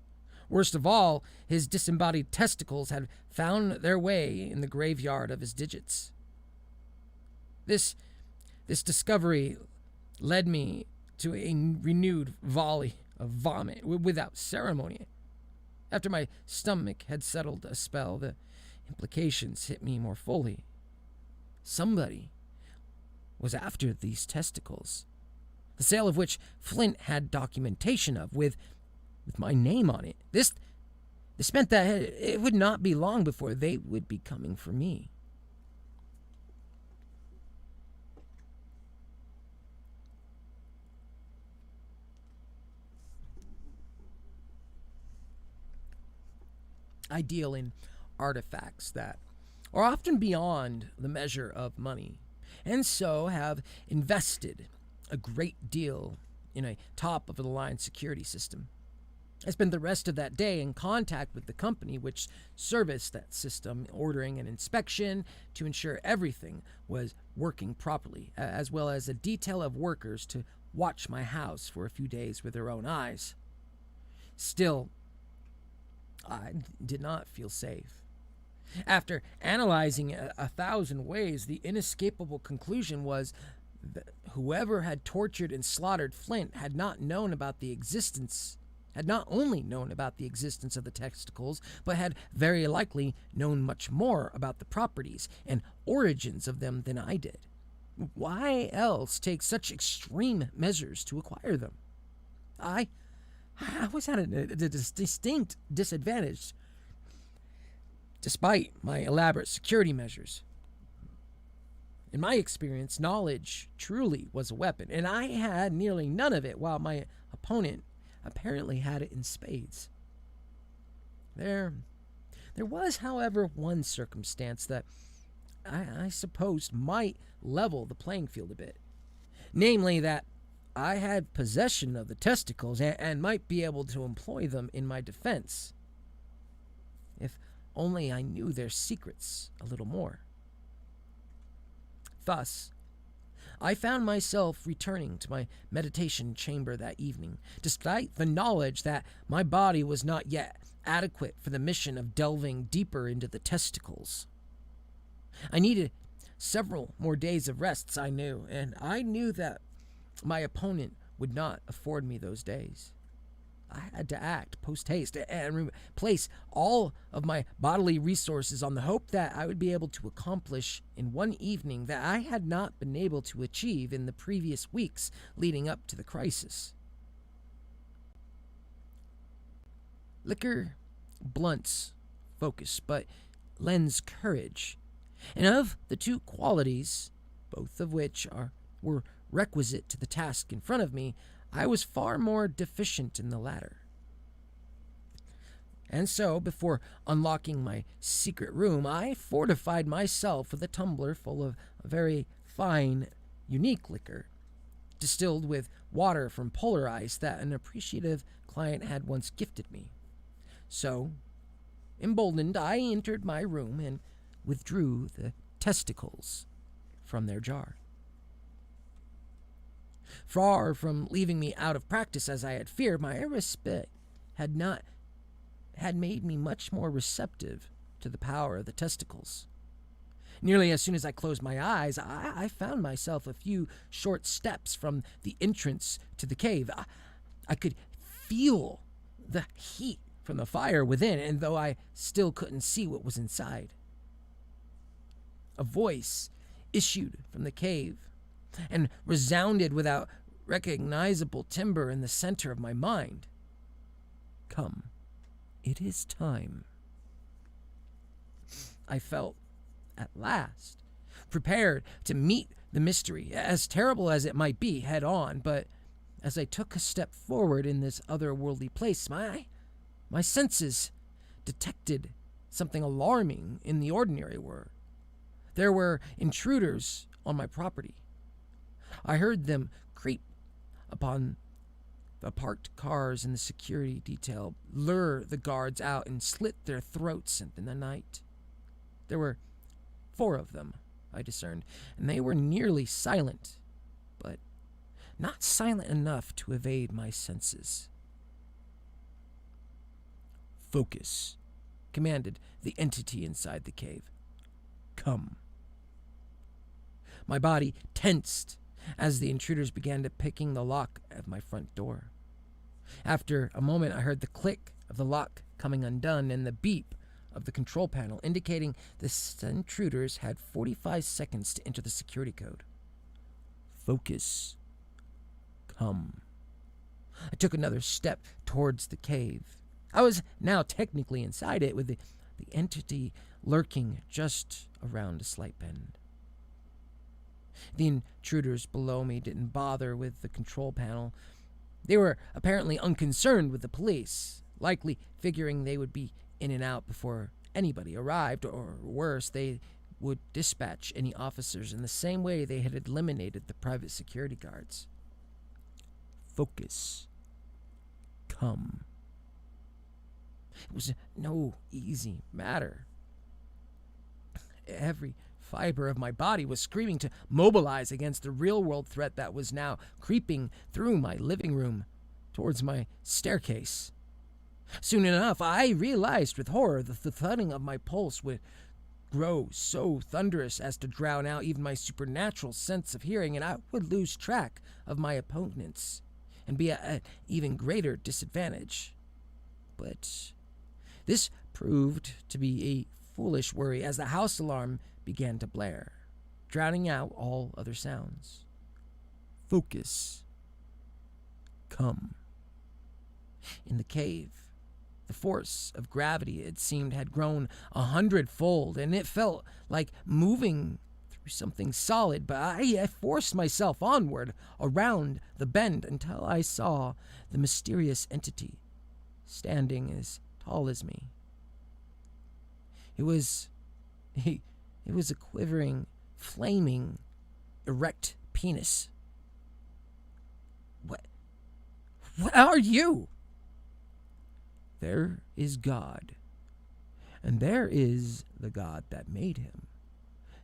worst of all, his disembodied testicles had found their way in the graveyard of his digits. This discovery led me to a renewed volley of vomit without ceremony. After my stomach had settled a spell, the implications hit me more fully. Somebody was after these testicles, the sale of which Flint had documentation of, with my name on it. This meant that it would not be long before they would be coming for me. I deal in artifacts that are often beyond the measure of money, and so have invested a great deal in a top-of-the-line security system. I spent the rest of that day in contact with the company which serviced that system, ordering an inspection to ensure everything was working properly, as well as a detail of workers to watch my house for a few days with their own eyes. Still, I did not feel safe. After analyzing 1,000 ways, the inescapable conclusion was that whoever had tortured and slaughtered Flint had not only known about the existence of the testicles, but had very likely known much more about the properties and origins of them than I did. Why else take such extreme measures to acquire them? I was at a distinct disadvantage, despite my elaborate security measures. In my experience, knowledge truly was a weapon, and I had nearly none of it, while my opponent apparently had it in spades. There was, however, one circumstance that I supposed might level the playing field a bit. Namely, that I had possession of the testicles and might be able to employ them in my defense, if only I knew their secrets a little more. Thus, I found myself returning to my meditation chamber that evening, despite the knowledge that my body was not yet adequate for the mission of delving deeper into the testicles. I needed several more days of rests, I knew, and I knew that my opponent would not afford me those days. I had to act post-haste and place all of my bodily resources on the hope that I would be able to accomplish in one evening that I had not been able to achieve in the previous weeks leading up to the crisis. Liquor blunts focus, but lends courage. And of the two qualities, both of which were requisite to the task in front of me, I was far more deficient in the latter. And so, before unlocking my secret room, I fortified myself with a tumbler full of very fine, unique liquor, distilled with water from polar ice that an appreciative client had once gifted me. So, emboldened, I entered my room and withdrew the testicles from their jar. Far from leaving me out of practice as I had feared, my respite had made me much more receptive to the power of the testicles. Nearly as soon as I closed my eyes, I found myself a few short steps from the entrance to the cave. I could feel the heat from the fire within, and though I still couldn't see what was inside. A voice issued from the cave and resounded without recognizable timbre in the center of my mind. Come, It is time. I felt, at last, prepared to meet the mystery, as terrible as it might be, head on. But as I took a step forward in this otherworldly place, my senses detected something alarming in the ordinary world. There were intruders on my property. I heard them creep upon the parked cars and the security detail, lure the guards out and slit their throats in the night. There were 4 of them, I discerned, and they were nearly silent, but not silent enough to evade my senses. "Focus," commanded the entity inside the cave. "Come." My body tensed as the intruders began to picking the lock of my front door. After a moment, I heard the click of the lock coming undone and the beep of the control panel indicating the intruders had 45 seconds to enter the security code. "Focus. Come." I took another step towards the cave. I was now technically inside it, with the entity lurking just around a slight bend. The intruders below me didn't bother with the control panel. They were apparently unconcerned with the police, likely figuring they would be in and out before anybody arrived, or worse, they would dispatch any officers in the same way they had eliminated the private security guards. "Focus. Come." It was no easy matter. Every fiber of my body was screaming to mobilize against the real-world threat that was now creeping through my living room towards my staircase. Soon enough, I realized with horror that the thudding of my pulse would grow so thunderous as to drown out even my supernatural sense of hearing, and I would lose track of my opponents and be at an even greater disadvantage. But this proved to be a foolish worry, as the house alarm began to blare, drowning out all other sounds. "Focus. Come." In the cave, the force of gravity, it seemed, had grown 100-fold, and it felt like moving through something solid, but I forced myself onward around the bend until I saw the mysterious entity standing as tall as me. It was a quivering, flaming, erect penis. What are you?" "There is God, and there is the God that made him.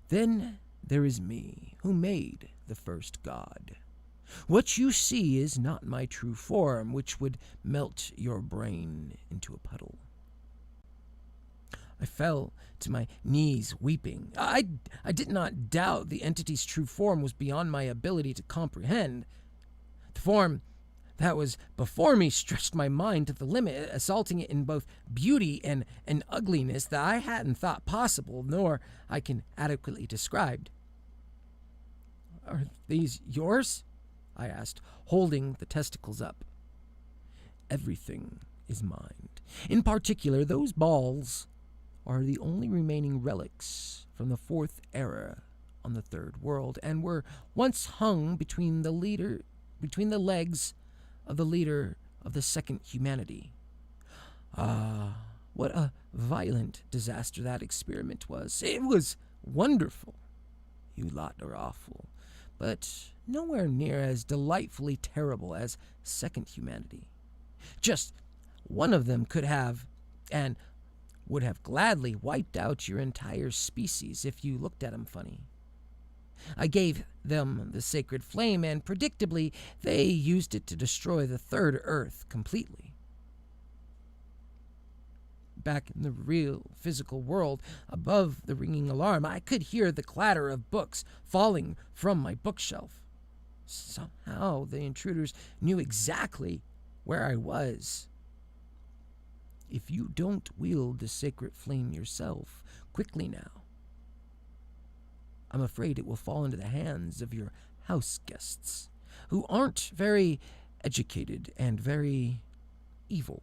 Then there is me, who made the first God. What you see is not my true form, which would melt your brain into a puddle." I fell to my knees, weeping. I did not doubt the entity's true form was beyond my ability to comprehend. The form that was before me stretched my mind to the limit, assaulting it in both beauty and an ugliness that I hadn't thought possible, nor I can adequately describe. "Are these yours?" I asked, holding the testicles up. "Everything is mine. In particular, those balls are the only remaining relics from the 4th era on the 3rd world, and were once hung between the legs of the leader of the 2nd humanity. Ah, what a violent disaster that experiment was. It was wonderful. You lot are awful, but nowhere near as delightfully terrible as 2nd humanity. Just one of them could have, and would have gladly wiped out your entire species if you looked at them funny. I gave them the sacred flame, and predictably, they used it to destroy the 3rd Earth completely. Back in the real physical world, above the ringing alarm, I could hear the clatter of books falling from my bookshelf. Somehow, the intruders knew exactly where I was. If you don't wield the sacred flame yourself, quickly now, I'm afraid it will fall into the hands of your house guests, who aren't very educated and very evil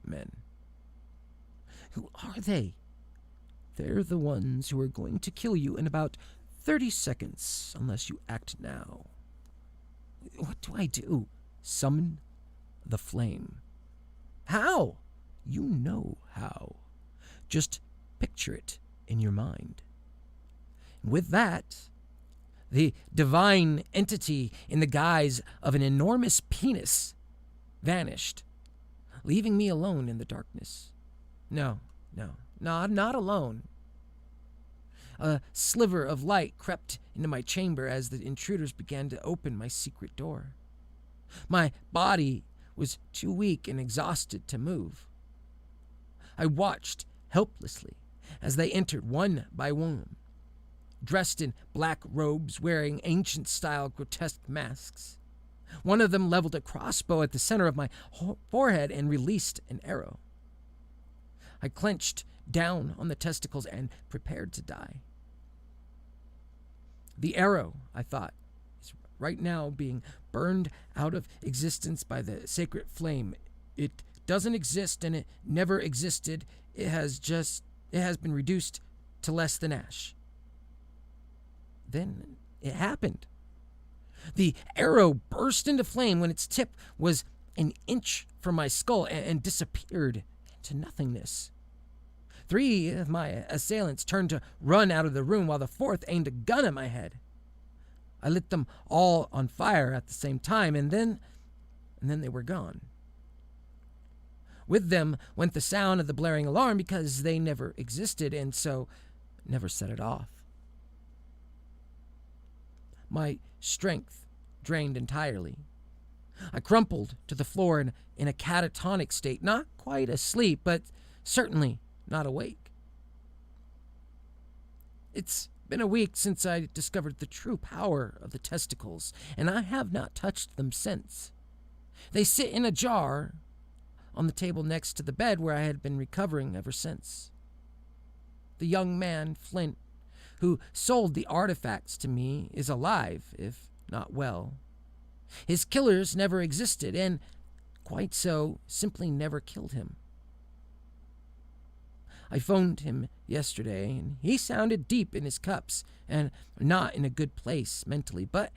men. Who are they? They're the ones who are going to kill you in about 30 seconds unless you act now. What do I do? Summon the flame. How? You know how. Just picture it in your mind. With that, the divine entity in the guise of an enormous penis vanished, leaving me alone in the darkness. No, not alone. A sliver of light crept into my chamber as the intruders began to open my secret door. My body was too weak and exhausted to move. I watched helplessly as they entered one by one, dressed in black robes, wearing ancient-style grotesque masks. One of them leveled a crossbow at the center of my forehead and released an arrow. I clenched down on the testicles and prepared to die. The arrow, I thought, is right now being burned out of existence by the sacred flame. It doesn't exist and it never existed. It has been reduced to less than ash. Then it happened. The arrow burst into flame when its tip was an inch from my skull and disappeared into nothingness. 3 of my assailants turned to run out of the room while the 4th aimed a gun at my head. I lit them all on fire at the same time, and then they were gone. With them went the sound of the blaring alarm because they never existed and so never set it off. My strength drained entirely. I crumpled to the floor in a catatonic state, not quite asleep, but certainly not awake. It's been a week since I discovered the true power of the testicles, and I have not touched them since. They sit in a jar on the table next to the bed where I had been recovering ever since. The young man, Flint, who sold the artifacts to me, is alive, if not well. His killers never existed, and quite so, simply never killed him. I phoned him yesterday, and he sounded deep in his cups and not in a good place mentally, but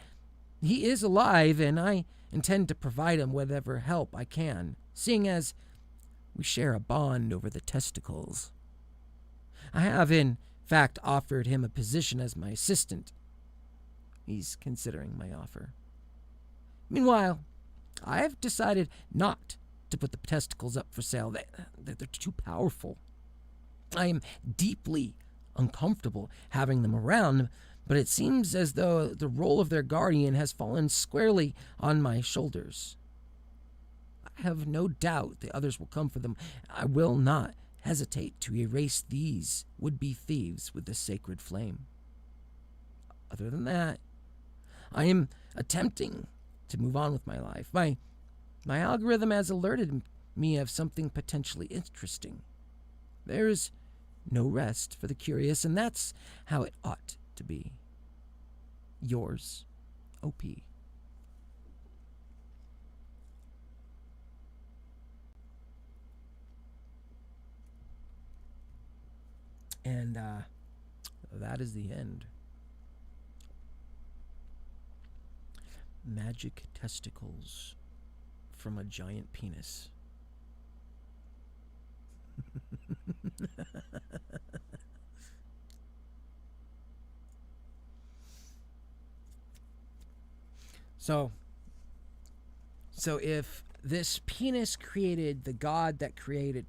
he is alive, and I intend to provide him whatever help I can, seeing as we share a bond over the testicles. I have, in fact, offered him a position as my assistant. He's considering my offer. Meanwhile, I have decided not to put the testicles up for sale. They're too powerful. I am deeply uncomfortable having them around, but it seems as though the role of their guardian has fallen squarely on my shoulders. I have no doubt the others will come for them. I will not hesitate to erase these would-be thieves with the sacred flame. Other than that, I am attempting to move on with my life. My algorithm has alerted me of something potentially interesting. There's no rest for the curious, and that's how it ought to be. Yours, O.P. And that is the end. Magic testicles from a giant penis. So if this penis created the god that created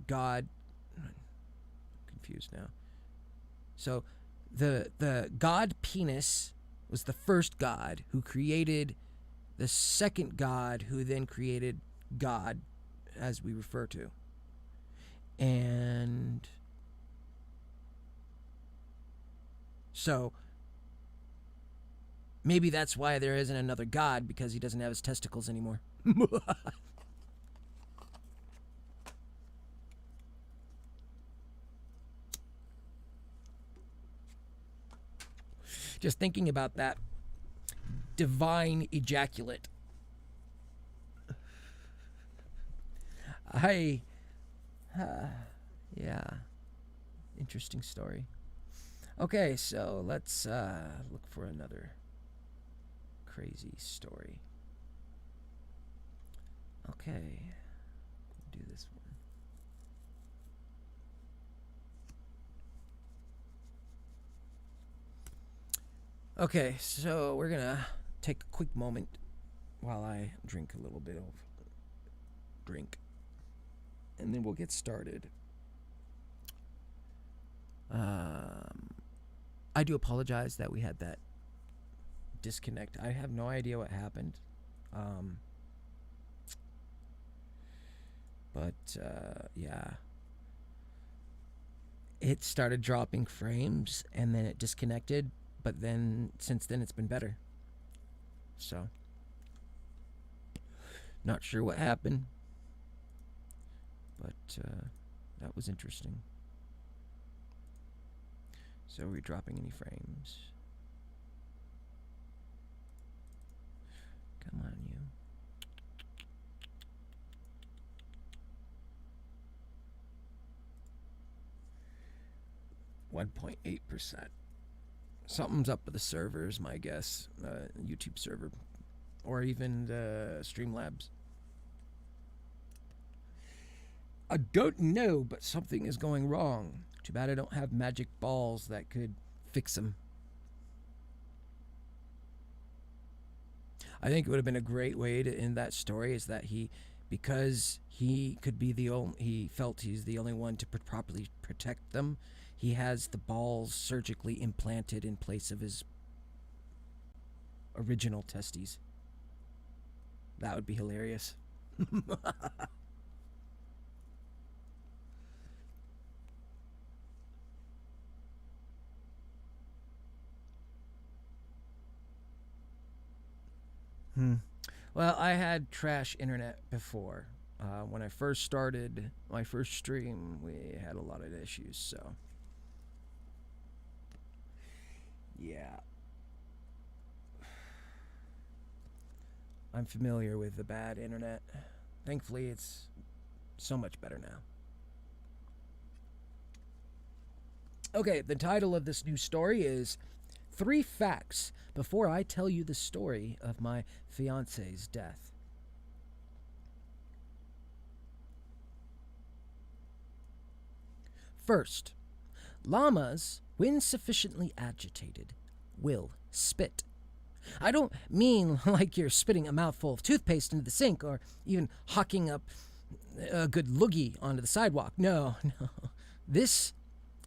God, I'm confused now. So the god penis was the first god who created the second god who then created God, as we refer to. And so maybe that's why there isn't another God, because he doesn't have his testicles anymore. Just thinking about that divine ejaculate. I, yeah, interesting story. Okay, so let's look for another crazy story. Okay, do this one. Okay, so we're gonna take a quick moment while I drink a little bit of drink, and then we'll get started. I do apologize that we had that disconnect. I have no idea what happened. Yeah. It started dropping frames and then it disconnected, but then since then it's been better. So, not sure what happened, but that was interesting. So, are we dropping any frames? Come on, you. .8%. Something's up with the servers, my guess. YouTube server. Or even the Streamlabs. I don't know, but something is going wrong. Too bad I don't have magic balls that could fix them. I think it would have been a great way to end that story is that because he could be he felt he's the only one to properly protect them, he has the balls surgically implanted in place of his original testes. That would be hilarious. Well, I had trash internet before. When I first started my first stream, we had a lot of issues, so. Yeah. I'm familiar with the bad internet. Thankfully, it's so much better now. Okay, the title of this new story is 3 Facts Before I Tell You the Story of My Fiance's Death. First, llamas, when sufficiently agitated, will spit. I don't mean like you're spitting a mouthful of toothpaste into the sink or even hawking up a good loogie onto the sidewalk. No. This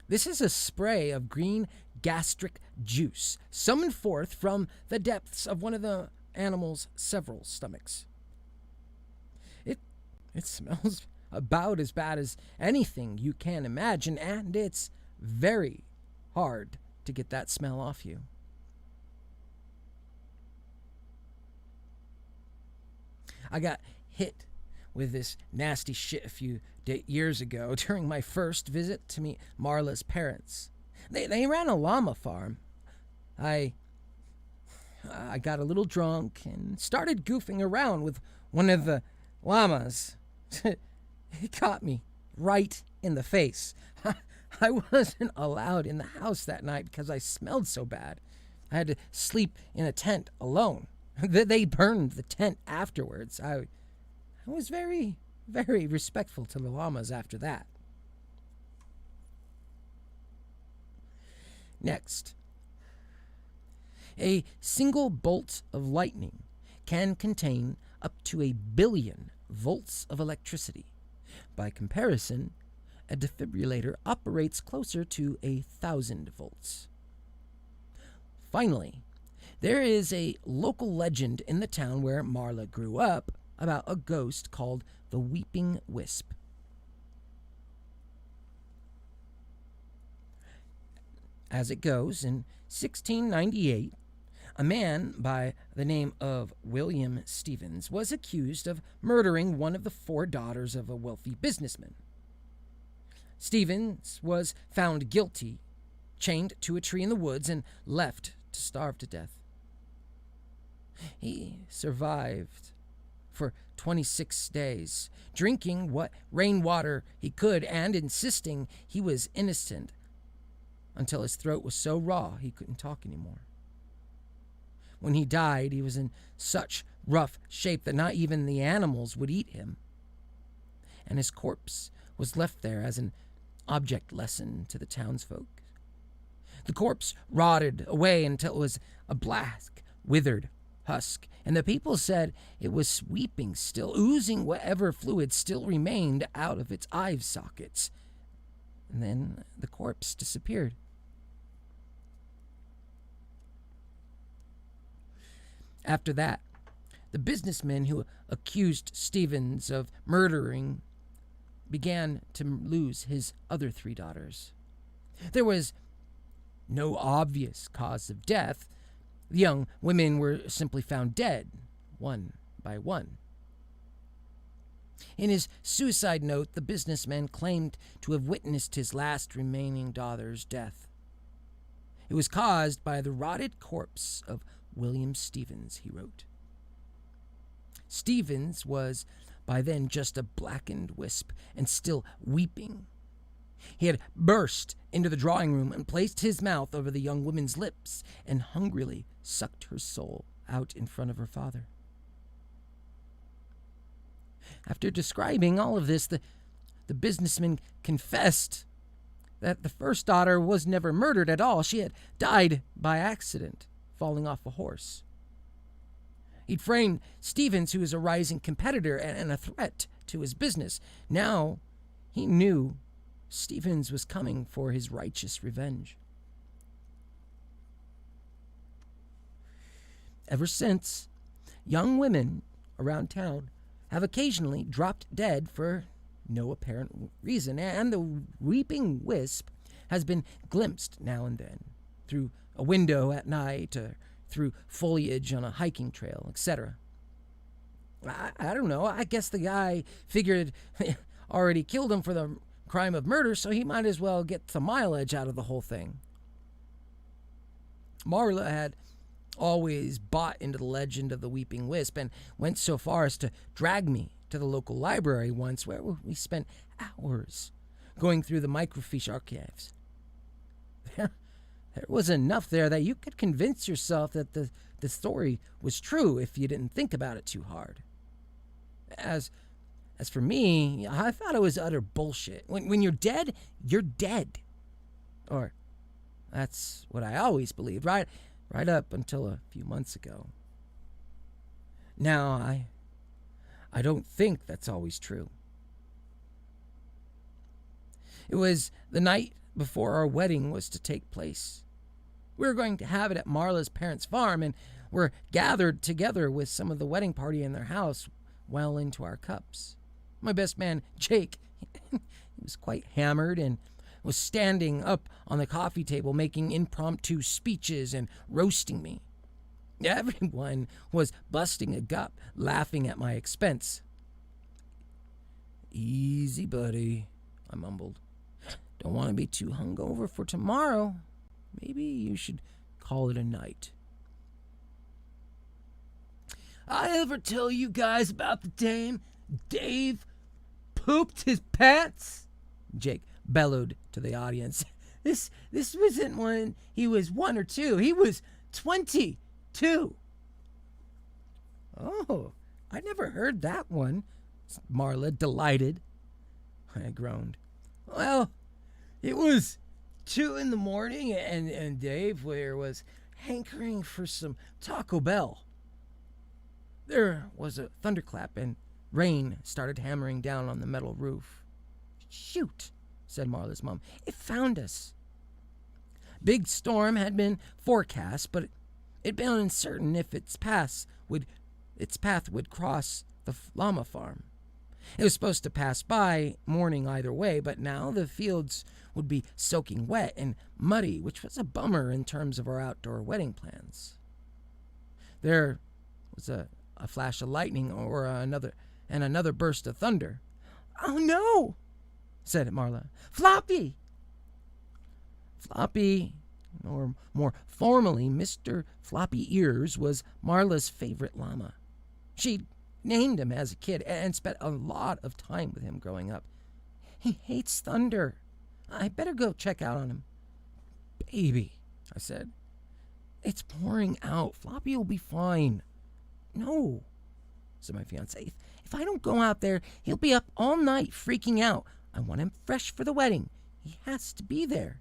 is a spray of green gastric juice summoned forth from the depths of one of the animal's several stomachs. It smells about as bad as anything you can imagine, and it's very hard to get that smell off you. I got hit with this nasty shit a few years ago during my first visit to meet Marla's parents. They ran a llama farm. I got a little drunk and started goofing around with one of the llamas. It caught me right in the face. I wasn't allowed in the house that night because I smelled so bad. I had to sleep in a tent alone. They burned the tent afterwards. I was very, very respectful to the llamas after that. Next, a single bolt of lightning can contain up to 1 billion volts of electricity. By comparison, a defibrillator operates closer to 1,000 volts. Finally, there is a local legend in the town where Marla grew up about a ghost called the Weeping Wisp. As it goes, in 1698, a man by the name of William Stevens was accused of murdering one of the 4 daughters of a wealthy businessman. Stevens was found guilty, chained to a tree in the woods, and left to starve to death. He survived for 26 days, drinking what rainwater he could and insisting he was innocent until his throat was so raw he couldn't talk anymore. When he died, he was in such rough shape that not even the animals would eat him, and his corpse was left there as an object lesson to the townsfolk. The corpse rotted away until it was a black, withered husk, and the people said it was weeping still, oozing whatever fluid still remained out of its eye sockets. And then the corpse disappeared. After that, the businessmen who accused Stevens of murdering began to lose his other 3 daughters. There was no obvious cause of death. The young women were simply found dead, one by one. In his suicide note, the businessman claimed to have witnessed his last remaining daughter's death. It was caused by the rotted corpse of William Stevens, he wrote. Stevens was by then just a blackened wisp and still weeping. He had burst into the drawing room and placed his mouth over the young woman's lips and hungrily sucked her soul out in front of her father. After describing all of this, the businessman confessed that the first daughter was never murdered at all. She had died by accident, falling off a horse. He'd framed Stevens, who was a rising competitor and a threat to his business. Now he knew Stevens was coming for his righteous revenge. Ever since, young women around town have occasionally dropped dead for no apparent reason, and the weeping wisp has been glimpsed now and then through a window at night or through foliage on a hiking trail, etc. I don't know. I guess the guy figured already killed him for the crime of murder, so he might as well get the mileage out of the whole thing. Marla had always bought into the legend of the Weeping Wisp and went so far as to drag me to the local library once, where we spent hours going through the microfiche archives. There was enough there that you could convince yourself that the story was true if you didn't think about it too hard. As for me, I thought it was utter bullshit. When you're dead, you're dead. Or that's what I always believed, right up until a few months ago. Now, I don't think that's always true. It was the night before our wedding was to take place. We were going to have it at Marla's parents' farm, and we're gathered together with some of the wedding party in their house well into our cups. My best man, Jake, he was quite hammered and was standing up on the coffee table making impromptu speeches and roasting me. Everyone was busting a gut, laughing at my expense. "Easy, buddy," I mumbled. "Don't want to be too hungover for tomorrow. Maybe you should call it a night." "I ever tell you guys about the time Dave pooped his pants?" Jake bellowed to the audience. This wasn't when he was 1 or 2. He was 22. "Oh, I never heard that one," Marla, delighted. I groaned. "Well, it was 2 in the morning, and Dave was hankering for some Taco Bell. There was a thunderclap, and rain started hammering down on the metal roof. "Shoot," said Marla's mom. "It found us." Big storm had been forecast, but it'd been uncertain if its path would cross the llama farm. It was supposed to pass by morning either way, but now the fields would be soaking wet and muddy, which was a bummer in terms of our outdoor wedding plans. There was a flash of lightning or another burst of thunder. "Oh no," said Marla. "Floppy!" Floppy, or more formally, Mr. Floppy Ears, was Marla's favorite llama. She'd named him as a kid and spent a lot of time with him growing up. He hates thunder. I better go check out on him. Baby, I said. It's pouring out. Floppy will be fine. No, said my fiance. If I don't go out there, he'll be up all night freaking out. I want him fresh for the wedding. He has to be there.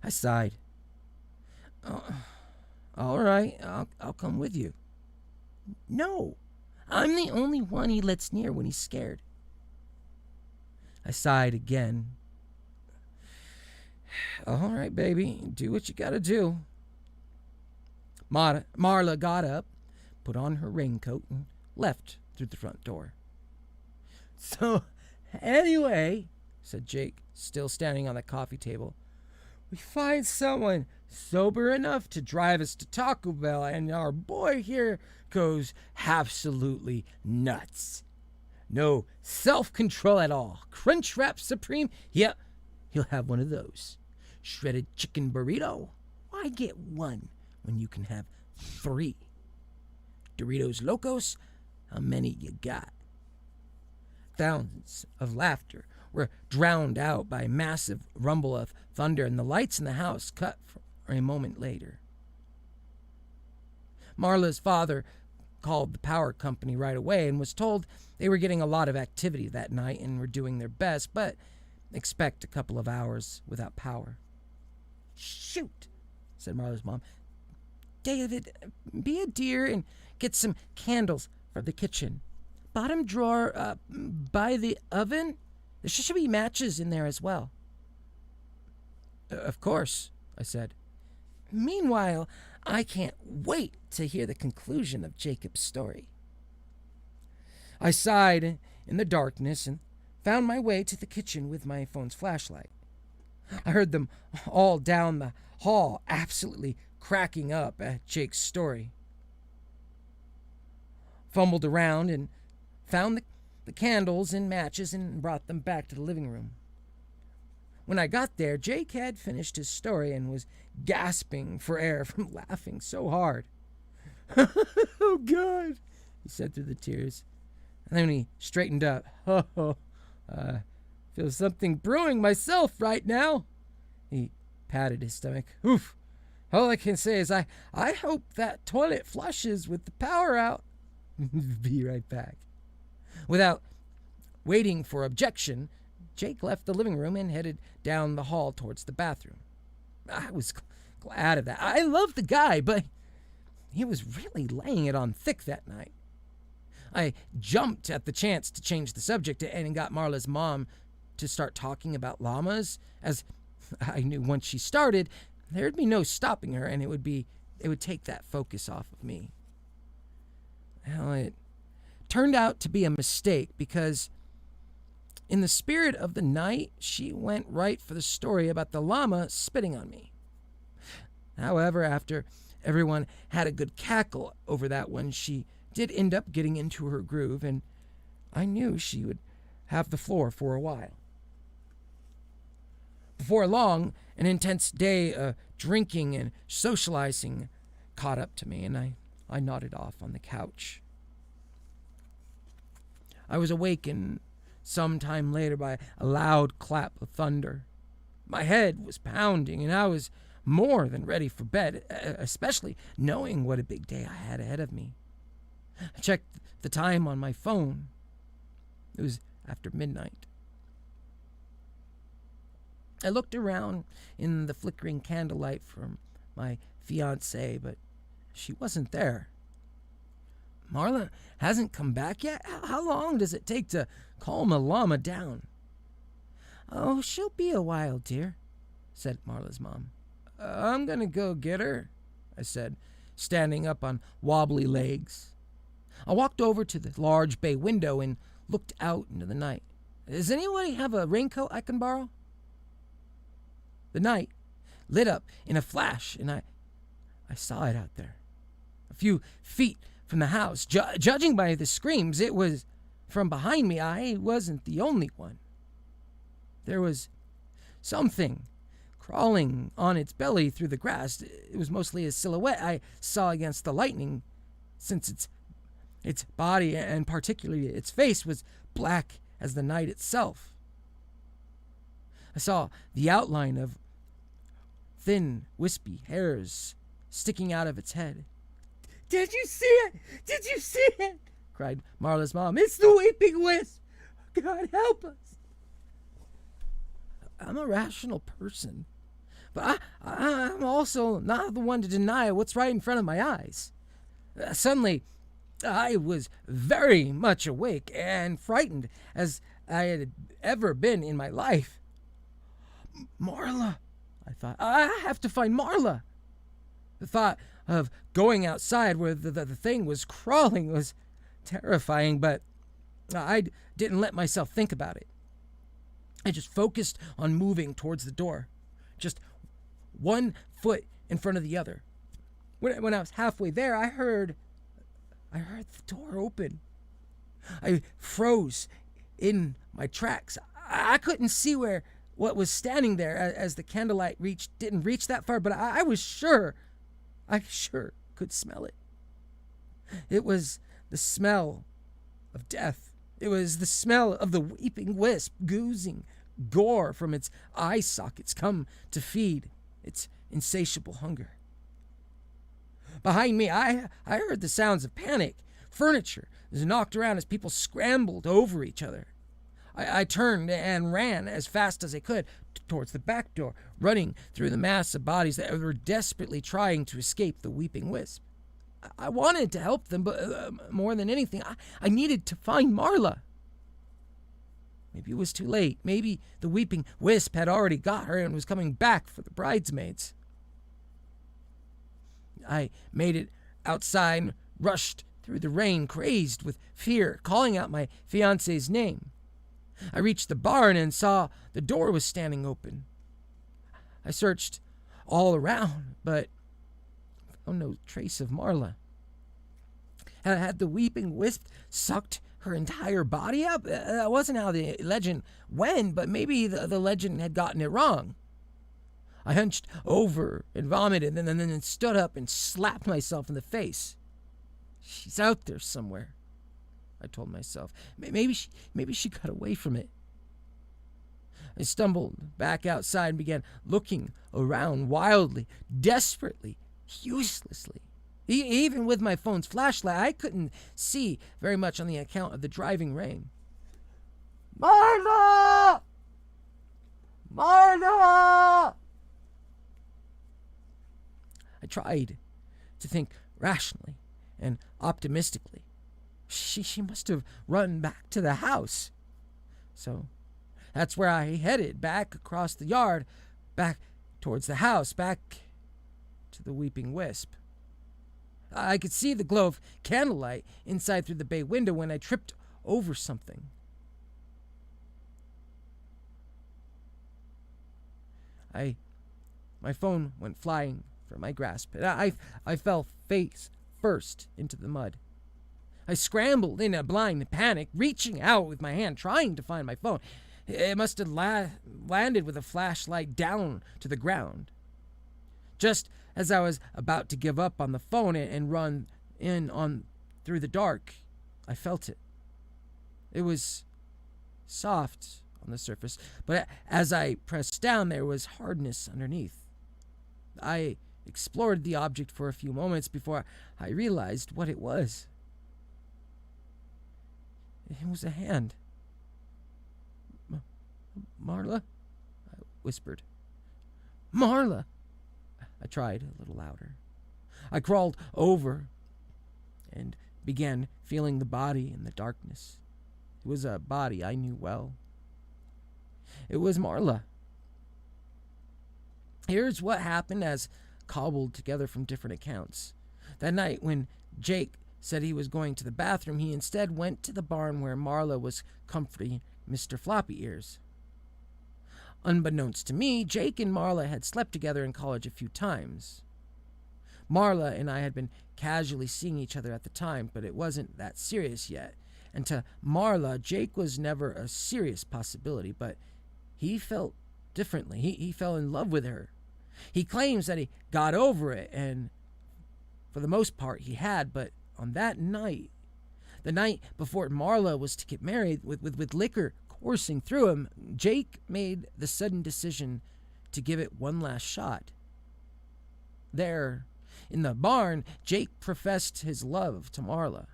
I sighed. All right, I'll come with you. No, I'm the only one he lets near when he's scared. I sighed again. All right, baby, do what you gotta do. Marla got up, put on her raincoat, and left through the front door. So, anyway, said Jake, still standing on the coffee table, we find someone sober enough to drive us to Taco Bell, and our boy here goes absolutely nuts. No self-control at all. Crunchwrap Supreme? Yeah, he'll have one of those. Shredded chicken burrito? Why get one when you can have 3? Doritos Locos? How many you got? Thousands of laughter were drowned out by a massive rumble of thunder, and the lights in the house cut for a moment later. Marla's father called the power company right away and was told they were getting a lot of activity that night and were doing their best, but expect a couple of hours without power. Shoot, said Marla's mom. David, be a dear and get some candles for the kitchen. Bottom drawer by the oven? There should be matches in there as well. Of course, I said. Meanwhile, I can't wait to hear the conclusion of Jacob's story. I sighed in the darkness and found my way to the kitchen with my phone's flashlight. I heard them all down the hall absolutely cracking up at Jake's story. Fumbled around and found the candles and matches and brought them back to the living room. When I got there, Jake had finished his story and was gasping for air from laughing so hard. Oh, God, he said through the tears. And then he straightened up. Feel something brewing myself right now. He patted his stomach. Oof. All I can say is I hope that toilet flushes with the power out. Be right back. Without waiting for objection, Jake left the living room and headed down the hall towards the bathroom. I was glad of that. I loved the guy, but he was really laying it on thick that night. I jumped at the chance to change the subject and got Marla's mom to start talking about llamas, as I knew once she started, there'd be no stopping her, and it would take that focus off of me. Well, it turned out to be a mistake because in the spirit of the night, she went right for the story about the llama spitting on me. However, after everyone had a good cackle over that one, she did end up getting into her groove, and I knew she would have the floor for a while. Before long, an intense day of drinking and socializing caught up to me, and I nodded off on the couch. I was awakened some time later by a loud clap of thunder. My head was pounding, and I was more than ready for bed, especially knowing what a big day I had ahead of me. I checked the time on my phone. It was after midnight. I looked around in the flickering candlelight for my fiancée, but she wasn't there. Marla hasn't come back yet? How long does it take to calm a llama down? Oh, she'll be a while, dear, said Marla's mom. I'm gonna go get her, I said, standing up on wobbly legs. I walked over to the large bay window and looked out into the night. Does anybody have a raincoat I can borrow? The night lit up in a flash, and I saw it out there. A few feet from the house. Judging by the screams, it was from behind me. I wasn't the only one. There was something crawling on its belly through the grass. It was mostly a silhouette I saw against the lightning, since its Its body, and particularly its face, was black as the night itself. I saw the outline of thin, wispy hairs sticking out of its head. "Did you see it? Did you see it?" cried Marla's mom. "It's the Weeping Wisp! God help us!" I'm a rational person, but I'm also not the one to deny what's right in front of my eyes. Suddenly, I was very much awake and frightened as I had ever been in my life. Marla, I thought. I have to find Marla. The thought of going outside where the thing was crawling was terrifying, but I didn't let myself think about it. I just focused on moving towards the door, just one foot in front of the other. When I was halfway there, I heard the door open. I froze in my tracks. I couldn't see what was standing there as the candlelight didn't reach that far, but I was sure. I sure could smell it. It was the smell of death. It was the smell of the Weeping Wisp oozing gore from its eye sockets, come to feed its insatiable hunger. Behind me, I heard the sounds of panic. Furniture was knocked around as people scrambled over each other. I turned and ran as fast as I could towards the back door, running through the mass of bodies that were desperately trying to escape the Weeping Wisp. I wanted to help them, but more than anything, I needed to find Marla. Maybe it was too late. Maybe the Weeping Wisp had already got her and was coming back for the bridesmaids. I made it outside and rushed through the rain, crazed with fear, calling out my fiancé's name. I reached the barn and saw the door was standing open. I searched all around, but found no trace of Marla. Had the Weeping Wisp sucked her entire body up? That wasn't how the legend went, but maybe the legend had gotten it wrong. I hunched over and vomited, and then stood up and slapped myself in the face. She's out there somewhere, I told myself. Maybe she got away from it. I stumbled back outside and began looking around wildly, desperately, uselessly. Even with my phone's flashlight, I couldn't see very much on the account of the driving rain. Marla! Marla! I tried to think rationally and optimistically. She must have run back to the house. So that's where I headed, back across the yard, back towards the house, back to the Weeping Wisp. I could see the glow of candlelight inside through the bay window when I tripped over something. My phone went flying from my grasp, and I fell face first into the mud. I scrambled in a blind panic, reaching out with my hand, trying to find my phone. It must have landed with a flashlight down to the ground. Just as I was about to give up on the phone and run through the dark, I felt it. It was soft on the surface, but as I pressed down, there was hardness underneath. I explored the object for a few moments before I realized what it was. It was a hand. Marla? I whispered. Marla! I tried a little louder. I crawled over and began feeling the body in the darkness. It was a body I knew well. It was Marla. Here's what happened as cobbled together from different accounts. That night when Jake said he was going to the bathroom, he instead went to the barn where Marla was comforting Mr. Floppy Ears. Unbeknownst to me, Jake and Marla had slept together in college a few times. Marla and I had been casually seeing each other at the time, but it wasn't that serious yet. And to Marla, Jake was never a serious possibility, but he felt differently. He fell in love with her. He claims that he got over it, and for the most part he had, but on that night, The night before Marla was to get married, with liquor coursing through him, Jake made the sudden decision to give it one last shot. There, in the barn, Jake professed his love to Marla.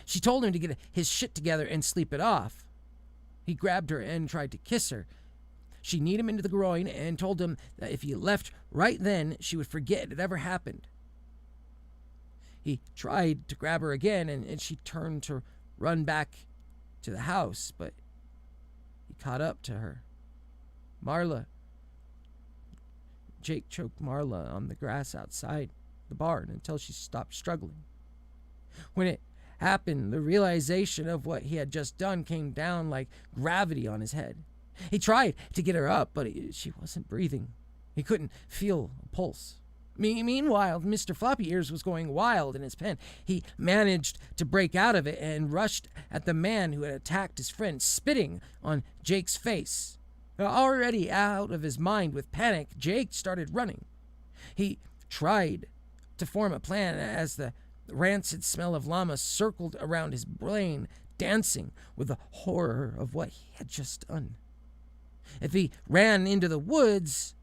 She told him to get his shit together and sleep it off. He grabbed her and tried to kiss her. She kneed him into the groin and told him that if he left right then, she would forget it ever happened. He tried to grab her again, and she turned to run back to the house, but he caught up to her. Jake choked Marla on the grass outside the barn until she stopped struggling. When it happened, the realization of what he had just done came down like gravity on his head. He tried to get her up, but she wasn't breathing. He couldn't feel a pulse. Meanwhile, Mr. Floppy Ears was going wild in his pen. He managed to break out of it and rushed at the man who had attacked his friend, spitting on Jake's face. Already out of his mind with panic, Jake started running. He tried to form a plan as the rancid smell of llama circled around his brain, dancing with the horror of what he had just done. If he ran into the woods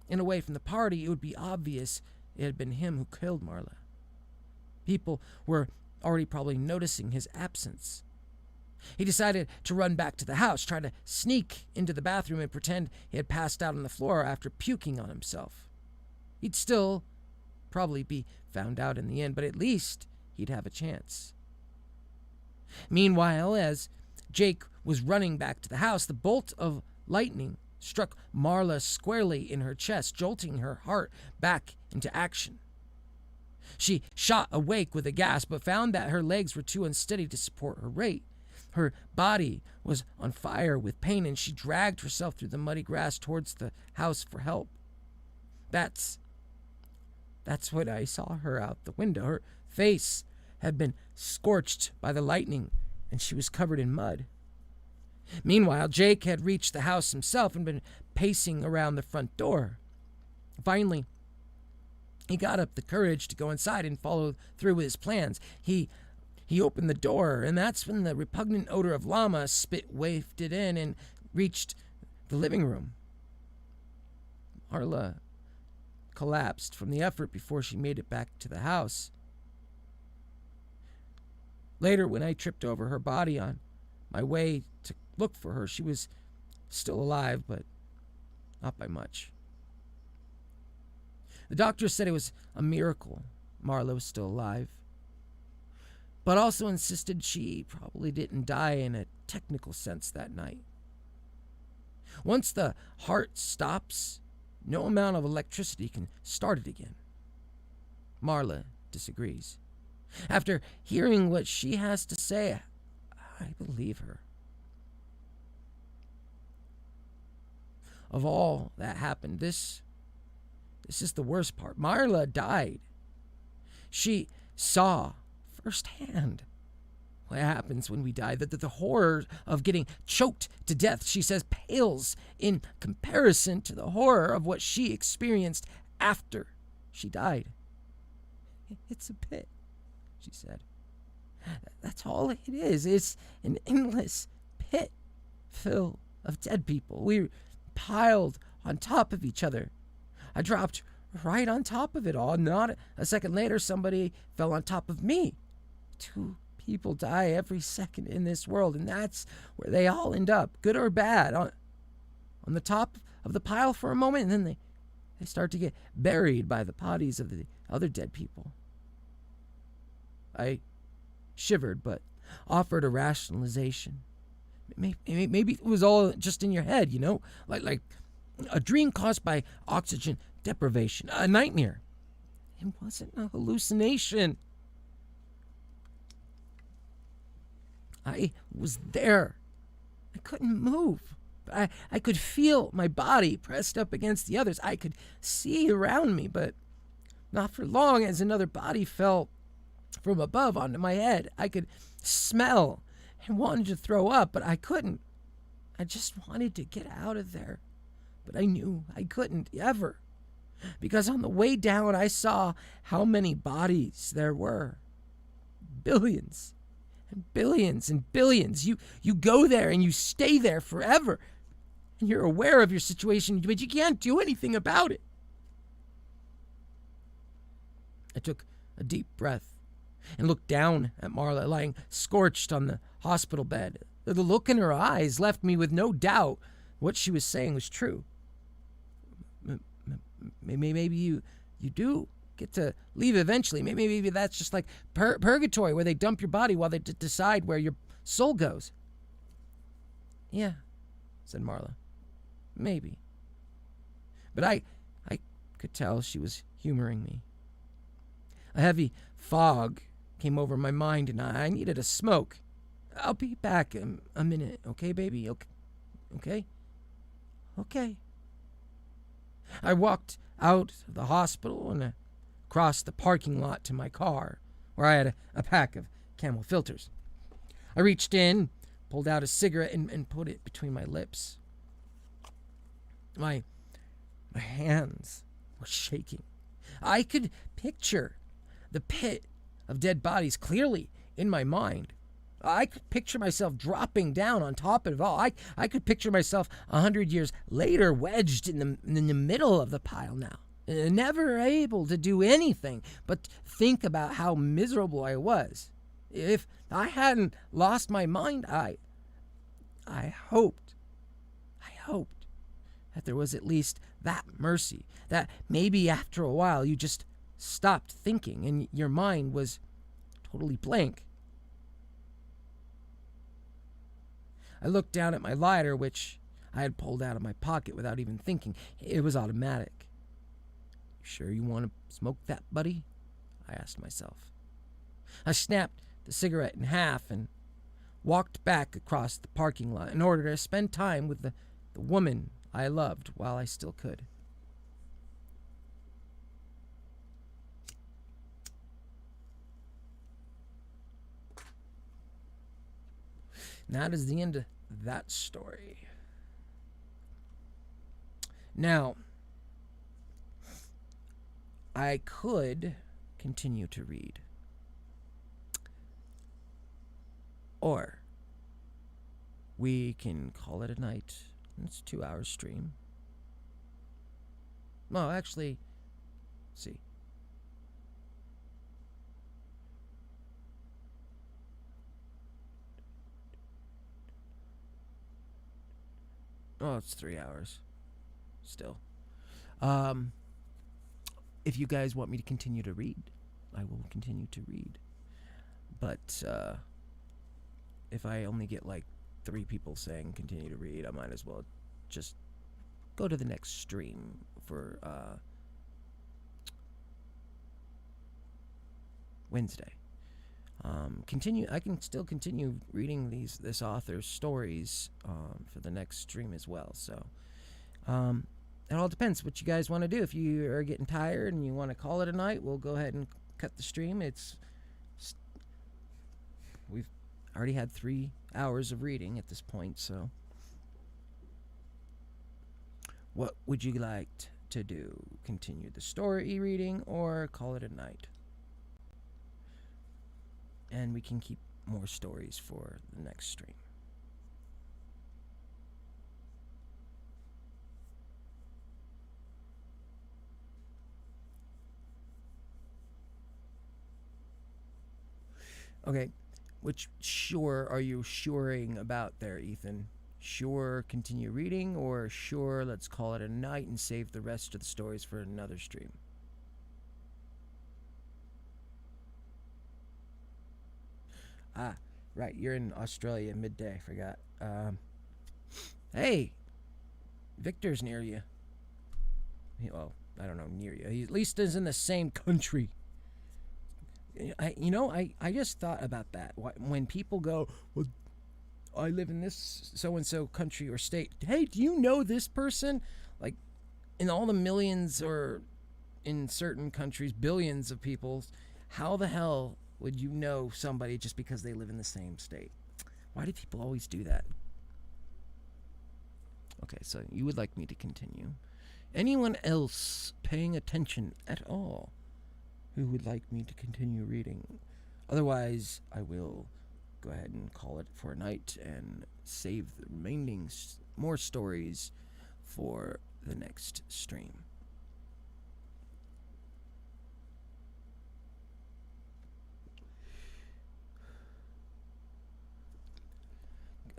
and away from the party, it would be obvious it had been him who killed Marla. People were already probably noticing his absence. He decided to run back to the house, try to sneak into the bathroom and pretend he had passed out on the floor after puking on himself. He'd still probably be found out in the end, but at least he'd have a chance. Meanwhile, as Jake was running back to the house, the bolt of lightning struck Marla squarely in her chest, jolting her heart back into action. She shot awake with a gasp, but found that her legs were too unsteady to support her weight. Her body was on fire with pain, and she dragged herself through the muddy grass towards the house for help. That's when I saw her out the window. Her face had been scorched by the lightning, and she was covered in mud. Meanwhile, Jake had reached the house himself and been pacing around the front door. Finally, he got up the courage to go inside and follow through with his plans. He opened the door, and that's when the repugnant odor of llama spit wafted in and reached the living room. Marla collapsed from the effort before she made it back to the house. Later, when I tripped over her body on my way to look for her, she was still alive, but not by much. The doctor said it was a miracle Marla was still alive, but also insisted she probably didn't die in a technical sense that night. Once the heart stops, no amount of electricity can start it again. Marla disagrees. After hearing what she has to say, I believe her. Of all that happened, this is the worst part. Marla died. She saw firsthand what happens when we die. The horror of getting choked to death, she says, pales in comparison to the horror of what she experienced after she died. It's a pit, she said. That's all it is. It's an endless pit full of dead people. We piled on top of each other. I dropped right on top of it all. Not a second later, somebody fell on top of me. 2 people die every second in this world, and that's where they all end up, good or bad, on the top of the pile for a moment, and then they start to get buried by the bodies of the other dead people. I shivered, but offered a rationalization. Maybe it was all just in your head, like a dream caused by oxygen deprivation, a nightmare. It wasn't a hallucination. I was there. I couldn't move. I could feel my body pressed up against the others. I could see around me, but not for long, as another body fell from above onto my head. I could smell and wanted to throw up, but I couldn't. I just wanted to get out of there, but I knew I couldn't ever, because on the way down I saw how many bodies there were. Billions billions and billions. You go there and you stay there forever. And you're aware of your situation, but you can't do anything about it. I took a deep breath and looked down at Marla lying scorched on the hospital bed. The look in her eyes left me with no doubt what she was saying was true. Maybe you do get to leave eventually. Maybe that's just like purgatory, where they dump your body while they decide where your soul goes. Yeah, said Marla. Maybe. But I could tell she was humoring me. A heavy fog came over my mind, and I needed a smoke. I'll be back a minute, okay, baby? Okay? Okay. I walked out of the hospital and across the parking lot to my car, where I had a pack of Camel filters. I reached in, pulled out a cigarette, and put it between my lips. My hands were shaking. I could picture the pit of dead bodies clearly in my mind. I could picture myself dropping down on top of it all. I could picture myself 100 years later wedged in the middle of the pile now, never able to do anything but think about how miserable I was. If I hadn't lost my mind, I hoped that there was at least that mercy, that maybe after a while you just stopped thinking and your mind was totally blank. I looked down at my lighter, which I had pulled out of my pocket without even thinking. It was automatic. You sure you want to smoke that, buddy? I asked myself. I snapped the cigarette in half and walked back across the parking lot in order to spend time with the woman I loved while I still could. And that is the end of that story. Now, I could continue to read, or we can call it a night. It's a 2-hour stream. No, actually, see. Oh, it's 3 hours. Still. If you guys want me to continue to read, I will continue to read. But if I only get like 3 people saying continue to read, I might as well just go to the next stream for Wednesday. I can still continue reading this author's stories for the next stream as well. So it all depends what you guys want to do. If you are getting tired and you want to call it a night, we'll go ahead and cut the stream. We've already had 3 hours of reading at this point, so what would you like to do? Continue the story reading or call it a night? And we can keep more stories for the next stream. Okay, which sure are you suring about there, Ethan? Sure, continue reading, or sure, let's call it a night and save the rest of the stories for another stream? Ah, right, you're in Australia midday, forgot. Hey, Victor's near you. Well, I don't know, near you. He at least is in the same country. I just thought about that. When people go, well, I live in this so-and-so country or state. Hey, do you know this person? Like, in all the millions, or in certain countries, billions of people, how the hell would you know somebody just because they live in the same state? Why do people always do that? Okay, so you would like me to continue. Anyone else paying attention at all who would like me to continue reading? Otherwise, I will go ahead and call it for a night and save the remaining more stories for the next stream.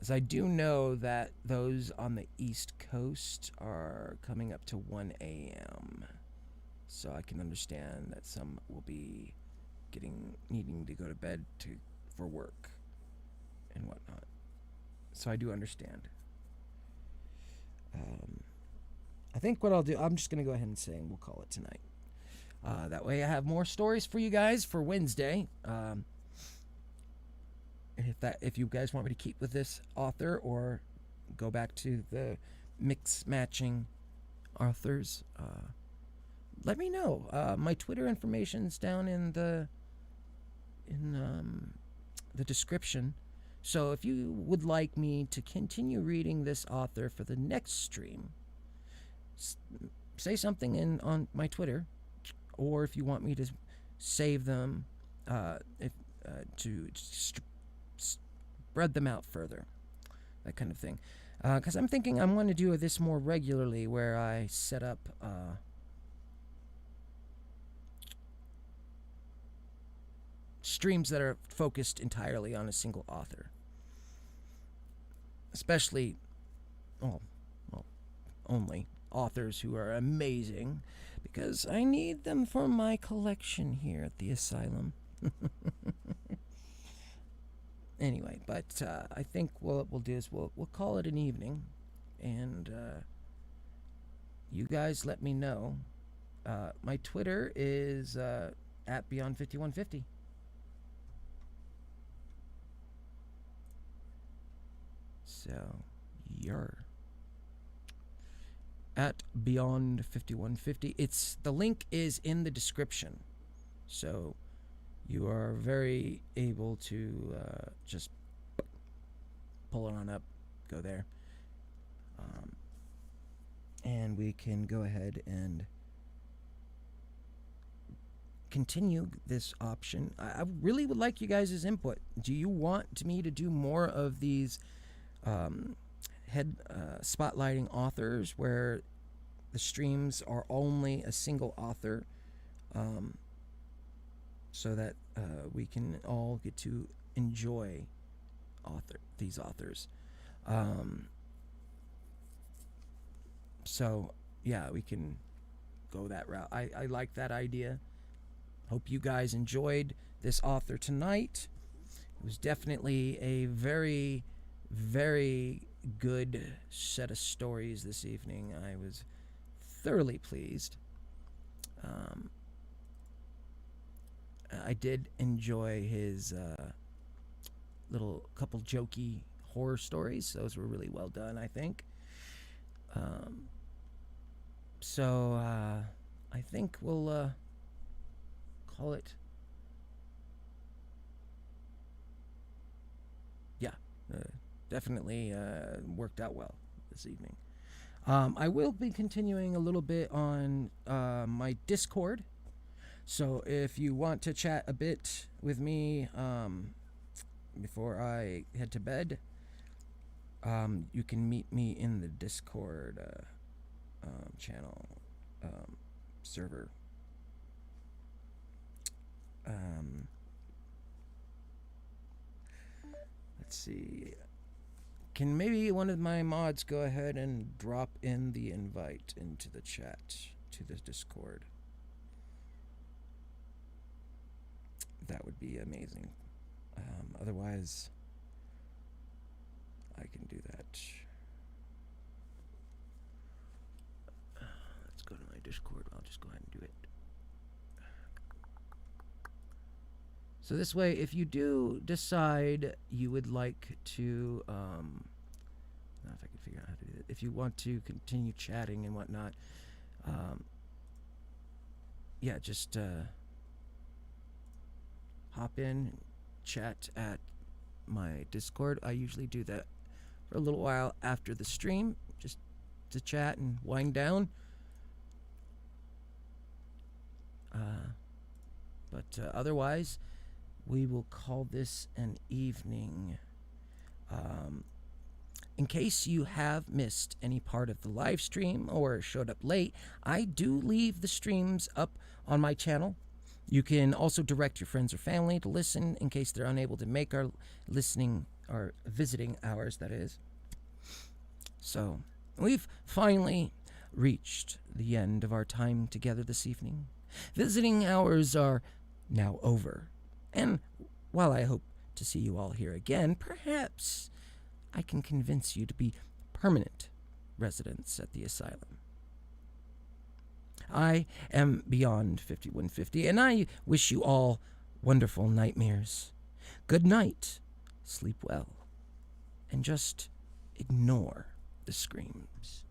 As I do know that those on the East Coast are coming up to 1 a.m., so I can understand that some will be needing to go to bed for work and whatnot. So I do understand. I think what I'll do, I'm just going to go ahead and say we'll call it tonight. That way I have more stories for you guys for Wednesday. And if you guys want me to keep with this author or go back to the mix matching authors, let me know. My Twitter information's down in the description. So if you would like me to continue reading this author for the next stream, say something on my Twitter, or if you want me to save them, to spread them out further, that kind of thing. Because I'm thinking I'm going to do this more regularly, where I set up streams that are focused entirely on a single author. Especially, only authors who are amazing, because I need them for my collection here at the asylum. Anyway, but I think what we'll do is we'll call it an evening, and you guys let me know. My Twitter is at Beyond5150. So, you're at Beyond5150. The link is in the description. So, you are very able to just pull it on up, go there. And we can go ahead and continue this option. I really would like you guys' input. Do you want me to do more of these spotlighting authors where the streams are only a single author, so that we can all get to enjoy these authors? So yeah, we can go that route. I like that idea. Hope you guys enjoyed this author tonight. It was definitely a very, very good set of stories this evening. I was thoroughly pleased. I did enjoy his little couple jokey horror stories. Those were really well done, I think. So I think we'll call it. Yeah, definitely worked out well this evening. I will be continuing a little bit on my Discord. So if you want to chat a bit with me before I head to bed, you can meet me in the Discord channel server. Let's see. Can maybe one of my mods go ahead and drop in the invite into the chat to the Discord? That would be amazing. Otherwise, I can do that. Let's go to my Discord. I'll just go ahead and do it. So this way, if you do decide you would like to, I don't know if I can figure out how to do it. If you want to continue chatting and whatnot, yeah, just hop in, chat at my Discord. I usually do that for a little while after the stream, just to chat and wind down. But otherwise, we will call this an evening. In case you have missed any part of the live stream or showed up late, I do leave the streams up on my channel. You can also direct your friends or family to listen in case they're unable to make our listening or visiting hours, that is. So, we've finally reached the end of our time together this evening. Visiting hours are now over, and while I hope to see you all here again, perhaps I can convince you to be permanent residents at the asylum. I am Beyond 5150, and I wish you all wonderful nightmares. Good night, sleep well, and just ignore the screams.